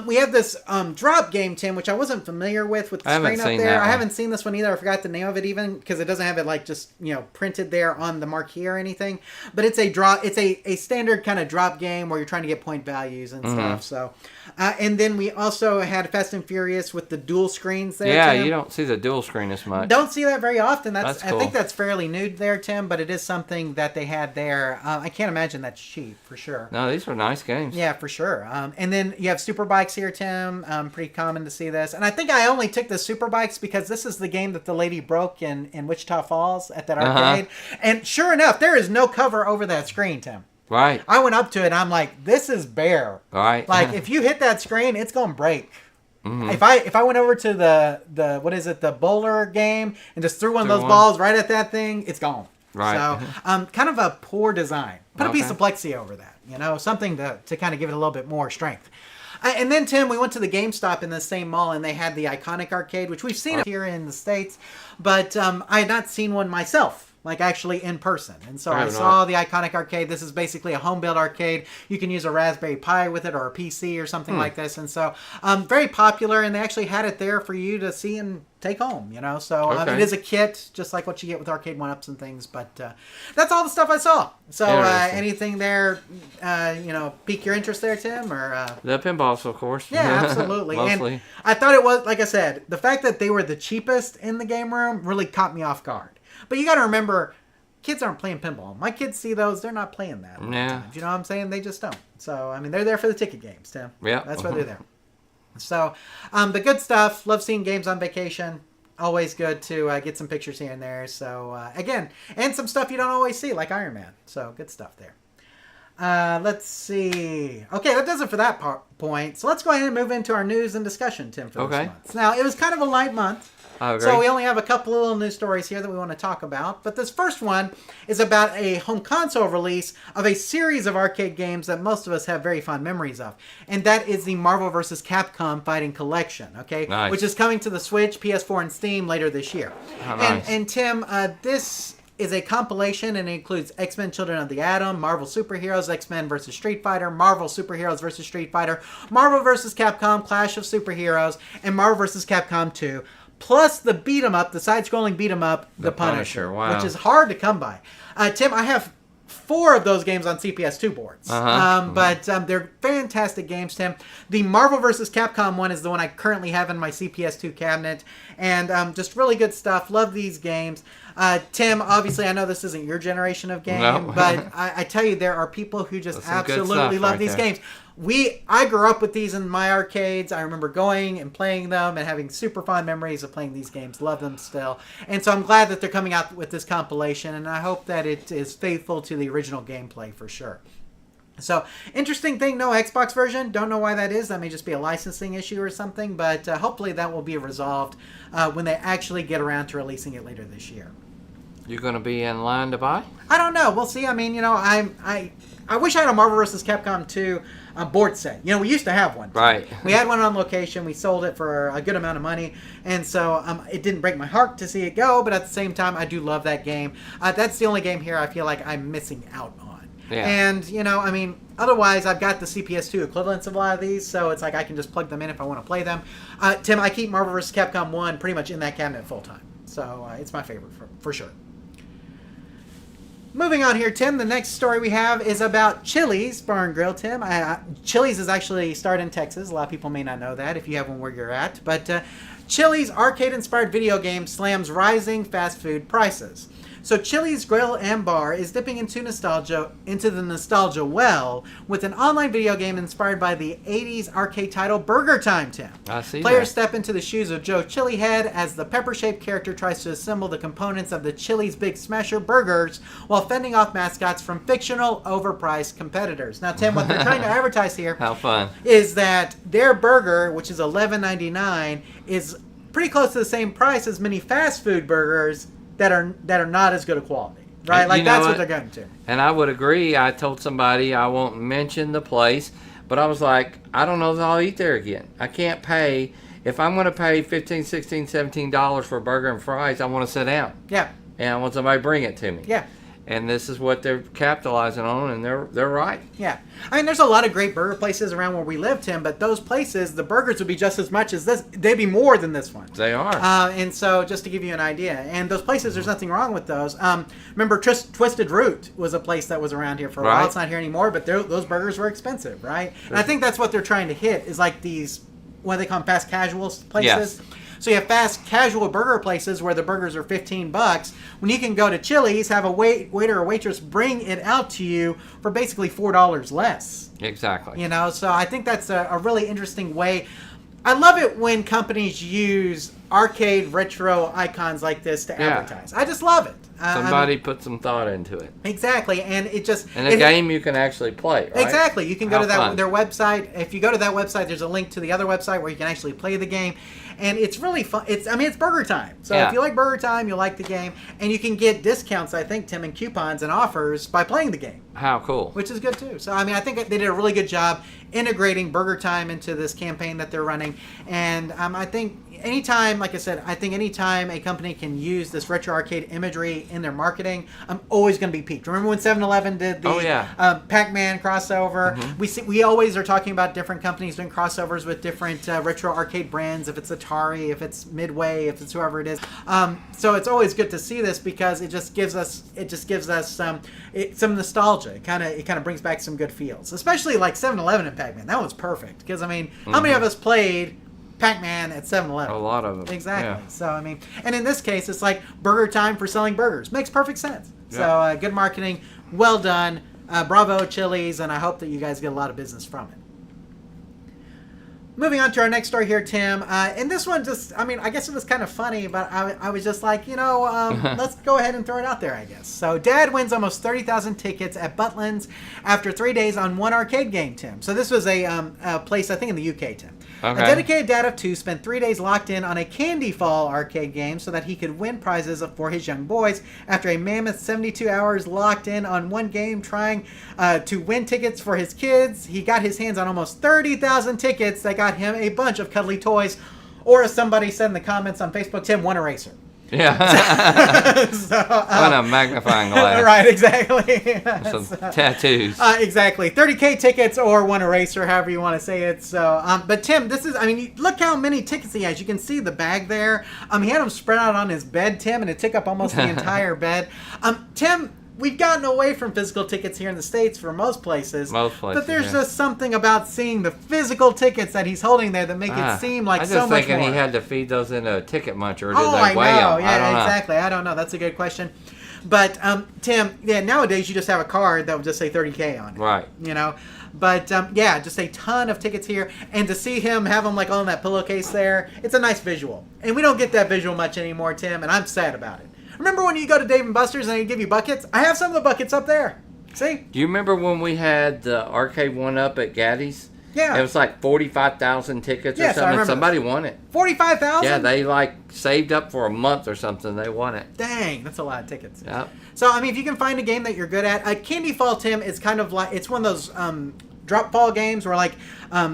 We have this drop game, Tim, which I wasn't familiar with the screen up there. I haven't seen this one either. I forgot the name of it even because it doesn't have it like just printed there on the marquee or anything. But it's a drop. It's a standard kind of drop game where you're trying to get point values and stuff. So, and then we also had Fast and Furious with the dual screens there. Yeah, Tim. you don't see the dual screen as much. Don't see that very often. That's cool. I think that's fairly new there, Tim, but it is something that they had there. I can't imagine that's cheap, for sure. No, these were nice games. Yeah, for sure. And then you have super bikes here, Tim. Pretty common to see this. And I think I only took the super bikes because this is the game that the lady broke in Wichita Falls at that arcade. And sure enough, there is no cover over that screen, Tim. Right. I went up to it and I'm like, this is bare. Right. Like, if you hit that screen, it's going to break. If I went over to the bowler game and just threw one of those balls right at that thing, it's gone. Right. So, kind of a poor design. Put a piece of plexi over that, something to kind of give it a little bit more strength. And then, Tim, we went to the GameStop in the same mall, and they had the Iconic Arcade, which we've seen here in the States, but I had not seen one myself. Like actually in person. And so I saw the Iconic Arcade. This is basically a home built arcade. You can use a Raspberry Pi with it or a PC or something like this. And so very popular, and they actually had it there for you to see and take home, So it is a kit, just like what you get with arcade 1-ups and things. But that's all the stuff I saw. So anything there, pique your interest there, Tim? Or the pinballs, of course. Yeah, absolutely. Mostly. And I thought it was, like I said, the fact that they were the cheapest in the game room really caught me off guard. But you got to remember, kids aren't playing pinball. My kids see those, they're not playing that. Yeah. You know what I'm saying? They just don't. So, I mean, they're there for the ticket games, Tim. Yeah. That's why they're there. So, the good stuff. Love seeing games on vacation. Always good to get some pictures here and there. So, again, and some stuff you don't always see, like Iron Man. So, good stuff there. Let's see. Okay, that does it for that point. So, let's go ahead and move into our news and discussion, Tim, for this month. Now, it was kind of a light month. I agree. So we only have a couple of little news stories here that we want to talk about. But this first one is about a home console release of a series of arcade games that most of us have very fond memories of. And that is the Marvel vs. Capcom Fighting Collection, okay? Nice. Which is coming to the Switch, PS4, and Steam later this year. Oh, nice. And Tim, this is a compilation, and it includes X-Men Children of the Atom, Marvel Superheroes, X-Men vs. Street Fighter, Marvel Superheroes vs. Street Fighter, Marvel vs. Capcom Clash of Superheroes, and Marvel vs. Capcom 2, plus the beat 'em up, the side-scrolling beat 'em up, The Punisher, wow. which is hard to come by. Tim, I have 4 of those games on CPS2 boards. But they're fantastic games, Tim. The Marvel vs. Capcom one is the one I currently have in my CPS2 cabinet. And just really good stuff. Love these games. Tim, obviously, I know this isn't your generation of game, No. but I tell you, there are people who just That's some good absolutely stuff love right these there. games. I grew up with these in my arcades. I remember going and playing them and having super fond memories of playing these games. Love them still. And so I'm glad that they're coming out with this compilation, and I hope that it is faithful to the original gameplay for sure. So, interesting thing, no Xbox version. Don't know why that is. That may just be a licensing issue or something, but hopefully that will be resolved when they actually get around to releasing it later this year. You're going to be in line to buy? I don't know. We'll see. I mean, I wish I had a Marvel vs. Capcom 2 board set. We used to have one. Right. We had one on location. We sold it for a good amount of money. And so it didn't break my heart to see it go, but at the same time, I do love that game. That's the only game here I feel like I'm missing out on. Yeah. And, otherwise, I've got the CPS2 equivalents of a lot of these, so it's like I can just plug them in if I want to play them. Tim, I keep Marvel vs. Capcom 1 pretty much in that cabinet full time. So it's my favorite for sure. Moving on here, Tim, the next story we have is about Chili's Bar and Grill, Tim. Chili's is actually started in Texas. A lot of people may not know that if you have one where you're at. But Chili's arcade-inspired video game slams rising fast food prices. So Chili's Grill and Bar is dipping into the nostalgia well with an online video game inspired by the 80s arcade title Burger Time, Tim. I see Players that. step into the shoes of Joe Chilihead as the pepper-shaped character tries to assemble the components of the Chili's Big Smasher burgers while fending off mascots from fictional, overpriced competitors. Now, Tim, what they're trying to advertise here How fun. is that their burger, which is $11.99, is pretty close to the same price as many fast food burgers that are not as good a quality, right? And Like you know that's what what? they're going to. And I would agree. I told somebody, I won't mention the place, but I was like, I don't know that I'll eat there again. I can't pay. If I'm going to pay $15, $16, $17 for a burger and fries, I want to sit down. Yeah, And I want somebody to bring it to me. yeah, And this is what they're capitalizing on, and they're right. yeah. I mean, there's a lot of great burger places around where we live, Tim, but those places, the burgers would be just as much as this. They'd be more than this one. They are. And so, just to give you an idea, and those places, there's nothing wrong with those. Remember, Twisted Root was a place that was around here for a while. Right. It's not here anymore, but those burgers were expensive, right? And I think that's what they're trying to hit is like these, what do they call them, fast casual places. Yes. So you have fast casual burger places where the burgers are $15. When you can go to Chili's, have a waiter or waitress bring it out to you for basically $4 less. Exactly. So I think that's a really interesting way. I love it when companies use arcade retro icons like this to Yeah. advertise. I just love it. Somebody put some thought into it. Exactly, and it just And a game you can actually play, right? Exactly. You can go How to fun. their website. If you go to that website, there's a link to the other website where you can actually play the game. And it's really fun. It's Burger Time. So Yeah. if you like Burger Time, you'll like the game. And you can get discounts, I think, Tim, and coupons and offers by playing the game, How cool. which is good too. So, I mean, I think they did a really good job integrating Burger Time into this campaign that they're running. And I think anytime, like I said, anytime a company can use this retro arcade imagery in their marketing, I'm always going to be piqued. Remember when 7-Eleven did the Oh, yeah. Pac-Man crossover? We always are talking about different companies doing crossovers with different retro arcade brands. If it's Atari, if it's Midway, if it's whoever it is. So it's always good to see this because it just gives us some nostalgia. It kind of brings back some good feels, especially like 7-Eleven and Pac-Man. That was perfect because I mean, how many of us played Pac-Man at 7-Eleven? A lot of them. Exactly. Yeah. So, I mean, and in this case, it's like Burger Time for selling burgers. Makes perfect sense. Yeah. So, good marketing. Well done. Bravo, Chili's, and I hope that you guys get a lot of business from it. moving on to our next story here, Tim. And this one I guess it was kind of funny, but I was just like, let's go ahead and throw it out there, I guess. So Dad wins almost 30,000 tickets at Butlin's after 3 days on one arcade game, Tim. So this was a place, I think, in the UK, Tim. Okay. A dedicated dad of 2 spent 3 days locked in on a Candy Fall arcade game so that he could win prizes for his young boys. After a mammoth 72 hours locked in on one game trying to win tickets for his kids, he got his hands on almost 30,000 tickets that got him a bunch of cuddly toys. Or as somebody said in the comments on Facebook, Tim, one eraser. Yeah. So, what a magnifying glass. Right, exactly. Some tattoos. Exactly. 30K tickets or one eraser, however you want to say it. So, but Tim, look how many tickets he has. You can see the bag there. He had them spread out on his bed, Tim, and it took up almost the entire bed. Tim, we've gotten away from physical tickets here in the States for most places. But there's just something about seeing the physical tickets that he's holding there that make it seem like so much more. I'm just thinking he had to feed those in a ticket muncher. Or did I they weigh know. them? Yeah, exactly. I don't know. That's a good question. But, Tim, nowadays you just have a card that will just say 30K on it. Right. But, just a ton of tickets here. And to see him have them, like, on that pillowcase there, it's a nice visual. And we don't get that visual much anymore, Tim, and I'm sad about it. Remember when you go to Dave & Buster's and they give you buckets? I have some of the buckets up there. See? Do you remember when we had the arcade one up at Gaddy's? Yeah. It was like 45,000 tickets or Yes, I something. remember Somebody won it. 45,000? Yeah, they saved up for a month or something. They won it. Dang, that's a lot of tickets. Yep. So, if you can find a game that you're good at, Candy Fall, Tim, is kind of like, it's one of those drop ball games where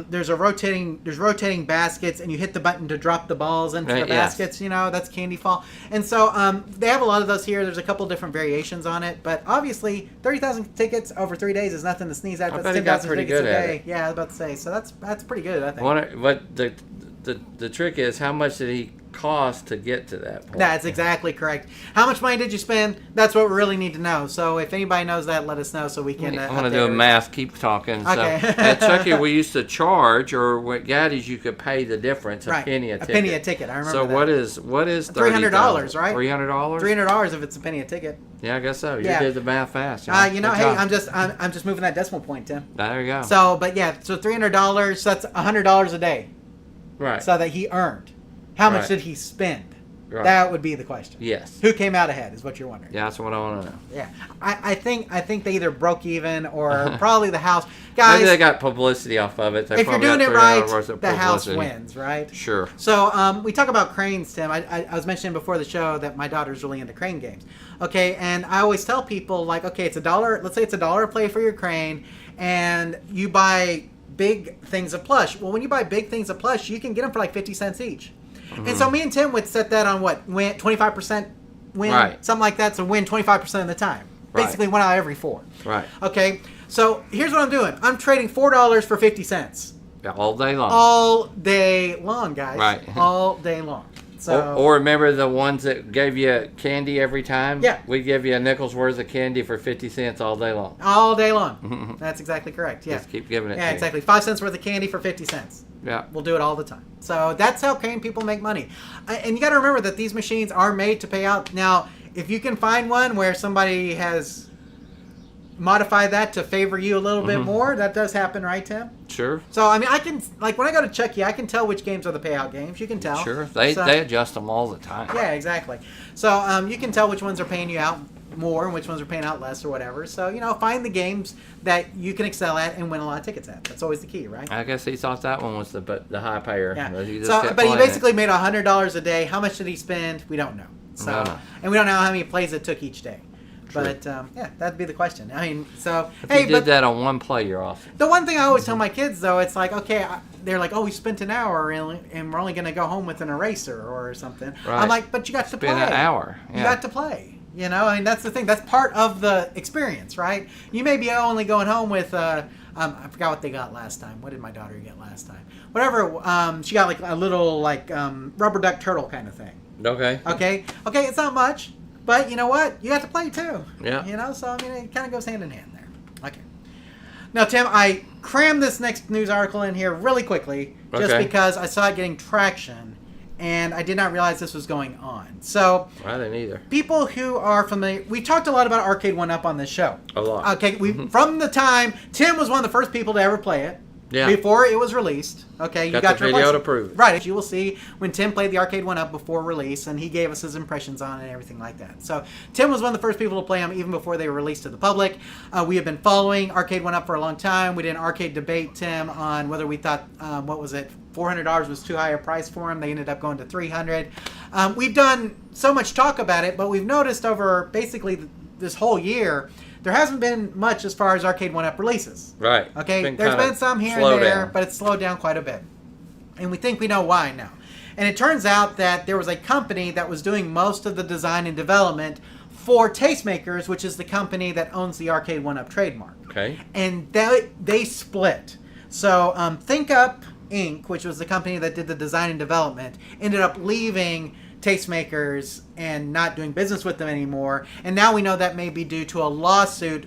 there's rotating baskets and you hit the button to drop the balls into the baskets. That's Candy Fall. And so they have a lot of those here. There's a couple different variations on it, but obviously 30,000 tickets over 3 days is nothing to sneeze at. That's 10,000 tickets a day. Yeah, I was about to say. So that's pretty good, I think. But the trick is, how much did he cost to get to that point? That's exactly correct. How much money did you spend? That's what we really need to know. So if anybody knows that, let us know so we can. I want to do a math. Keep talking. Okay. So at Chucky, we used to charge, or at Gaddy's, you could pay the difference. Right. A penny a ticket. A penny a ticket. I remember. So that. what is $300, right? $300. $300 if it's a penny a ticket. Yeah, I guess so. You Yeah. did the math fast. Hey, I'm just moving that decimal point, Tim. There you go. So, but yeah, so $300. So that's $100 a day. Right. So that he earned. How much Right. did he spend? Right. That would be the question. Yes. Who came out ahead is what you're wondering. Yeah, that's what I want to know. Yeah. I think they either broke even or probably the house. Guys, Maybe they got publicity off of it. They if you're probably doing got it right, $300 worth of the house publicity. wins, right? Sure. So we talk about cranes, Tim. I was mentioning before the show that my daughter's really into crane games. Okay, and I always tell people, like, okay, it's $1. Let's say it's $1 a play for your crane, and you buy big things of plush. Well, when you buy big things of plush, you can get them for like 50 cents each. Mm-hmm. And so me and Tim would set that on what? 25% win? Right. Something like that. So win 25% of the time. Right. Basically 1 out of every 4. Right. Okay, so here's what I'm doing. I'm trading $4 for 50 cents. Yeah, all day long. All day long, guys. Right. All day long. So, Or remember the ones that gave you candy every time? Yeah. We give you a nickel's worth of candy for 50 cents all day long. all day long. That's exactly correct. Yeah. Just keep giving it Yeah, to you. exactly. 5 cents worth of candy for 50 cents. Yeah. We'll do it all the time. So that's how crane people make money. And you got to remember that these machines are made to pay out. Now, if you can find one where somebody has modified that to favor you a little bit more, that does happen, right, Tim? Sure. So, I mean, I can, like, when I go to Chucky, I can tell which games are the payout games. You can tell. Sure. They adjust them all the time. Yeah, exactly. So, you can tell which ones are paying you out more and which ones are paying out less or whatever. So, find the games that you can excel at and win a lot of tickets at. That's always the key, right? I guess he thought that one was the high payer. Yeah. But he just So, kept but he playing basically it. made $100 a day. How much did he spend? We don't know. So, No. and we don't know how many plays it took each day. But yeah, that'd be the question. I mean, so If hey, you did but that on one play, you're off. the one thing I always tell my kids though, it's like, okay, they're like, oh, we spent an hour and we're only going to go home with an eraser or something. Right. I'm like, but you got to play. Spend an hour. You Yeah. got to play. I mean, that's the thing. That's part of the experience, right? You may be only going home with, I forgot what they got last time. What did my daughter get last time? Whatever. She got like a little like rubber duck turtle kind of thing. Okay. Okay, it's not much, but you know what? You got to play too. Yeah. So I mean, it kind of goes hand in hand there. Okay. Now, Tim, I crammed this next news article in here really quickly, just Okay. because I saw it getting traction, and I did not realize this was going on. So, I didn't either. people who are familiar, we talked a lot about Arcade 1-Up on this show. A lot. Okay, from the time Tim was one of the first people to ever play it. Yeah. Before it was released. Okay, you Got the your video place. to prove it. Right. You will see when Tim played the Arcade 1-Up before release, and he gave us his impressions on it and everything like that. So Tim was one of the first people to play them even before they were released to the public. We have been following Arcade 1-Up for a long time. We did an arcade debate, Tim, on whether we thought, what was it, $400 was too high a price for them. They ended up going to $300. We've done so much talk about it, but we've noticed over basically this whole year, there hasn't been much as far as Arcade 1-Up releases. Right. Okay, there's been some here and there, but it's slowed down quite a bit. And we think we know why now. And it turns out that there was a company that was doing most of the design and development for Tastemakers, which is the company that owns the Arcade 1-Up trademark. Okay. And they split. So Thinkup Inc., which was the company that did the design and development, ended up leaving Tastemakers and not doing business with them anymore. And now we know that may be due to a lawsuit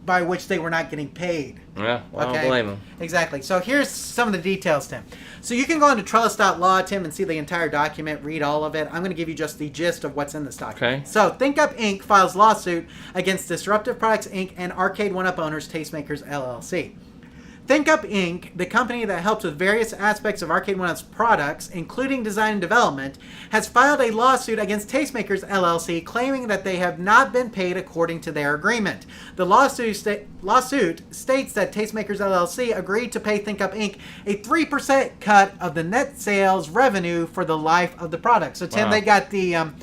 by which they were not getting paid. Yeah, well, I don't blame them. Exactly. So here's some of the details, Tim. So you can go onto trellis.law, Tim, and see the entire document, read all of it. I'm going to give you just the gist of what's in this document. Okay. So Thinkup Inc. files lawsuit against Disruptive Products Inc. and Arcade 1-Up owners Tastemakers LLC. Thinkup Inc., the company that helps with various aspects of Arcade 1-Up's products, including design and development, has filed a lawsuit against Tastemakers LLC claiming that they have not been paid according to their agreement. The lawsuit states that Tastemakers LLC agreed to pay Thinkup Inc. a 3% cut of the net sales revenue for the life of the product. So, Tim, they got the,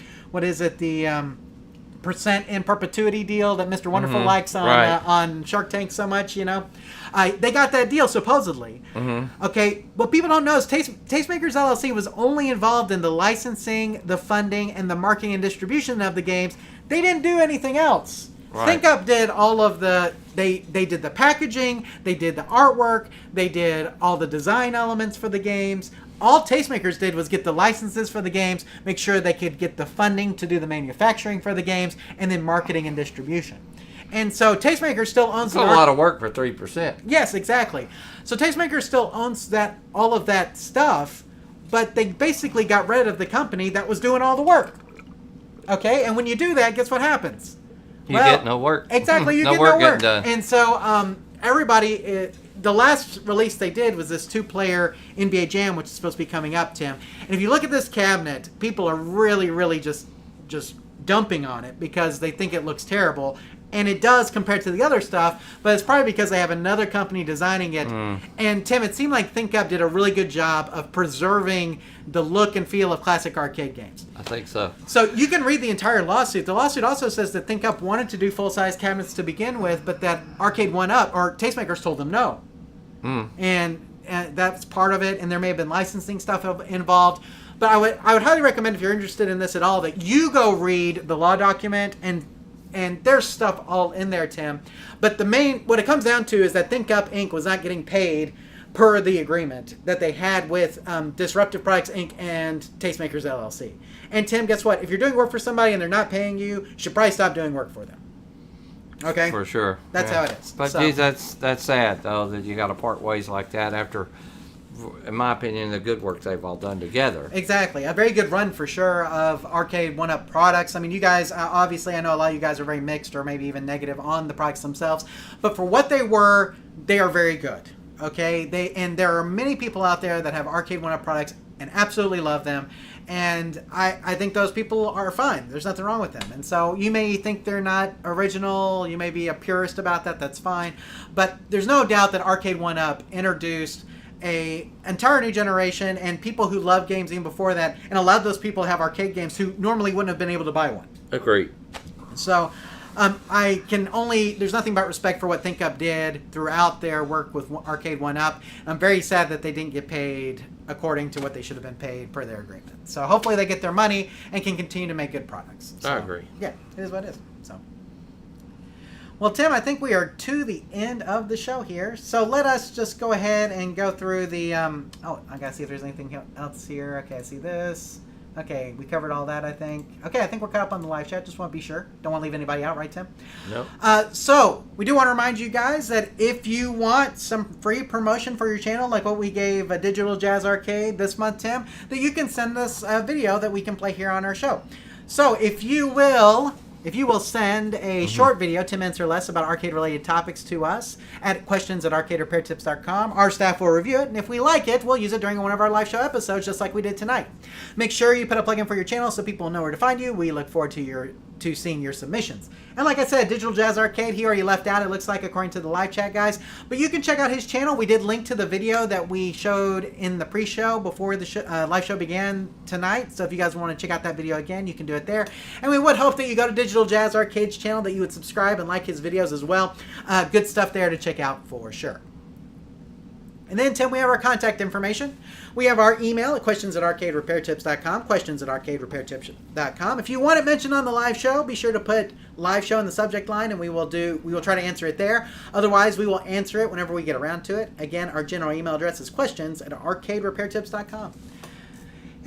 percent in perpetuity deal that Mr. Wonderful likes on Shark Tank so much, you know. They got that deal supposedly. Okay, what people don't know is Tastemakers LLC was only involved in the licensing, the funding, and the marketing and distribution of the games. They didn't do anything else. Right. Thinkup did all of the. They did the packaging, they did the artwork, they did all the design elements for the games. All Tastemakers did was get the licenses for the games, make sure they could get the funding to do the manufacturing for the games, and then marketing and distribution. And so Tastemakers still owns That's a lot of work for 3%. Yes, exactly. So Tastemakers still owns all of that stuff, but they basically got rid of the company that was doing all the work. Okay, and when you do that, guess what happens? You get no work. Exactly, you no get work no work. Done. And so everybody, the last release they did was this 2-player NBA Jam, which is supposed to be coming up, Tim. And if you look at this cabinet, people are really, really just dumping on it because they think it looks terrible. And it does compared to the other stuff, but it's probably because they have another company designing it. And Tim, it seemed like Thinkup did a really good job of preserving the look and feel of classic arcade games. I think so. So you can read the entire lawsuit. The lawsuit also says that Thinkup wanted to do full-size cabinets to begin with, but that Arcade 1-Up, or Tastemakers, told them no. And that's part of it, and there may have been licensing stuff involved. But I would highly recommend, if you're interested in this at all, that you go read the law document, and there's stuff all in there, Tim. But what it comes down to is that Thinkup Inc. was not getting paid per the agreement that they had with Disruptive Products Inc. and Tastemakers LLC. And Tim, guess what? If you're doing work for somebody and they're not paying you, you should probably stop doing work for them. Okay? For sure. That's how it is. But geez, that's sad, though, that you got to part ways like that after, in my opinion, the good work they've all done together. Exactly. A very good run for sure of Arcade 1-Up products. I mean, you guys, obviously, I know a lot of you guys are very mixed or maybe even negative on the products themselves. But for what they were, they are very good. Okay? And there are many people out there that have Arcade 1-Up products and absolutely love them. And I think those people are fine. There's nothing wrong with them. And so you may think they're not original. You may be a purist about that. That's fine. But there's no doubt that Arcade 1-Up introduced a entire new generation and people who love games even before that, and allowed those people to have arcade games who normally wouldn't have been able to buy one. Agreed. So there's nothing but respect for what Thinkup did throughout their work with Arcade 1-Up. I'm very sad that they didn't get paid according to what they should have been paid per their agreement. So hopefully they get their money and can continue to make good products. So, I agree. Yeah, it is what it is. So. Well, Tim, I think we are to the end of the show here. So let us just go ahead and go through the... I got to see if there's anything else here. Okay, I see this. Okay, we covered all that, I think. Okay, I think we're caught up on the live chat. Just want to be sure. Don't want to leave anybody out, right, Tim? No. So, we do want to remind you guys that if you want some free promotion for your channel, like what we gave Digital Jazz Arcade this month, Tim, that you can send us a video that we can play here on our show. So, if you will If you will send a short video, 10 minutes or less, about arcade-related topics to us at questions@arcaderepairtips.com, our staff will review it, and if we like it, we'll use it during one of our live show episodes, just like we did tonight. Make sure you put a plug in for your channel so people know where to find you. We look forward to seeing your submissions. And like I said, Digital Jazz Arcade, he already left out, it looks like, according to the live chat guys. But you can check out his channel. We did link to the video that we showed in the pre-show before the live show began tonight. So if you guys want to check out that video again, you can do it there. And we would hope that you go to Digital Jazz Arcade's channel, that you would subscribe and like his videos as well. Good stuff there to check out for sure. And then, Tim, we have our contact information. We have our email at questions@arcaderepairtips.com, questions@arcaderepairtips.com. If you want it mentioned on the live show, be sure to put live show in the subject line, and we will try to answer it there. Otherwise, we will answer it whenever we get around to it. Again, our general email address is questions@arcaderepairtips.com.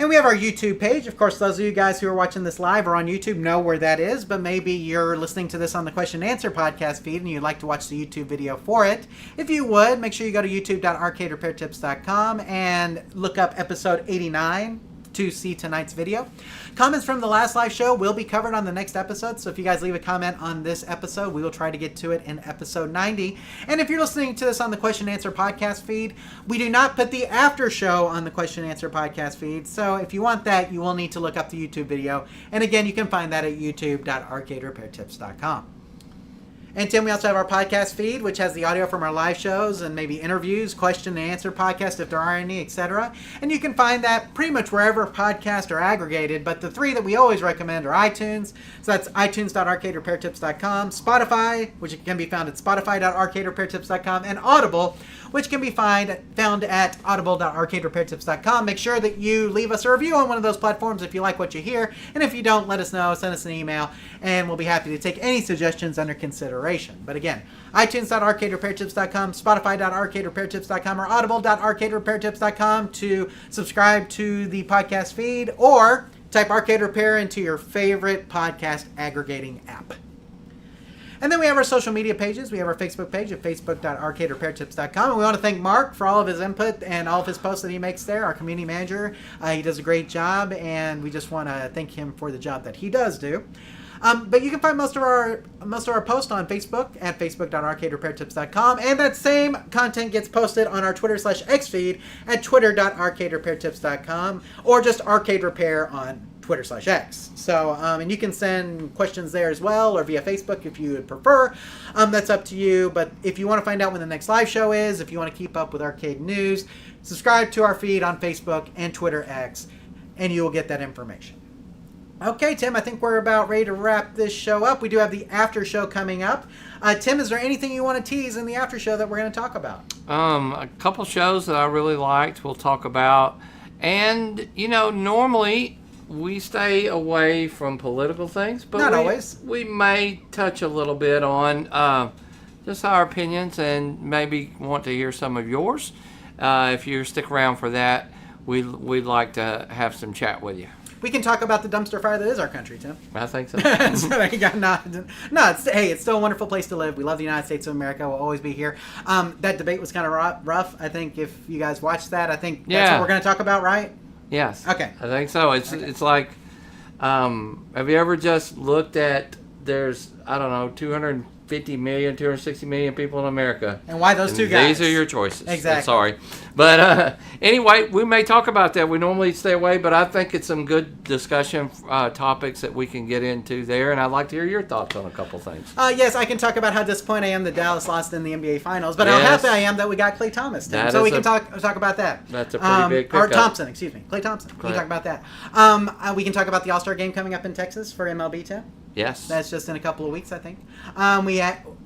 And we have our YouTube page. Of course, those of you guys who are watching this live or on YouTube know where that is, but maybe you're listening to this on the Question and Answer podcast feed and you'd like to watch the YouTube video for it. If you would, make sure you go to youtube.arcaderepairtips.com and look up episode 89 to see tonight's video. Comments from the last live show will be covered on the next episode, so if you guys leave a comment on this episode, we will try to get to it in episode 90. And if you're listening to this on the Question and Answer podcast feed, we do not put the after show on the Question and Answer podcast feed, so if you want that, you will need to look up the YouTube video. And again, you can find that at youtube.arcaderepairtips.com. And Tim, we also have our podcast feed, which has the audio from our live shows and maybe interviews, question and answer podcast if there are any, etc. And you can find that pretty much wherever podcasts are aggregated. But the three that we always recommend are iTunes. So that's itunes.arcaderepairtips.com, Spotify, which can be found at spotify.arcaderepairtips.com, and Audible, which can be found at audible.arcaderepairtips.com. Make sure that you leave us a review on one of those platforms if you like what you hear. And if you don't, let us know. Send us an email, and we'll be happy to take any suggestions under consideration. But again, itunes.arcaderepairtips.com, spotify.arcaderepairtips.com, or audible.arcaderepairtips.com to subscribe to the podcast feed, or type Arcade Repair into your favorite podcast aggregating app. And then we have our social media pages. We have our Facebook page at facebook.arcaderepairtips.com. And we want to thank Mark for all of his input and all of his posts that he makes there, our community manager. He does a great job, and we just want to thank him for the job that he does do. But you can find most of our posts on Facebook at facebook.arcaderepairtips.com, and that same content gets posted on our Twitter/X feed at twitter.arcaderepairtips.com, or just Arcade Repair on Twitter/X. So, and you can send questions there as well, or via Facebook if you would prefer. That's up to you. But if you want to find out when the next live show is, if you want to keep up with arcade news, subscribe to our feed on Facebook and Twitter/X, and you will get that information. Okay, Tim, I think we're about ready to wrap this show up. We do have the after show coming up. Tim, is there anything you want to tease in the after show that we're going to talk about? A couple shows that I really liked we'll talk about. And, normally we stay away from political things. But not always. We may touch a little bit on just our opinions and maybe want to hear some of yours. If you stick around for that, we'd like to have some chat with you. We can talk about the dumpster fire that is our country, Tim. I think so. So there you go. It's still a wonderful place to live. We love the United States of America. We'll always be here. That debate was kind of rough. I think if you guys watched that, I think that's what we're going to talk about, right? Yes. Okay. I think so. It's like, have you ever just looked at, there's, 250 million, 260 million people in America. And why those two guys? These are your choices. Exactly. Sorry. But anyway, we may talk about that. We normally stay away, but I think it's some good discussion topics that we can get into there, and I'd like to hear your thoughts on a couple things. Yes, I can talk about how disappointed I am that Dallas lost in the NBA Finals, but how happy I am that we got Klay Thomas, Tim. So we can talk about that. That's a pretty big pickup. Or Thompson, excuse me. Klay Thompson. We can talk about that. We can talk about the All-Star game coming up in Texas for MLB, Tim. Yes. That's just in a couple of weeks, I think.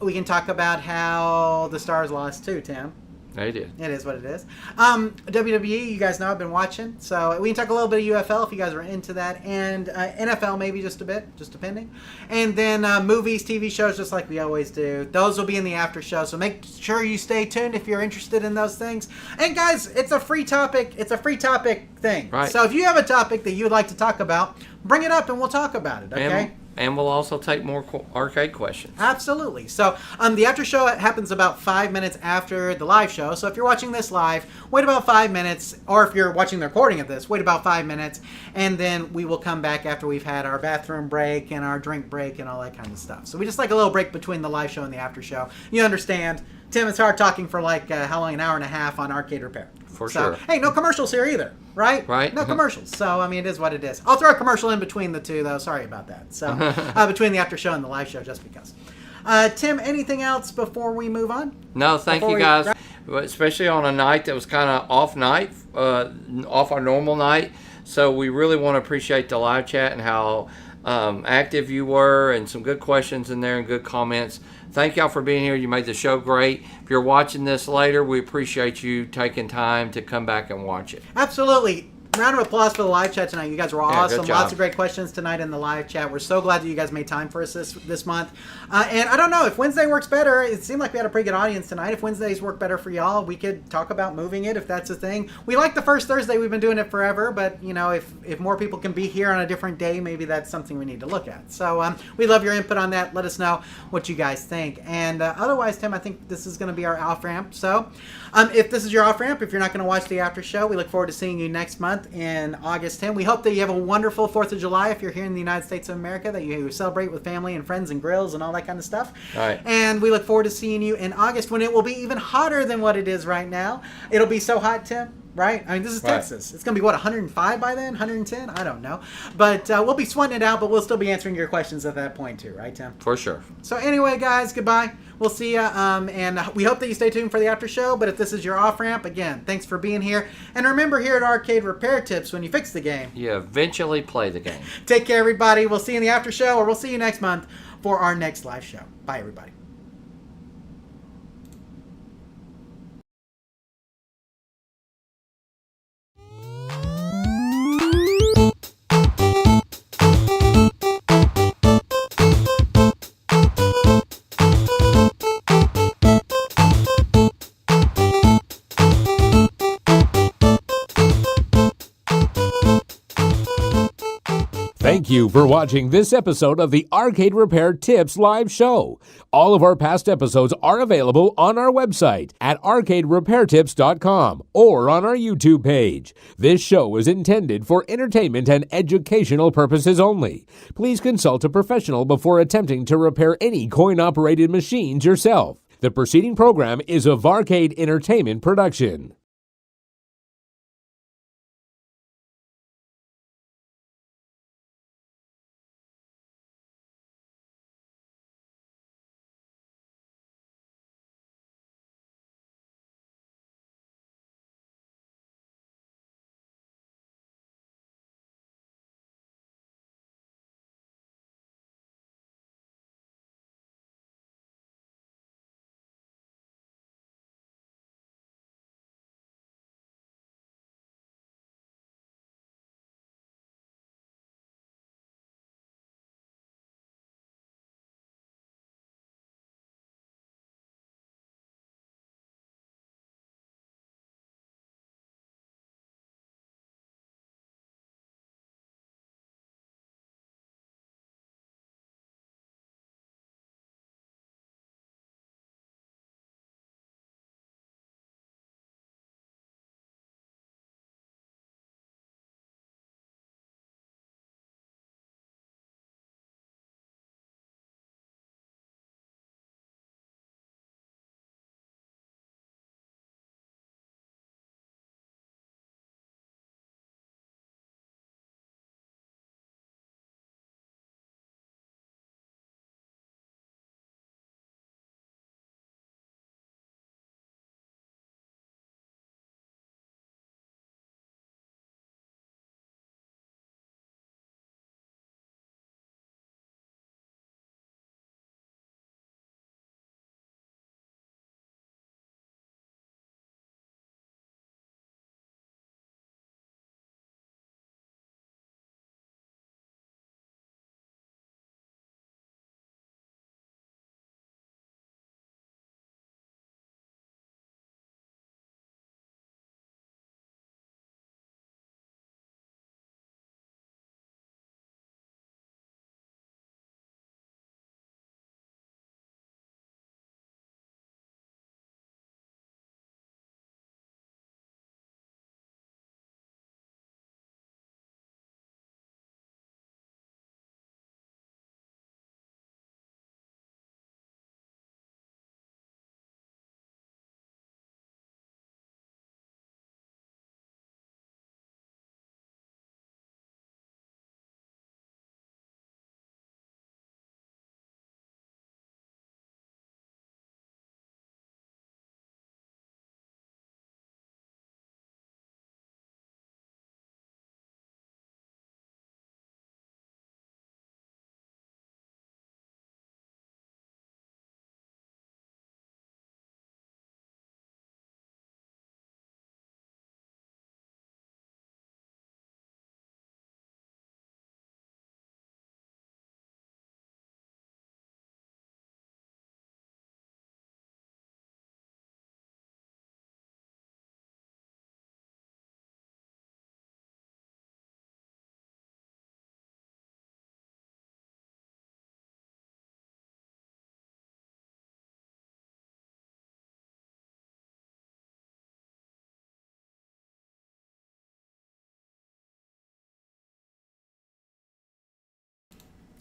We can talk about how the Stars lost too, Tim. They did. It is what it is. WWE, you guys know I've been watching, so we can talk a little bit of UFL if you guys are into that, and NFL maybe just a bit, just depending. And then movies, TV shows, just like we always do. Those will be in the after show, so make sure you stay tuned if you're interested in those things. And guys, it's a free topic. It's a free topic thing. Right. So if you have a topic that you would like to talk about, bring it up and we'll talk about it, okay? And we'll also take more arcade questions. Absolutely. So the after show happens about 5 minutes after the live show. So if you're watching this live, wait about 5 minutes. Or if you're watching the recording of this, wait about 5 minutes. And then we will come back after we've had our bathroom break and our drink break and all that kind of stuff. So we just like a little break between the live show and the after show. You understand. Tim, it's hard talking for like, how long, an hour and a half on Arcade Repair. For sure. Hey, no commercials here either, right? Right. No commercials. So, I mean, it is what it is. I'll throw a commercial in between the two, though. Sorry about that. So, between the after show and the live show, just because. Tim, anything else before we move on? No, thank you guys. Especially on a night that was kind of off our normal night. So we really want to appreciate the live chat and how active you were, and some good questions in there and good comments. Thank y'all for being here. You made the show great. If you're watching this later, we appreciate you taking time to come back and watch it. Absolutely. Round of applause for the live chat tonight. You guys were awesome. Good job. Lots of great questions tonight in the live chat. We're so glad that you guys made time for us this month. And I don't know, if Wednesday works better, it seemed like we had a pretty good audience tonight. If Wednesdays work better for y'all, we could talk about moving it if that's a thing. We like the first Thursday. We've been doing it forever. But, you know, if more people can be here on a different day, maybe that's something we need to look at. So we love your input on that. Let us know what you guys think. And otherwise, Tim, I think this is going to be our off-ramp. So if this is your off-ramp, if you're not going to watch the after show, we look forward to seeing you next month in August 10. We hope that you have a wonderful 4th of July if you're here in the United States of America, that you celebrate with family and friends and grills and all that kind of stuff. All right. And we look forward to seeing you in August when it will be even hotter than what it is right now. It'll be so hot, Tim. Right? I mean, this is Texas. It's going to be, what, 105 by then? 110? I don't know. But we'll be sweating it out, but we'll still be answering your questions at that point too. Right, Tim? For sure. So anyway, guys, goodbye. We'll see you. And we hope that you stay tuned for the after show. But if this is your off-ramp, again, thanks for being here. And remember, here at Arcade Repair Tips, when you fix the game, You eventually play the game. take care, everybody. We'll see you in the after show, or we'll see you next month for our next live show. Bye, everybody. Thank you for watching this episode of the Arcade Repair Tips live show. All of our past episodes are available on our website at arcaderepairtips.com or on our YouTube page. This show is intended for entertainment and educational purposes only. Please consult a professional before attempting to repair any coin-operated machines yourself. The preceding program is a Varcade Entertainment production.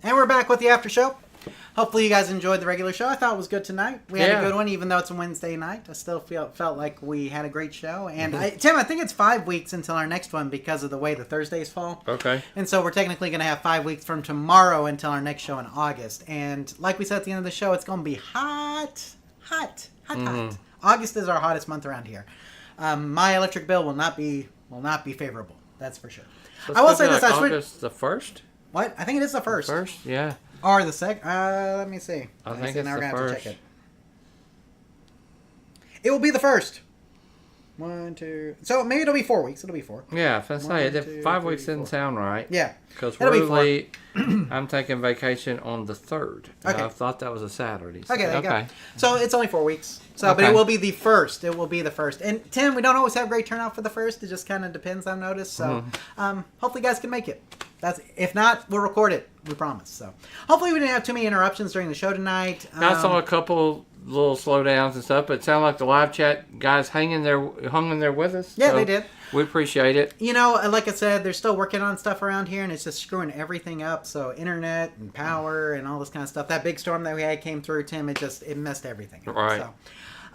And we're back with the after show. Hopefully you guys enjoyed the regular show. I thought it was good tonight. We had a good one, even though it's a Wednesday night. I still felt like we had a great show. And Tim, I think it's 5 weeks until our next one because of the way the Thursdays fall. Okay. And so we're technically going to have 5 weeks from tomorrow until our next show in August. And like we said at the end of the show, it's going to be hot. August is our hottest month around here. My electric bill will not be favorable. That's for sure. So I will say this. August the 1st? What? I think it is the first. First, yeah. Or the second. Let me see. I think it's the first. It will be the first. 1, 2. So maybe it'll be 4 weeks. It'll be 4. Yeah, if I say it, 5 weeks didn't sound right. Yeah. Because It'll be really, I'm taking vacation on the 3rd. Okay. I thought that was a Saturday. So, Okay, there you go. So it's only 4 weeks. So, but Okay. it will be the first. It will be the first. And Tim, we don't always have great turnout for the first. It just kind of depends. I've noticed. So, hopefully, you guys can make it. If not, we'll record it. We promise. So, hopefully, we didn't have too many interruptions during the show tonight. I saw a couple little slowdowns and stuff, but it sounded like the live chat guys hung in there with us. Yeah, so they did. We appreciate it. You know, like I said, they're still working on stuff around here, and it's just screwing everything up. So internet and power and all this kind of stuff. That big storm that we had came through, Tim. It messed everything up. Right.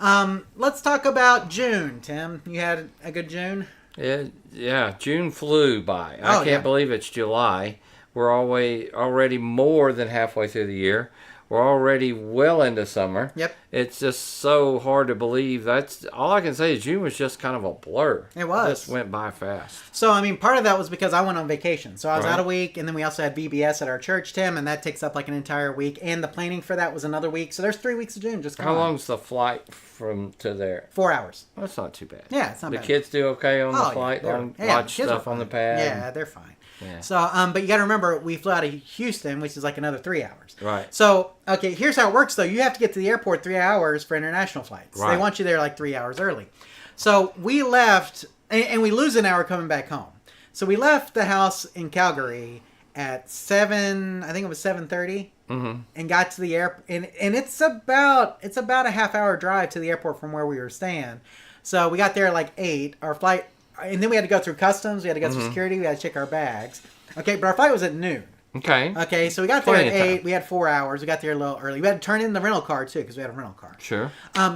So, let's talk about June, Tim. You had a good June? Yeah. June flew by. I can't believe it's July. We're already more than halfway through the year. We're already well into summer. Yep. It's just so hard to believe. That's all I can say is June was just kind of a blur. It was. It just went by fast. So, I mean, part of that was because I went on vacation. So I was out a week, and then we also had VBS at our church, Tim, and that takes up like an entire week. And the planning for that was another week. So there's 3 weeks of June just gone. How long's the flight from to there? 4 hours. That's not too bad. Yeah, it's not bad. The kids do okay on the flight? Watch kids are stuff on the fine. pad? Yeah, they're fine. Yeah. So, but you got to remember, we flew out of Houston, which is like another 3 hours. Right. So, okay, here's how it works, though. You have to get to the airport 3 hours for international flights. Right. They want you there like 3 hours early. So we left, and we lose an hour coming back home. So we left the house in Calgary at 7, I think it was 7:30, and got to the airport. And it's about a half-hour drive to the airport from where we were staying. So we got there at like 8. Our flight... And then we had to go through customs. We had to go through security. We had to check our bags. Okay, but our flight was at noon. Okay, so we got there at 8. We had 4 hours. We got there a little early. We had to turn in the rental car, too, because we had a rental car. Sure.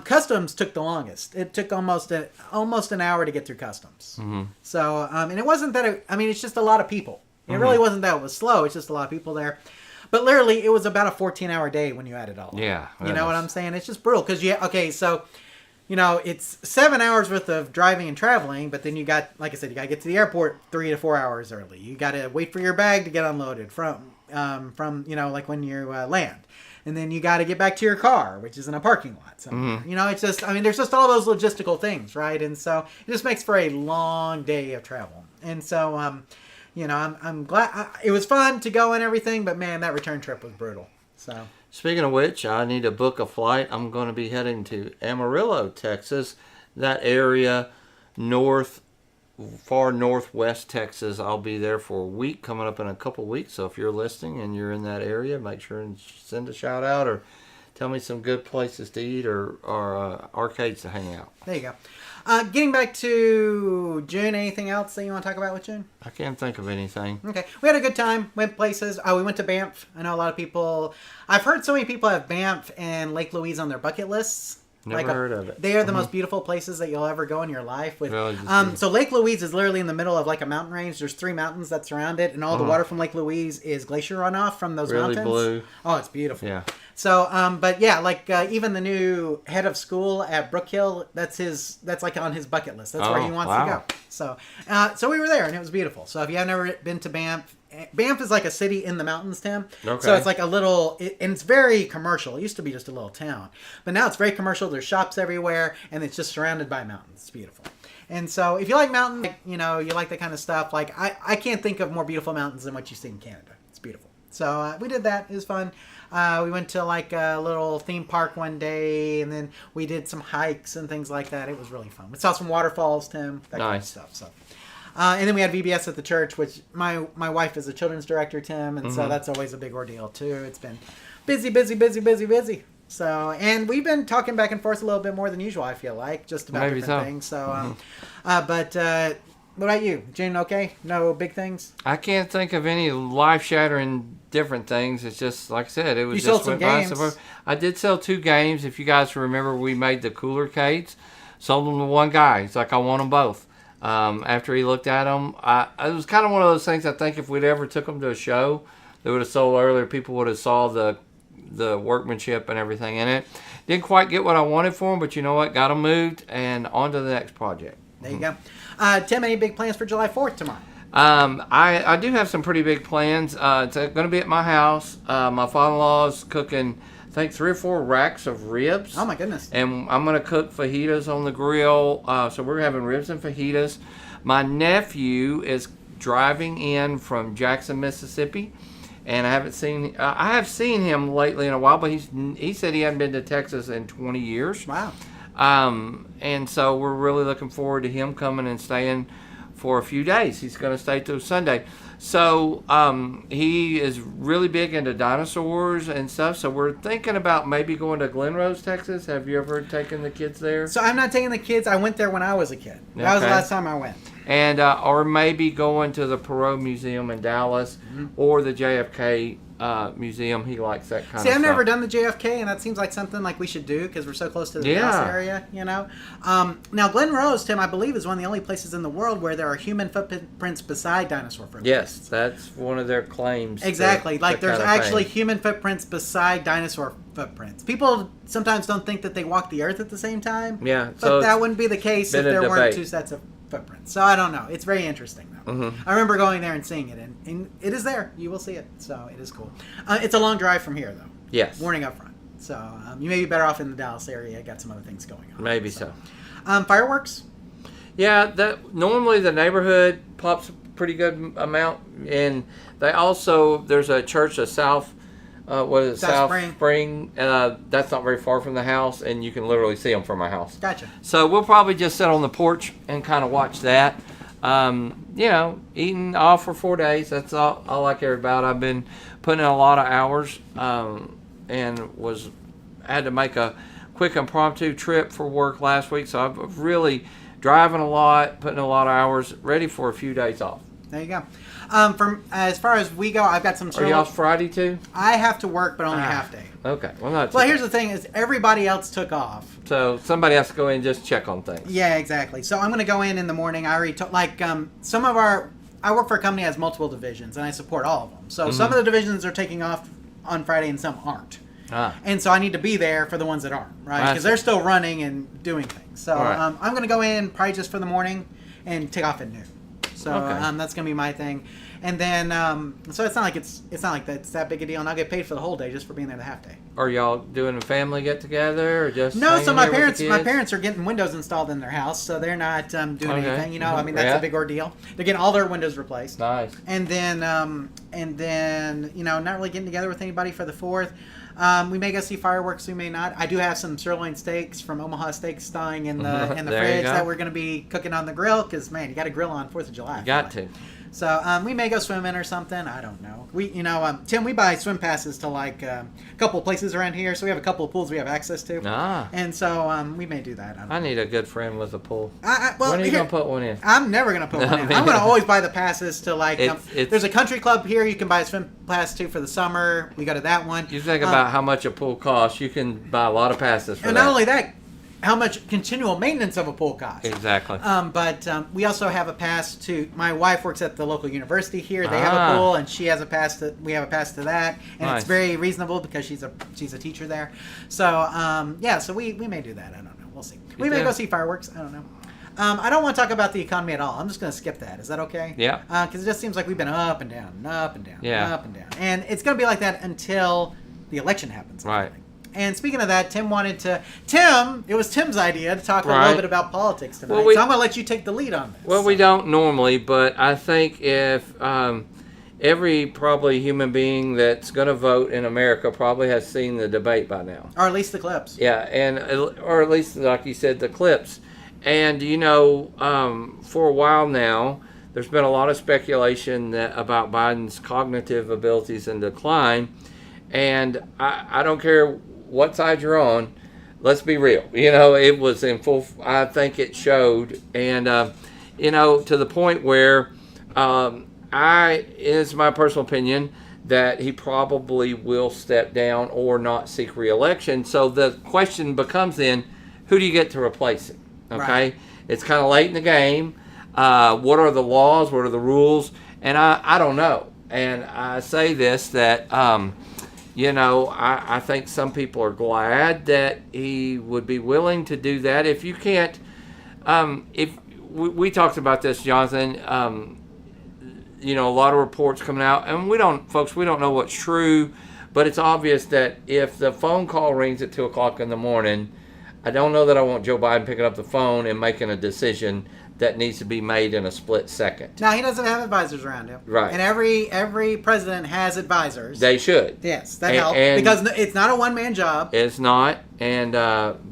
Customs took the longest. It took almost an hour to get through customs. So, and it wasn't that... it's just a lot of people. It really wasn't that it was slow. It's just a lot of people there. But literally, it was about a 14-hour day when you add it all up. Yeah. You know what I'm saying? It's just brutal. Because, so... it's 7 hours worth of driving and traveling, but then you got, like I said, you got to get to the airport 3 to 4 hours early. You got to wait for your bag to get unloaded from like when you land. And then you got to get back to your car, which is in a parking lot somewhere. It's just, there's just all those logistical things, right? And so it just makes for a long day of travel. And so, I'm glad, it was fun to go and everything, but man, that return trip was brutal. So... Speaking of which, I need to book a flight. I'm going to be heading to Amarillo, Texas. That area, far northwest Texas. I'll be there for a week, coming up in a couple weeks. So if you're listening and you're in that area, make sure and send a shout out or tell me some good places to eat or arcades to hang out. There you go. Getting back to June, anything else that you want to talk about with June? I can't think of anything. Okay. We had a good time. Went places. We went to Banff. I know a lot of people... I've heard so many people have Banff and Lake Louise on their bucket lists. Never heard of it. They are the most beautiful places that you'll ever go in your life. Really so Lake Louise is literally in the middle of like a mountain range. There's 3 mountains that surround it, and all the water from Lake Louise is glacier runoff from those mountains. Really blue. Oh, it's beautiful. Yeah. So, but yeah, like even the new head of school at Brookhill, that's like on his bucket list. That's where he wants to go. So we were there, and it was beautiful. So if you have never been to Banff is like a city in the mountains, Tim. Okay. So it's like a little, and it's very commercial. It used to be just a little town, but now it's very commercial. There's shops everywhere, and it's just surrounded by mountains. It's beautiful. And so if you like mountains, you like that kind of stuff, like I can't think of more beautiful mountains than what you see in Canada. It's beautiful. So we did that. It was fun. We went to like a little theme park one day, and then we did some hikes and things like that. It was really fun. We saw some waterfalls, Tim. That kind of stuff. So. And then we had VBS at the church, which my wife is a children's director, Tim, and so that's always a big ordeal too. It's been busy. So, and we've been talking back and forth a little bit more than usual, I feel like, just about different things. So, but What about you? June, okay? No big things? I can't think of any life-shattering different things. It's just, like I said, it was You just sold some went by games. so far. I did sell 2 games. If you guys remember, we made the cooler cades. Sold them to one guy. He's like, I want them both. After he looked at them, it was kind of one of those things. I think if we'd ever took them to a show, they would have sold earlier. People would have saw the workmanship and everything in it. Didn't quite get what I wanted for them, but you know what? Got them moved and on to the next project. There you go. Tim, any big plans for July 4th tomorrow? I do have some pretty big plans. It's going to be at my house. My father-in-law's cooking, I think, 3 or 4 racks of ribs. Oh, my goodness. And I'm going to cook fajitas on the grill. So we're having ribs and fajitas. My nephew is driving in from Jackson, Mississippi. And I have seen him lately in a while, but he said he hadn't been to Texas in 20 years. Wow. And so we're really looking forward to him coming and staying for a few days. He's going to stay through Sunday. So he is really big into dinosaurs and stuff. So we're thinking about maybe going to Glen Rose, Texas. Have you ever taken the kids there? So I'm not taking the kids. I went there when I was a kid. That was the Okay. last time I went. And or maybe going to the Perot Museum in Dallas or the JFK museum. He likes that kind of See, stuff. I've never done the JFK, and that seems like something like we should do because we're so close to the Dallas area, you know? Now, Glen Rose, Tim, I believe, is one of the only places in the world where there are human footprints beside dinosaur footprints. Yes, that's one of their claims. Exactly. to Like, there's kind of actually fame. human footprints beside dinosaur footprints. People sometimes don't think that they walk the earth at the same time. Yeah, But so that it's wouldn't be the case if been a there weren't debate. 2 sets of footprints. So I don't know. It's very interesting, though. Mm-hmm. I remember going there and seeing it, and it is there. You will see it. So it is cool. It's a long drive from here, though. Yes. Warning up front. So you may be better off in the Dallas area. Got some other things going on. Maybe so. Fireworks? Yeah, that normally the neighborhood pops a pretty good amount, and they also there's a church, a South South Spring. That's not very far from the house, and you can literally see them from my house. Gotcha. So we'll probably just sit on the porch and kind of watch that. Eating off for 4 days. That's all I care about. I've been putting in a lot of hours, and had to make a quick impromptu trip for work last week. So I've really driving a lot, putting in a lot of hours, ready for a few days off. There you go. From as far as we go, I've got some. Are you off Friday too? I have to work, but only a half day. Okay. Well, not. Well, too here's bad. the thing: is everybody else took off. So somebody has to go in and just check on things. Yeah, exactly. So I'm going to go in the morning. I already some of our. I work for a company that has multiple divisions, and I support all of them. So some of the divisions are taking off on Friday, and some aren't. And so I need to be there for the ones that aren't, right? Because they're still running and doing things. So Right. I'm going to go in probably just for the morning and take off at noon. So Okay. that's going to be my thing. And then, so it's not like that's that big a deal, and I'll get paid for the whole day just for being there the half day. Are y'all doing a family get together or just No, so hanging my there with the parents kids? are getting windows installed in their house, so they're not doing Okay. anything. You know, I mean that's Yeah. a big ordeal. They're getting all their windows replaced. Nice. And then not really getting together with anybody for the 4th. We may go see fireworks. We may not. I do have some sirloin steaks from Omaha Steaks staying in the There you fridge go. that we're going to be cooking on the grill because man, you got to grill on 4th of July. I feel Got like. to. So we may go swimming or something. I don't know. Tim, we buy swim passes to like a couple of places around here, so we have a couple of pools we have access to. And so we may do that. I don't know. I need a good friend with a pool. Well, When are you here- going to put one in? I'm never gonna put one in. I mean- I'm gonna always buy the passes to like. It's- there's a country club here you can buy a swim pass to for the summer. We go to that one. You think about how much a pool costs, you can buy a lot of passes for and that. not only that, how much continual maintenance of a pool costs. Exactly. But we also have a pass to. My wife works at the local university here. They have a pool, and she has a pass to. We have a pass to that, and Nice. it's very reasonable because she's a teacher there. So so we may do that. I don't know. We'll see. We may do. go see fireworks. I don't know. I don't want to talk about the economy at all. I'm just going to skip that. Is that okay? Yeah. Because it just seems like we've been up and down, and up and down, Yeah. and up and down, and it's going to be like that until the election happens. I Right. think. And speaking of that, it was Tim's idea to talk a Right. little bit about politics tonight. Well, So I'm going to let you take the lead on this. Well, we don't normally, but I think if every probably human being that's going to vote in America probably has seen the debate by now. Or at least the clips. Yeah, or at least, like you said, the clips. And, for a while now, there's been a lot of speculation about Biden's cognitive abilities in decline. And I don't care what side you're on, let's be real. It was in full, I think it showed. And to the point where it's my personal opinion that he probably will step down or not seek re-election. So the question becomes then, who do you get to replace him? Okay, Right. It's kind of late in the game. What are the laws? What are the rules? And I don't know. And I say this that I think some people are glad that he would be willing to do that. If you can't, if we talked about this, Jonathan. A lot of reports coming out, and we don't know what's true, but it's obvious that if the phone call rings at 2 o'clock in the morning, I don't know that I want Joe Biden picking up the phone and making a decision that needs to be made in a split second. Now, he doesn't have advisors around him. Right. And every president has advisors. They should. Yes, that helps. Because it's not a one-man job. It's not, and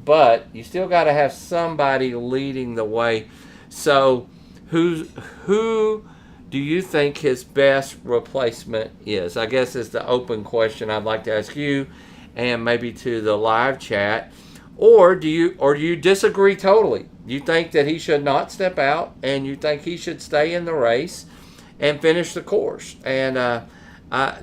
but you still got to have somebody leading the way. So who do you think his best replacement is? I guess is the open question I'd like to ask you, and maybe to the live chat. Or do you disagree totally? You think that he should not step out, and you think he should stay in the race and finish the course? And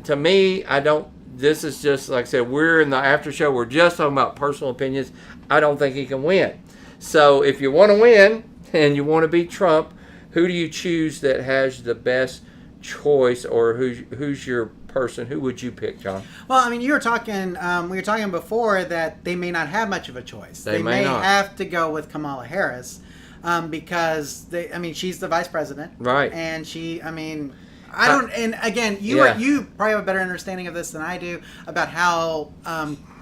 to me, I don't. This is just like I said. We're in the after show. We're just talking about personal opinions. I don't think he can win. So if you want to win and you want to beat Trump, who do you choose that has the best choice, or who's your person? Who would you pick, John? Well, I mean, we were talking before that they may not have much of a choice. They may not. have to go with Kamala Harris because she's the vice president, right? And I don't. And again, you probably have a better understanding of this than I do about how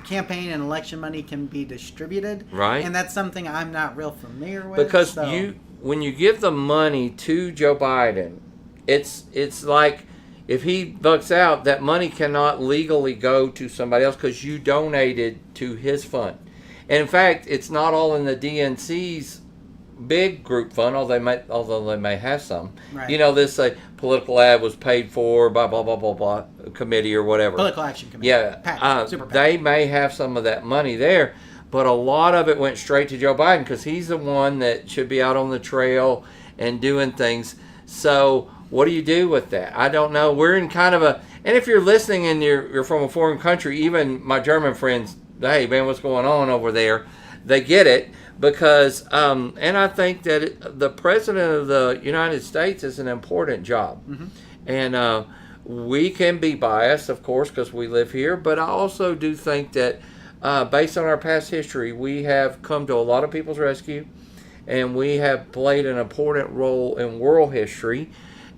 campaign and election money can be distributed, right? And that's something I'm not real familiar with. Because when you give the money to Joe Biden, it's like if he bucks out, that money cannot legally go to somebody else because you donated to his fund. And in fact, it's not all in the DNC's big group fund, although they may have some. Right. This political ad was paid for by blah blah blah blah committee or whatever. Political Action Committee. Yeah, PAC, Super PAC. They may have some of that money there, but a lot of it went straight to Joe Biden because he's the one that should be out on the trail and doing things. So what do you do with that? I don't know. We're in kind of and if you're listening and you're from a foreign country, even my German friends, hey man, what's going on over there? They get it because, and I think that the president of the United States is an important job. Mm-hmm. And we can be biased, of course, because we live here, but I also do think that based on our past history, we have come to a lot of people's rescue, and we have played an important role in world history.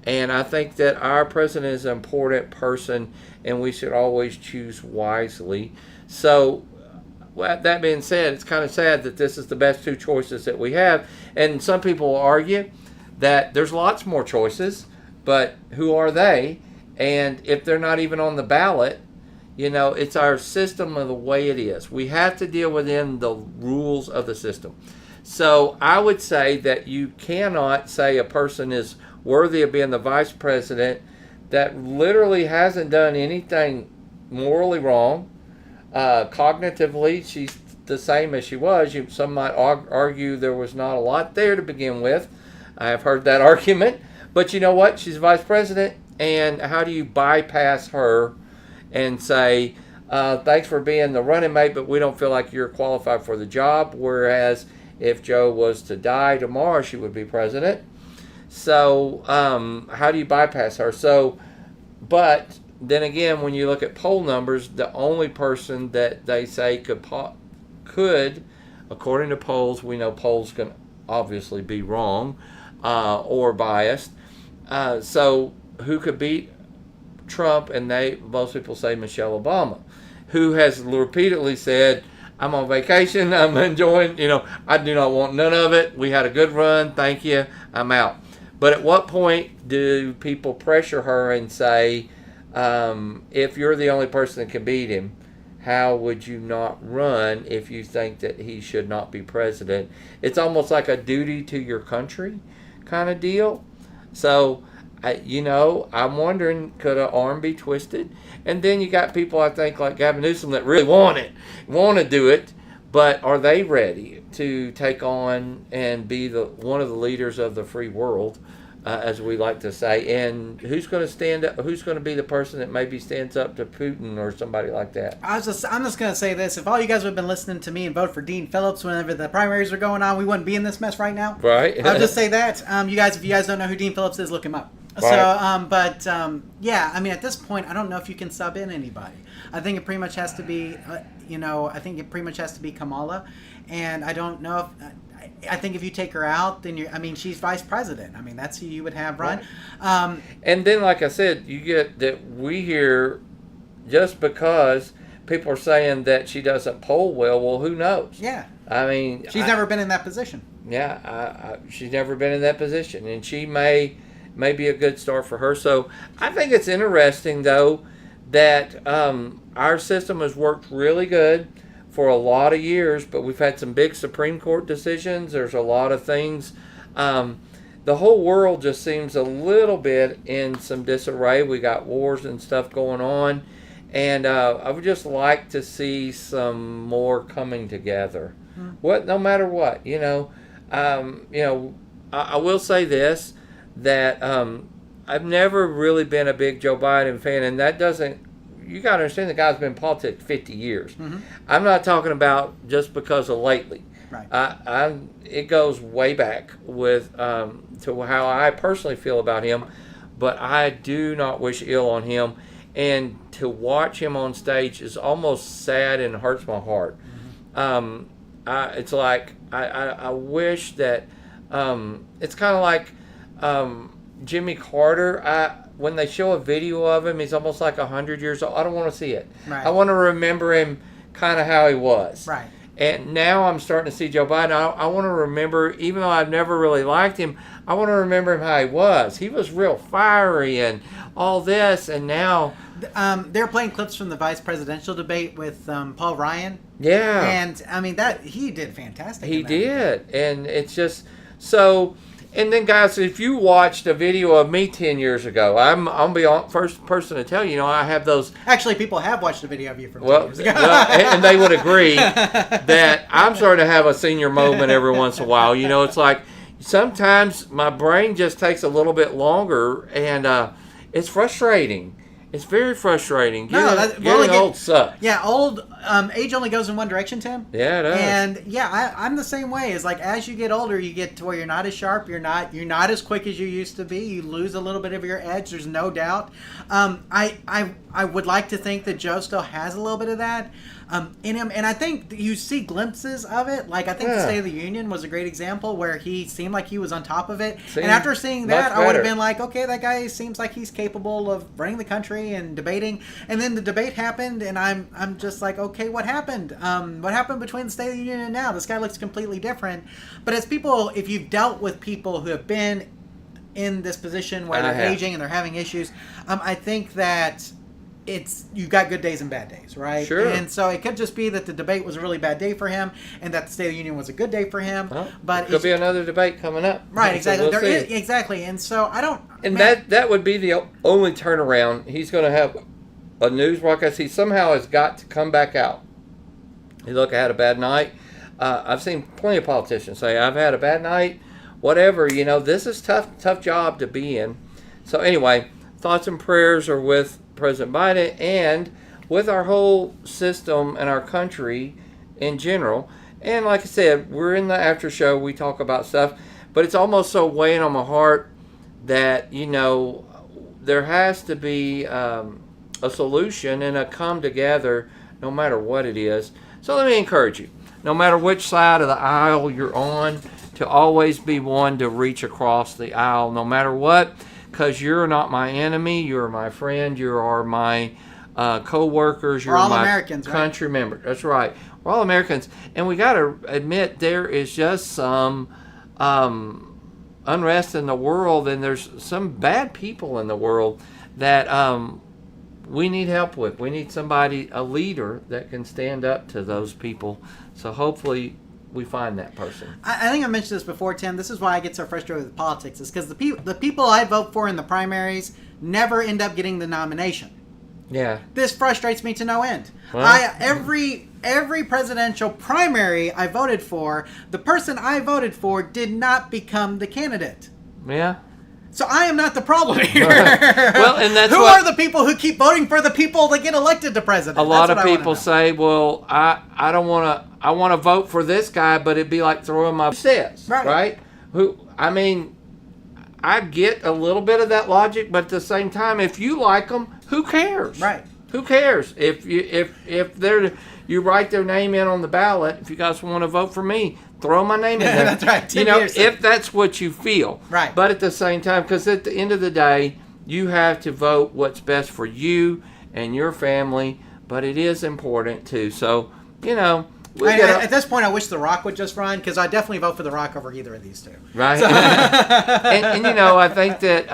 And I think that our president is an important person, and we should always choose wisely. So, that being said, it's kind of sad that this is the best two choices that we have. And some people will argue that there's lots more choices, but who are they? And if they're not even on the ballot, it's our system of the way it is. We have to deal within the rules of the system. So I would say that you cannot say a person is worthy of being the vice president that literally hasn't done anything morally wrong. Cognitively, she's the same as she was. Some might argue there was not a lot there to begin with. I've heard that argument. But you know what? She's vice president, and how do you bypass her and say, thanks for being the running mate, but we don't feel like you're qualified for the job, whereas if Joe was to die tomorrow, she would be president. So how do you bypass her? But then again, when you look at poll numbers, the only person that they say could, according to polls, we know polls can obviously be wrong or biased. So who could beat Trump? And most people say Michelle Obama, who has repeatedly said, I'm on vacation, I'm enjoying, I do not want none of it. We had a good run, thank you, I'm out. But at what point do people pressure her and say, if you're the only person that can beat him, how would you not run if you think that he should not be president? It's almost like a duty to your country kind of deal. So, I'm wondering, could an arm be twisted? And then you got people, I think, like Gavin Newsom that really want to do it, but are they ready to take on and be one of the leaders of the free world, as we like to say? And who's going to stand up? Who's going to be the person that maybe stands up to Putin or somebody like that? I'm just going to say this. If all you guys would have been listening to me and vote for Dean Phillips whenever the primaries were going on, we wouldn't be in this mess right now. Right. I'll just say that. If you guys don't know who Dean Phillips is, look him up. Right. So, yeah, I mean, at this point, I don't know if you can sub in anybody. I think it pretty much has to be, Kamala. And I don't know if... I think if you take her out, then she's vice president. I mean, that's who you would have run. And then, like I said, you get that we hear just because people are saying that she doesn't poll well. Well, who knows? Yeah. I mean, she's never been in that position. Yeah, she's never been in that position, and she may be a good start for her. So I think it's interesting, though, that our system has worked really good for a lot of years, but we've had some big Supreme Court decisions. There's a lot of things. The whole world just seems a little bit in some disarray. We got wars and stuff going on, and I would just like to see some more coming together. No matter what, I will say this, that I've never really been a big Joe Biden fan, and that doesn't. You got to understand the guy's been in politics 50 years. Mm-hmm. I'm not talking about just because of lately. Right. It goes way back with to how I personally feel about him, but I do not wish ill on him. And to watch him on stage is almost sad and hurts my heart. Mm-hmm. It's like I wish that it's kind of like Jimmy Carter. When they show a video of him, he's almost like 100 years old. I don't want to see it. Right. I want to remember him kind of how he was. Right. And now I'm starting to see Joe Biden. I want to remember, even though I've never really liked him, I want to remember him how he was. He was real fiery and all this, and now... they're playing clips from the vice presidential debate with Paul Ryan. Yeah. And, I mean, he did fantastic. He did. And it's just... So... And then, guys, if you watched a video of me 10 years ago, I'm be the first person to tell you, I have those... Actually, people have watched a video of you from 10 years ago. And they would agree that I'm starting to have a senior moment every once in a while. It's like sometimes my brain just takes a little bit longer, and it's frustrating. It's very frustrating. Getting old sucks. Yeah, age only goes in one direction, Tim. Yeah, it does. And yeah, I'm the same way. It's like as you get older, you get to where you're not as sharp. You're not as quick as you used to be. You lose a little bit of your edge. There's no doubt. I would like to think that Joe still has a little bit of that in him, and I think you see glimpses of it. Like I think the State of the Union was a great example where he seemed like he was on top of it. And after seeing that, I would have been like, okay, that guy seems like he's capable of running the country and debating. And then the debate happened, and I'm just like, okay, what happened? What happened between the State of the Union and now? This guy looks completely different. But as people, if you've dealt with people who have been in this position where they're aging and they're having issues, I think that you've got good days and bad days, right? Sure. And so it could just be that the debate was a really bad day for him, and that the State of the Union was a good day for him. But it could be another debate coming up, right? Exactly. So exactly. And so I don't. And that would be the only turnaround. He's going to have a news broadcast. He somehow has got to come back out. Hey, look, I had a bad night. I've seen plenty of politicians say, "I've had a bad night." Whatever, this is tough job to be in. So anyway, thoughts and prayers are with President Biden and with our whole system and our country in general. And like I said, we're in the after show. We talk about stuff, but it's almost so weighing on my heart that, there has to be a solution and a come together no matter what it is. So let me encourage you, no matter which side of the aisle you're on, to always be one to reach across the aisle, no matter what, because you're not my enemy, you're my friend, you are my co-workers, you're all my Americans, country members. That's right. We're all Americans. And we got to admit there is just some unrest in the world, and there's some bad people in the world that we need help with. We need somebody, a leader, that can stand up to those people. So hopefully we find that person. I think I mentioned this before, Tim. This is why I get so frustrated with politics. Is because the people I vote for in the primaries never end up getting the nomination. Yeah. This frustrates me to no end. Well, every every presidential primary I voted for, the person I voted for did not become the candidate. Yeah. So I am not the problem here. Well, and that's who what, are the people who keep voting for the people that get elected to president? a lot of people say, well, I don't want to, I want to vote for this guy, but it'd be like throwing my says, right? I mean, I get a little bit of that logic, but at the same time, if you like them, who cares? Right. Who cares? If they're, you write their name in on the ballot, if you guys want to vote for me, throw my name in there. That's right. You know, if that's what you feel. Right. But at the same time, because at the end of the day, you have to vote what's best for you and your family, but it is important too. So, you know, at this point, I wish The Rock would just run, because I definitely vote for The Rock over either of these two. Right. and you know, I think that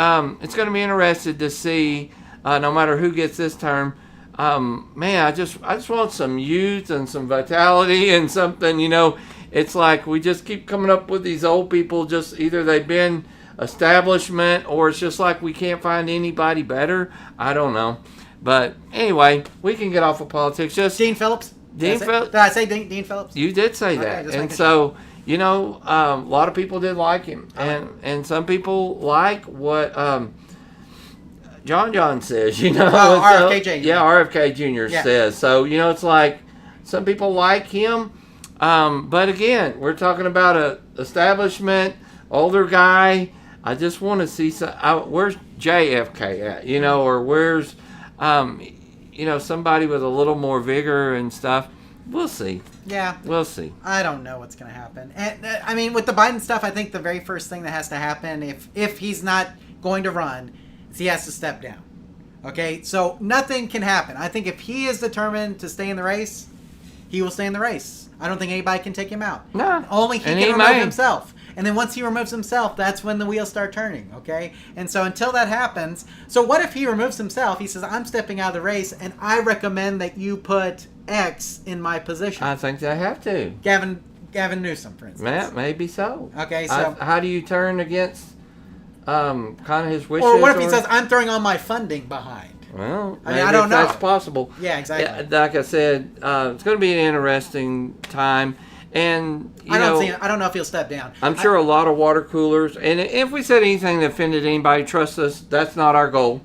it's going to be interesting to see, no matter who gets this term, man, I just want some youth and some vitality and something, you know. It's like we just keep coming up with these old people, just either they've been establishment or it's just like we can't find anybody better. I don't know. But anyway, we can get off of politics. Just Dean Phillips? Did I say Dean Phillips? You did say that. And so, you know, a lot of people did like him. And some people like what John says, you know. RFK Jr. Yeah, RFK Jr. says. So, you know, it's like some people like him. But again, we're talking about a establishment, older guy. I just want to see where's JFK at, you know, or where's, you know, somebody with a little more vigor and stuff. We'll see. Yeah. We'll see. I don't know what's going to happen. And I mean, with the Biden stuff, I think the very first thing that has to happen, if he's not going to run, is he has to step down. Okay? So nothing can happen. I think if he is determined to stay in the race, he will stay in the race. I don't think anybody can take him out. No. Only he can remove himself. And then once he removes himself, that's when the wheels start turning, okay? And so until that happens, so what if he removes himself? He says, I'm stepping out of the race, and I recommend that you put X in my position. I think they have to. Gavin Newsom, for instance. Yeah, maybe so. Okay, so... how do you turn against kind of his wishes? Or what if he says, I'm throwing all my funding behind? Well, I mean, I don't know. That's possible. Yeah, exactly. Yeah, like I said, it's going to be an interesting time. And I don't know if he'll step down. I'm sure a lot of water coolers. And if we said anything that offended anybody, trust us, that's not our goal.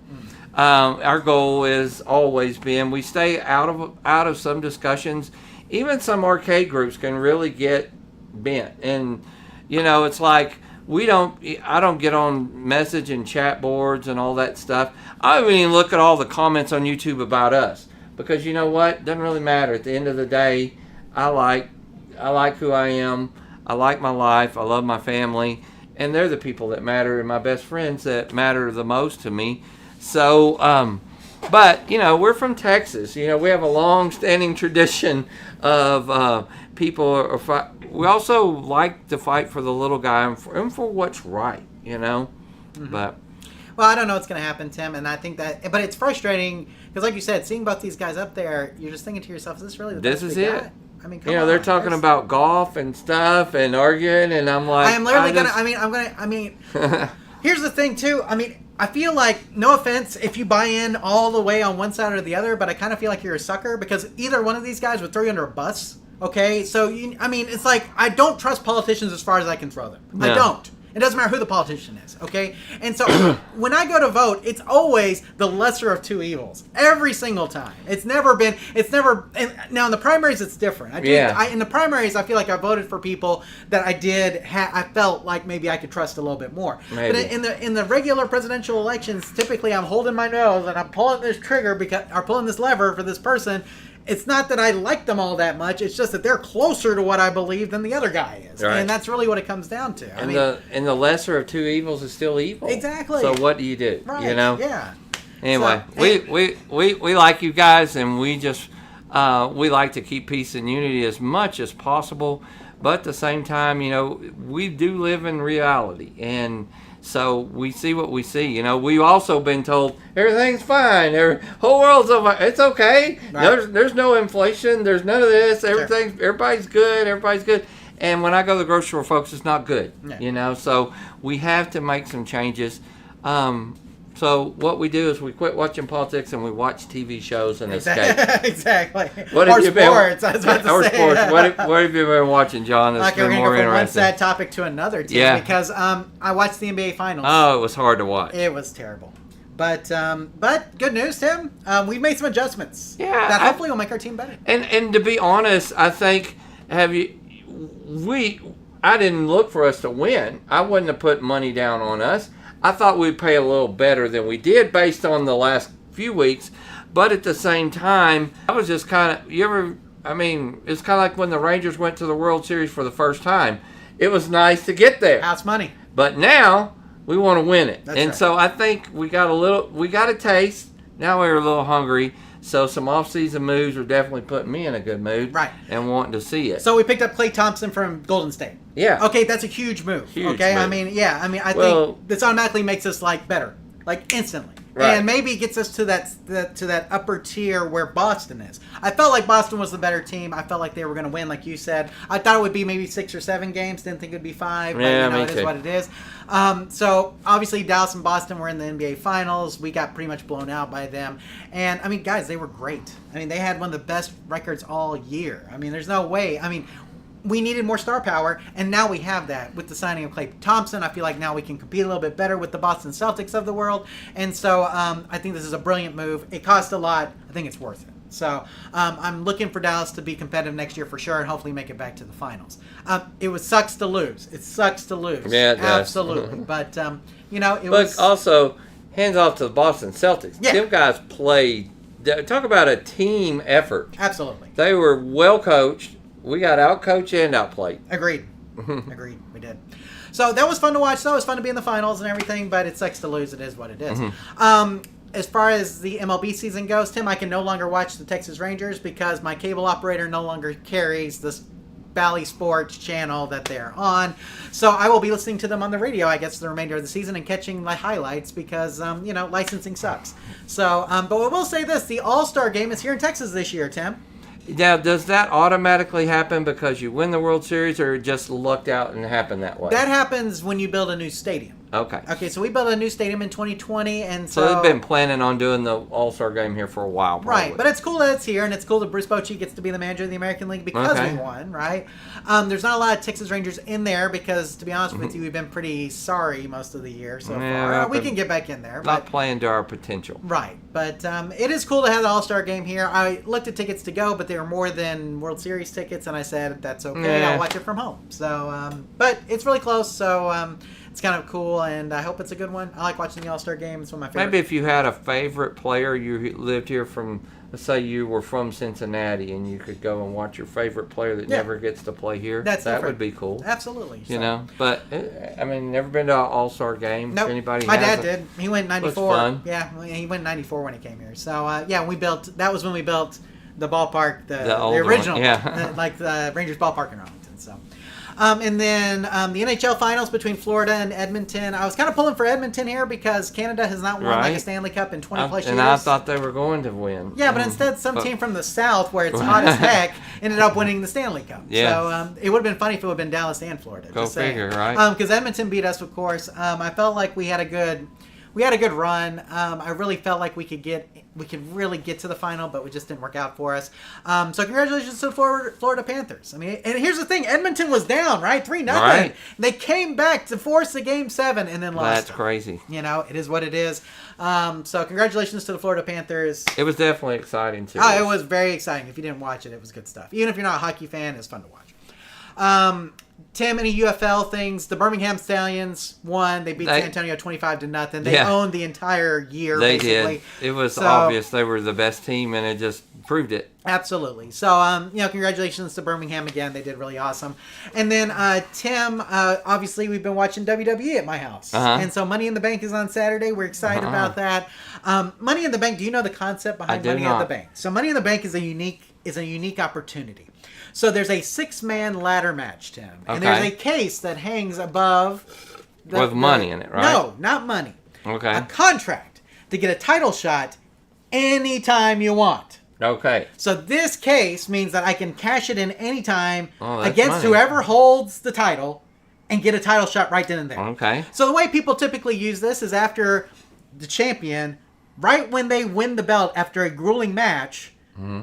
Our goal is always been we stay out of some discussions. Even some arcade groups can really get bent, and you know, it's like I don't get on message and chat boards and all that stuff. I don't even look at all the comments on YouTube about us, because you know what? It doesn't really matter. At the end of the day, I like who I am. I like my life. I love my family. And they're the people that matter, and my best friends that matter the most to me. So, but, you know, we're from Texas. You know, we have a long-standing tradition of people. We also like to fight for the little guy and for what's right, you know. Mm-hmm. But... Well, I don't know what's going to happen, Tim, and I think that... But it's frustrating, because like you said, seeing both these guys up there, you're just thinking to yourself, is this really the best This is we it. got? I mean, come on. They're talking about golf and stuff and arguing, and I'm like... I am literally here's the thing, too. I mean, I feel like, no offense, if you buy in all the way on one side or the other, but I kind of feel like you're a sucker, because either one of these guys would throw you under a bus, okay? So, it's like, I don't trust politicians as far as I can throw them. No. I don't. It doesn't matter who the politician is, okay? And so when I go to vote, it's always the lesser of two evils. Every single time. Now in the primaries, it's different. In the primaries, I feel like I voted for people that I felt like maybe I could trust a little bit more. Maybe. But in the regular presidential elections, typically I'm holding my nose and I'm pulling this trigger or pulling this lever for this person. It's not that I like them all that much. It's just that they're closer to what I believe than the other guy is. Right. And that's really what it comes down to. And the lesser of two evils is still evil. Exactly. So what do you do? Right. You know? Yeah. Anyway, we like you guys, and we just we like to keep peace and unity as much as possible. But at the same time, you know, we do live in reality, and so we see what we see. You know, we've also been told everything's fine. Whole world's over. It's okay. Right. There's no inflation. There's none of this. Everybody's good. Everybody's good. And when I go to the grocery store, folks, it's not good. Yeah. You know, so we have to make some changes. So what we do is we quit watching politics and we watch TV shows and escape. Exactly. What or have you been? sports. I was about to Or say. sports. What have you been watching, John? That's Okay, we're been gonna more go from one interesting. sad topic to another, Tim, Yeah. because I watched the NBA Finals. Oh, it was hard to watch. It was terrible. But good news, Tim. We've made some adjustments. Yeah, That hopefully will make our team better. And to be honest, I think I didn't look for us to win. I wouldn't have put money down on us. I thought we'd pay a little better than we did based on the last few weeks. But at the same time, I was just kind of, it's kind of like when the Rangers went to the World Series for the first time. It was nice to get there. House money. But now we want to win it. That's and right. so I think we got a taste. Now we're a little hungry. So some off-season moves are definitely putting me in a good mood. Right. And wanting to see it. So we picked up Klay Thompson from Golden State. Yeah. Okay, that's a huge move. Huge okay, move. I think this automatically makes us like better, like instantly. Right. And maybe gets us to that upper tier where Boston is. I felt like Boston was the better team. I felt like they were going to win, like you said. I thought it would be maybe 6 or 7 games. Didn't think it would be 5. Yeah, but me it is too. what it is. So obviously Dallas and Boston were in the NBA Finals. We got pretty much blown out by them. And guys, they were great. They had one of the best records all year. There's no way. We needed more star power, and now we have that with the signing of Klay Thompson. I feel like now we can compete a little bit better with the Boston Celtics of the world, and so I think this is a brilliant move. It cost a lot. I think it's worth it. So I'm looking for Dallas to be competitive next year for sure, and hopefully make it back to the finals. It sucks to lose. It sucks to lose. Yeah, it does. Absolutely. But it But was also, hands off to the Boston Celtics. Yeah. Them guys played. Talk about a team effort. absolutely They were well coached. We got out-coached and outplayed. agreed. Agreed. We did. So that was fun to watch. Though it was fun to be in the finals and everything. But it sucks to lose. It is what it is. As far as the MLB season goes, Tim, I can no longer watch the Texas Rangers because my cable operator no longer carries this Bally Sports channel that they're on. So I will be listening to them on the radio, I guess, the remainder of the season and catching the highlights because, licensing sucks. So, but we will say this. The All-Star Game is here in Texas this year, Tim. Now, does that automatically happen because you win the World Series, or it just lucked out and happened that way? That happens when you build a new stadium. Okay. Okay, so we built a new stadium in 2020, and So they've been planning on doing the All-Star Game here for a while, probably. Right, but it's cool that it's here, and it's cool that Bruce Bochy gets to be the manager of the American League because Okay. we won, right? There's not a lot of Texas Rangers in there because, to be honest with you, we've been pretty sorry most of the year so Yeah, far. We but can get back in there. Not But, playing to our potential. right, but it is cool to have the All-Star Game here. I looked at tickets to go, but they were more than World Series tickets, and I said, that's okay, Yeah. I'll watch it from home. So, but it's really close, so it's kind of cool, and I hope it's a good one. I like watching the All-Star Game. It's one of my favorite. Maybe if you had a favorite player, you lived here from, let's say you were from Cincinnati, and you could go and watch your favorite player that Yeah. never gets to play here. That's that different. would be cool. Absolutely. You So- know, but never been to an All-Star game. Nope. If anybody My has dad a- did. He went in '94. fun. Yeah, he went in '94 when he came here. So that was when we built the ballpark, the older one, original, yeah. like the Rangers ballpark in Arlington. So. And then the NHL finals between Florida and Edmonton. I was kind of pulling for Edmonton here because Canada has not won like a Right. Stanley Cup in 20 plus years. And I thought they were going to win. Yeah, but instead some But- team from the South where it's hot as heck ended up winning the Stanley Cup. Yeah. So it would have been funny if it would have been Dallas and Florida. Go just saying. figure, right? Because Edmonton beat us, of course. I felt like we had a good run. I really felt like we could really get to the final, but it just didn't work out for us. So congratulations to the Florida Panthers. And here's the thing: Edmonton was down, right, 3-0. Right. They came back to force the Game 7 and then lost. That's crazy. It is what it is. So congratulations to the Florida Panthers. It was definitely exciting too. Oh, it was very exciting. If you didn't watch it, it was good stuff. Even if you're not a hockey fan, it's fun to watch. Tim, any UFL things? The Birmingham Stallions won. They beat San Antonio 25-0. They Yeah. owned the entire year, They basically. did. It was So- obvious they were the best team, and it just proved it. Absolutely. So, congratulations to Birmingham again. They did really awesome. And then, Tim, obviously we've been watching WWE at my house. Uh-huh. And so Money in the Bank is on Saturday. We're excited about that. Money in the Bank, do you know the concept behind do Money in not. the Bank? So Money in the Bank is a unique opportunity. So there's a 6-man ladder match, Tim. And there's Okay. a case that hangs above With money in it, right? No, not money. Okay. A contract to get a title shot anytime you want. Okay. So this case means that I can cash it in anytime Oh, that's against money. whoever holds the title and get a title shot right then and there. Okay. So the way people typically use this is after the champion, right when they win the belt after a grueling match,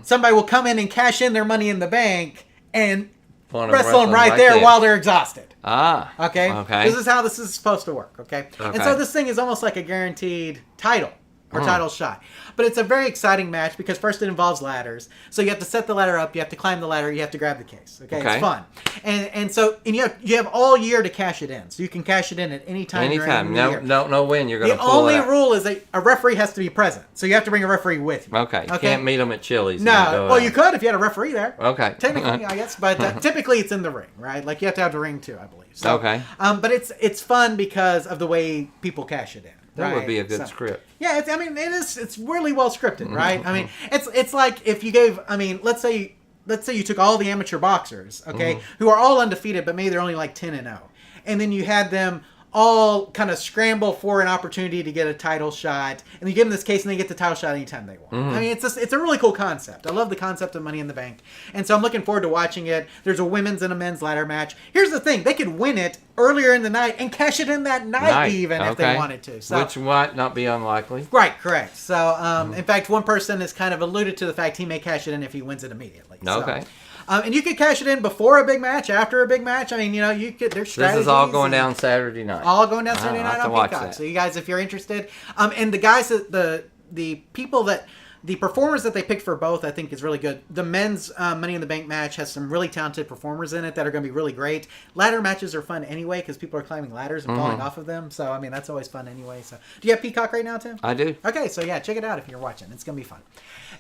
somebody will come in and cash in their money in the bank and wrestle them right there while they're exhausted. Okay? This is how this is supposed to work, okay? And so this thing is almost like a guaranteed title or title shot. But it's a very exciting match because first it involves ladders. So you have to set the ladder up, you have to climb the ladder, you have to grab the case. Okay? It's fun. And so you have all year to cash it in. So you can cash it in at any time. Anytime. No when you're going to pull The only rule is that a referee has to be present. So you have to bring a referee with you. Okay. You can't meet them at Chili's. No. Well, you could if you had a referee there. Okay. Technically, I guess. But typically it's in the ring, right? Like you have to have the ring too, I believe. So, okay. But it's fun because of the way people cash it in. That would be a good script. Yeah, it's really well scripted, right? I mean, it's like if you gave, let's say you took all the amateur boxers, okay, who are all undefeated, but maybe they're only like 10-0, and then you had them all kind of scramble for an opportunity to get a title shot, and you give them this case, and they get the title shot anytime they want. I mean, it's a really cool concept. I love the concept of Money in the Bank, and so I'm looking forward to watching it. There's a women's and a men's ladder match. Here's the thing: they could win it earlier in the night and cash it in that night even if they wanted to. So, which might not be unlikely. Right, correct. So, in fact, one person has kind of alluded to the fact he may cash it in if he wins it immediately. Okay. So, and you could cash it in before a big match, after a big match. I mean, you could. There's strategies. This is all going down Saturday night. All going down Saturday night on Peacock. So you guys, if you're interested, and the guys the people that. The performers that they picked for both, I think, is really good. The men's Money in the Bank match has some really talented performers in it that are going to be really great. Ladder matches are fun anyway because people are climbing ladders and falling off of them. So, I mean, that's always fun anyway. So, do you have Peacock right now, Tim? I do. Okay, so yeah, check it out if you're watching. It's going to be fun.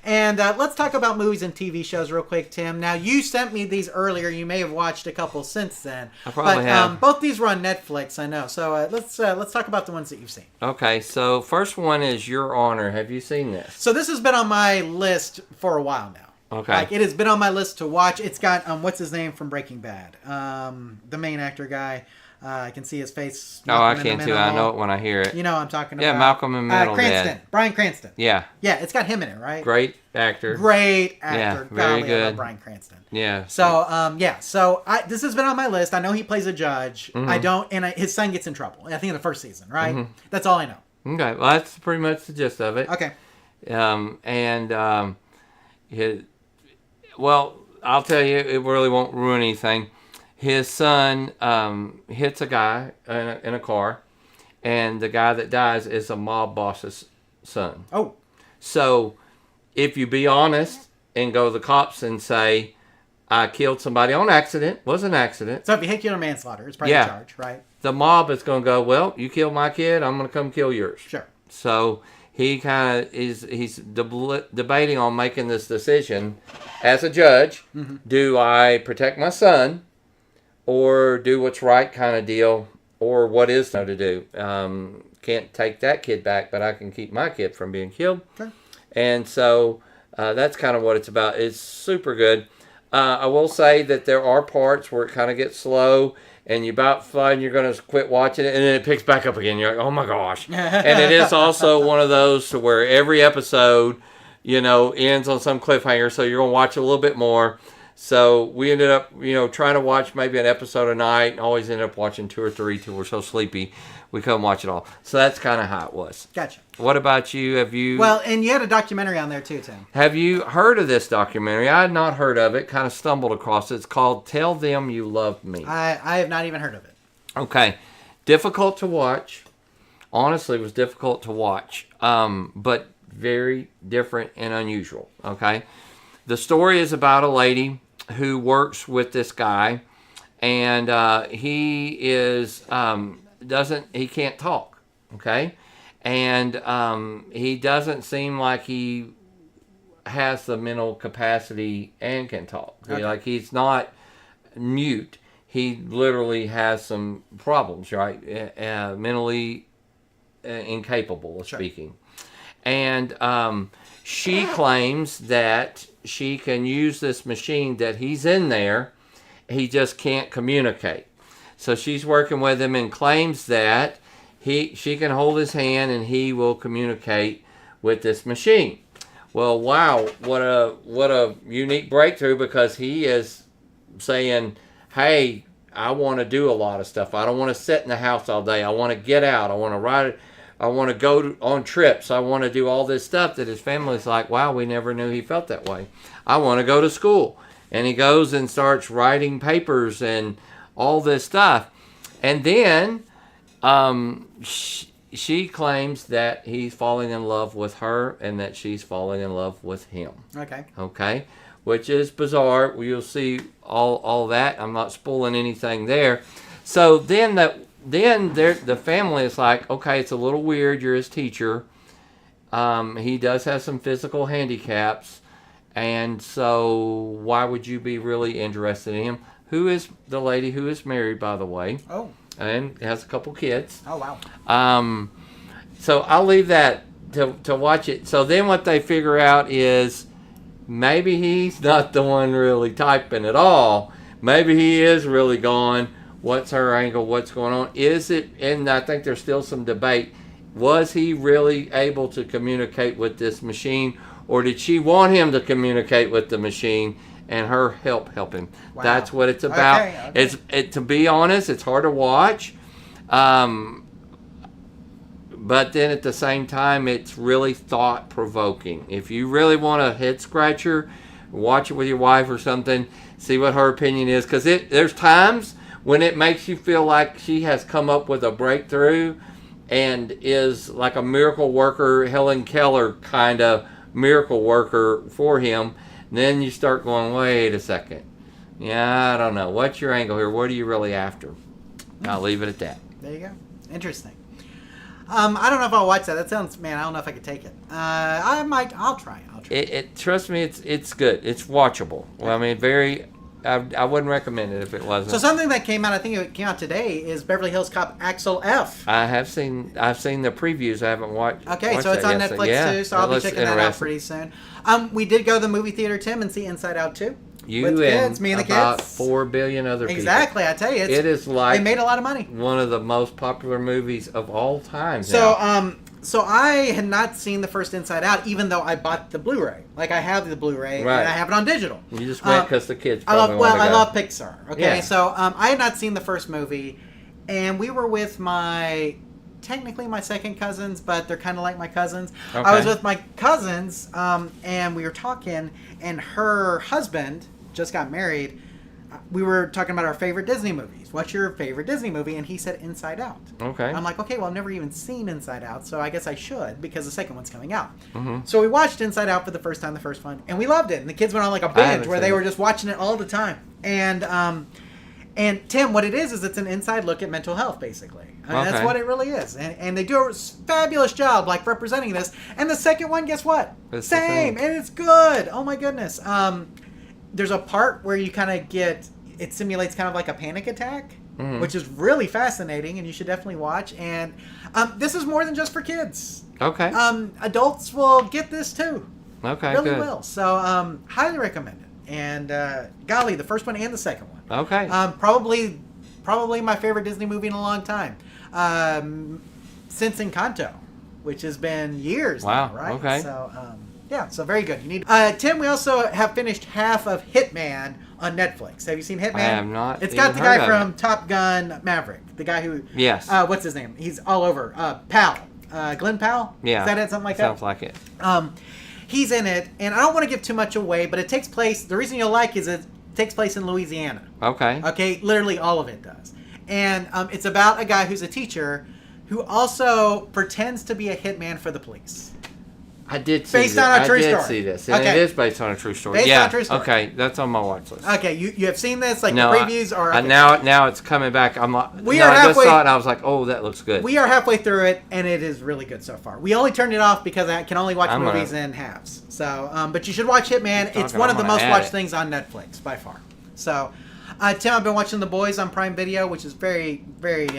And let's talk about movies and TV shows real quick, Tim. Now, you sent me these earlier. You may have watched a couple since then. I probably have. Both these were on Netflix, I know. So, let's talk about the ones that you've seen. Okay, so first one is Your Honor. Have you seen this? So, this has been on my list for a while now. Okay. Like, it has been on my list to watch. It's got, what's his name from Breaking Bad? The main actor guy. I can see his face. I can too. I know it when I hear it. You know what I'm talking about. Yeah, Malcolm in Middle. Cranston. Bryan Cranston. Yeah. Yeah, it's got him in it, right? Great actor. Yeah, very good. I love Bryan Cranston. Yeah. So, this has been on my list. I know he plays a judge. I don't, and his son gets in trouble. I think in the first season, right? That's all I know. Okay, well, that's pretty much the gist of it. Okay. Well, I'll tell you, it really won't ruin anything. His son hits a guy in a car, and the guy that dies is a mob boss's son. Oh. So, if you be honest and go to the cops and say, I killed somebody on accident, was an accident. So, vehicular manslaughter is probably the charge, right? The mob is going to go, well, you killed my kid, I'm going to come kill yours. Sure. So, he kind of he's debating on making this decision as a judge. Do I protect my son or do what's right kind of deal, or what is to do? Can't take that kid back, but I can keep my kid from being killed. Okay. And so that's kind of what it's about. It's super good. I will say that there are parts where it kind of gets slow, and you're about fun, you're going to quit watching it, and then it picks back up again. You're like, oh my gosh. And it is also one of those to where every episode, ends on some cliffhanger, so you're going to watch a little bit more. So we ended up, trying to watch maybe an episode a night, and always ended up watching 2 or 3 till we're so sleepy we couldn't watch it all. So that's kind of how it was. Gotcha. What about you? Well, and you had a documentary on there too, Tim. Have you heard of this documentary? I had not heard of it. Kind of stumbled across it. It's called Tell Them You Love Me. I have not even heard of it. Okay. Difficult to watch. Honestly, it was difficult to watch. But very different and unusual. Okay. The story is about a lady who works with this guy, and he is he can't talk, okay, and he doesn't seem like he has the mental capacity and can talk. Okay. Like, he's not mute. He literally has some problems, right? Mentally incapable of speaking, and she claims that she can use this machine, that he's in there, he just can't communicate. So she's working with him and claims that she can hold his hand and he will communicate with this machine. Well, wow, what a unique breakthrough, because he is saying, hey, I want to do a lot of stuff. I don't want to sit in the house all day. I want to get out. I want to I want to go on trips. I want to do all this stuff that his family's like, wow, we never knew he felt that way. I want to go to school. And he goes and starts writing papers and all this stuff. And then she claims that he's falling in love with her and that she's falling in love with him. Okay. Okay? Which is bizarre. You'll see all that. I'm not spoiling anything there. So then the family is like, okay, it's a little weird. You're his teacher. He does have some physical handicaps. And so why would you be really interested in him? Who is the lady who is married, by the way? Oh. And has a couple kids. Oh, wow. So I'll leave that to watch it. So then what they figure out is maybe he's not the one really typing at all. Maybe he is really gone. What's her angle? What's going on? Is it, and I think there's still some debate, was he really able to communicate with this machine, or did she want him to communicate with the machine and her help him? Wow. That's what it's about. Okay. To be honest, it's hard to watch. But then at the same time, it's really thought-provoking. If you really want a head-scratcher, watch it with your wife or something, see what her opinion is. Because there's times when it makes you feel like she has come up with a breakthrough and is like a miracle worker, Helen Keller kind of miracle worker for him. And then you start going, wait a second. Yeah, I don't know. What's your angle here? What are you really after? I'll leave it at that. There you go. Interesting. I don't know if I'll watch that. That sounds, man, I don't know if I could take it. I'll try. Trust me, it's good. It's watchable. Well, I mean, I wouldn't recommend it if it wasn't. So something that came out, I think it came out today, is Beverly Hills Cop Axel F. I've seen the previews. I haven't watched. Okay, so it's on Netflix too. So I'll be checking that out pretty soon. We did go to the movie theater, Tim, and see Inside Out 2. You with and kids, me and the about kids. 4 billion other people. Exactly, I tell you, it is like they made a lot of money. One of the most popular movies of all time. So, so I had not seen the first Inside Out, even though I bought the Blu-ray. Like I have the Blu-ray, right, and I have it on digital. You just went because the kids. I love Pixar. Okay, yeah. So I had not seen the first movie, and we were with technically my second cousins, but they're kind of like my cousins. Okay. I was with my cousins, and we were talking, and her husband just got married. We were talking about our favorite Disney movies. What's your favorite Disney movie? And he said Inside Out. Okay. I'm like, okay, well, I've never even seen Inside Out, so I guess I should, because the second one's coming out. Mm-hmm. So we watched Inside Out for the first time, the first one, and we loved it. And the kids went on like a binge where they were just watching it all the time. And Tim, what it is it's an inside look at mental health, basically. I mean, that's what it really is. And they do a fabulous job, like, representing this. And the second one, guess what? It's same. And it's good. Oh, my goodness. There's a part where you kind of it simulates kind of like a panic attack, which is really fascinating, and you should definitely watch. And this is more than just for kids. Okay. Adults will get this too. Okay, really good. will. So highly recommend it. And golly, the first one and the second one. Okay. Probably my favorite Disney movie in a long time. Since Encanto, which has been years now, right? Okay. So yeah, so very good. You need Tim, we also have finished half of Hitman on Netflix. Have you seen Hitman? I have not. It's got the guy from Top Gun Maverick. The guy who what's his name? He's all over. Powell. Glenn Powell? Yeah. Is that it? Something like that? Sounds like it. He's in it, and I don't want to give too much away, but it takes place, the reason you'll like is it takes place in Louisiana. Okay. Okay, literally all of it does. And it's about a guy who's a teacher who also pretends to be a hitman for the police. I did see based on a true story. I did see this. And it is based on a true story. Based on a true story. Okay, that's on my watch list. Okay, you have seen this, like the previews are okay. Now it's coming back. I just saw it and I was like, oh, that looks good. We are halfway through it, and it is really good so far. We only turned it off because I can only watch movies in halves. So, but you should watch Hitman. It's one of the most watched things on Netflix by far. So, Tim, I've been watching The Boys on Prime Video, which is very, very,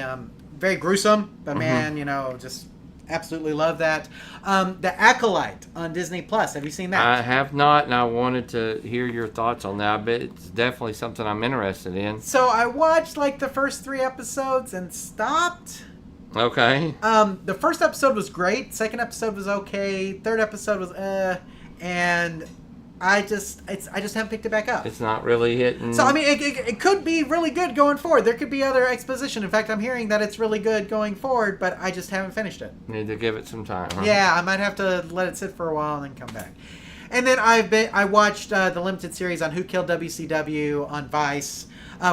very gruesome. But man, just absolutely love that. The Acolyte on Disney Plus. Have you seen that? I have not, and I wanted to hear your thoughts on that. I bet it's definitely something I'm interested in. So I watched like the first 3 episodes and stopped. Okay. The first episode was great. Second episode was okay. Third episode was and I just haven't picked it back up. It's not really hitting. So I mean, it could be really good going forward. There could be other exposition. In fact, I'm hearing that it's really good going forward, but I just haven't finished it. Need to give it some time. Huh? Yeah, I might have to let it sit for a while and then come back. And then I watched the limited series on Who Killed WCW on Vice,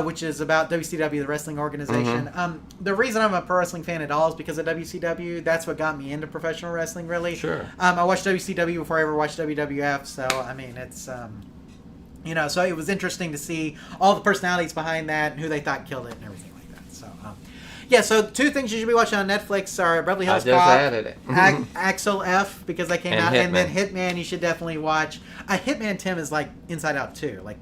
which is about WCW, the wrestling organization. The reason I'm a pro wrestling fan at all is because of WCW. That's what got me into professional wrestling, really. Sure. I watched WCW before I ever watched WWF, so I mean, it's so it was interesting to see all the personalities behind that and who they thought killed it and everything like that. So so 2 things you should be watching on Netflix are Beverly Hills Cop, added it. Axel F, because that came out, and then Hitman you should definitely watch. Hitman Tim is like Inside Out 2, like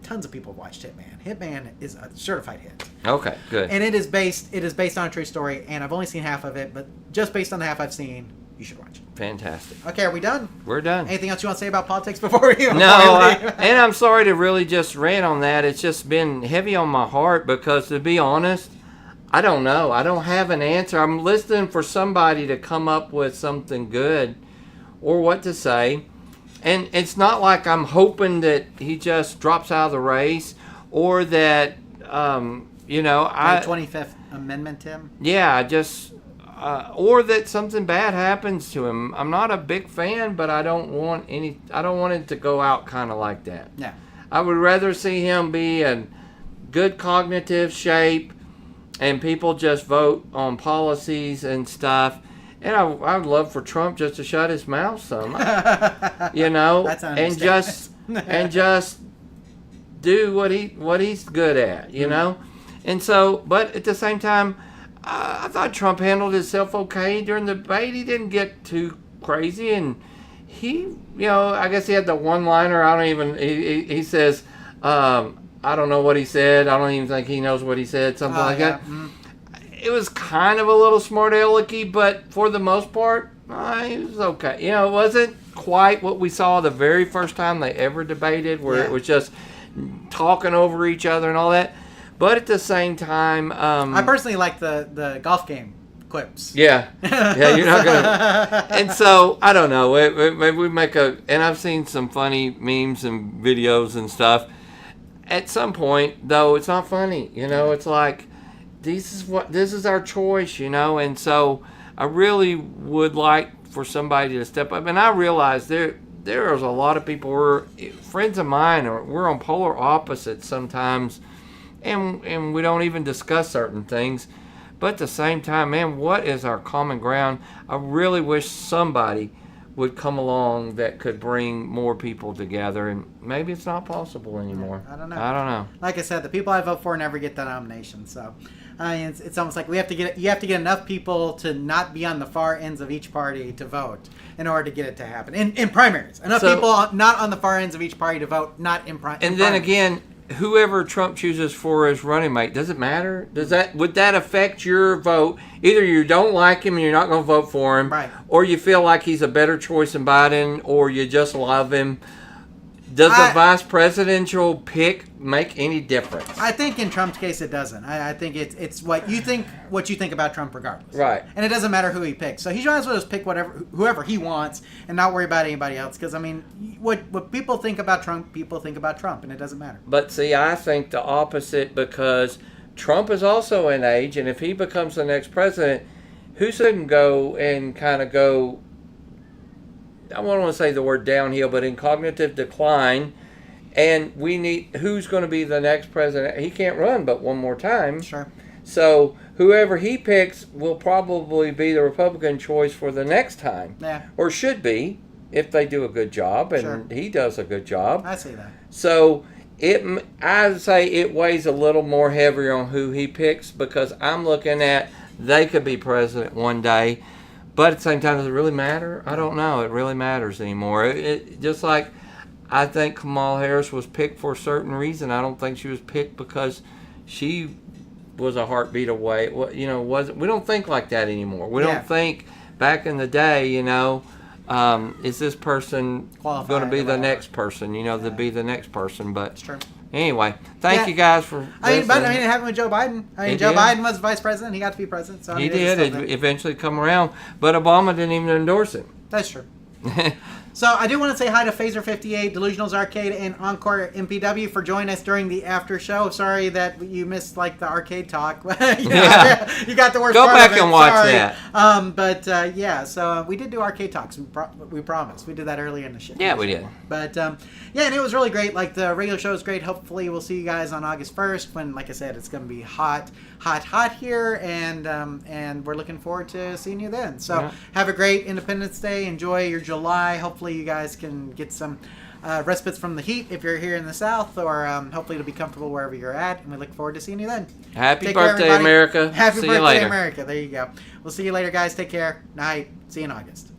tons of people have watched Hitman. Hitman is a certified hit. Okay, good. And it is based on a true story, and I've only seen half of it, but just based on the half I've seen, you should watch it. Fantastic. Okay, are we done? We're done. Anything else you want to say about politics before we leave? And I'm sorry to really just rant on that. It's just been heavy on my heart because, to be honest, I don't know. I don't have an answer. I'm listening for somebody to come up with something good or what to say. And it's not like I'm hoping that he just drops out of the race or that, The 25th Amendment, Tim? Yeah, or that something bad happens to him. I'm not a big fan, but I don't want it to go out kind of like that. Yeah. I would rather see him be in good cognitive shape and people just vote on policies and stuff. And I would love for Trump just to shut his mouth some, That's and just do what he's good at, know. And so, but at the same time, I thought Trump handled himself okay during the debate. He didn't get too crazy, and he, I guess he had the one-liner. He says, I don't know what he said. I don't even think he knows what he said. Something like that. Mm-hmm. It was kind of a little smart alecky, but for the most part, it was okay. It wasn't quite what we saw the very first time they ever debated, where it was just talking over each other and all that. But at the same time, I personally like the golf game clips. Yeah, you're not gonna. And so I don't know. Maybe we make and I've seen some funny memes and videos and stuff. At some point, though, it's not funny. It's like, this is our choice, and so I really would like for somebody to step up. And I realize there is a lot of people friends of mine, we're on polar opposites sometimes, and we don't even discuss certain things. But at the same time, man, what is our common ground? I really wish somebody would come along that could bring more people together, and maybe it's not possible anymore. I don't know. Like I said, the people I vote for never get the nomination, so it's almost like you have to get enough people to not be on the far ends of each party to vote in order to get it to happen. In primaries, enough people not on the far ends of each party to vote, not in primaries. And then again, whoever Trump chooses for his running mate, does it matter? Would that affect your vote? Either you don't like him and you're not going to vote for him, right, or you feel like he's a better choice than Biden, or you just love him. Does the vice presidential pick make any difference? I think in Trump's case it doesn't. I think it's what you think about Trump regardless. Right. And it doesn't matter who he picks. So he might as well just pick whoever he wants and not worry about anybody else. Because, what people think about Trump, people think about Trump, and it doesn't matter. But see, I think the opposite, because Trump is also in age, and if he becomes the next president, who shouldn't go and kind of go, I don't want to say the word downhill, but in cognitive decline, and we need, who's going to be the next president? He can't run but one more time. Sure. So whoever he picks will probably be the Republican choice for the next time. Yeah. Or should be, if they do a good job, and he does a good job. I see that. So I'd say it weighs a little more heavier on who he picks, because I'm looking at they could be president one day. But at the same time, does it really matter? I don't know. It really matters anymore. It just like, I think Kamala Harris was picked for a certain reason. I don't think she was picked because she was a heartbeat away. We don't think like that anymore. We don't think back in the day, is this person going to be the next person? To be the next person. But it's true. Anyway, thank you guys for listening. It happened with Joe Biden. Joe Biden was vice president. He got to be president. So he did eventually come around, but Obama didn't even endorse him. That's true. So I do want to say hi to Phaser58, Delusionals Arcade, and Encore MPW for joining us during the after show. Sorry that you missed like the arcade talk. You got the worst Go part back of it. and watch Sorry. that. Yeah, so we did do arcade talks. We promised. We did that earlier in the show. Yeah, we did. But yeah, and it was really great. Like the regular show is great. Hopefully we'll see you guys on August 1st when, like I said, it's going to be hot here, and we're looking forward to seeing you then. So have a great Independence Day. Enjoy your July. Hopefully you guys can get some respites from the heat if you're here in the South, or hopefully it'll be comfortable wherever you're at, and we look forward to seeing you then. Happy Take care, birthday, everybody. America. Happy See birthday, you later. America. There you go. We'll see you later, guys. Take care. Night. See you in August.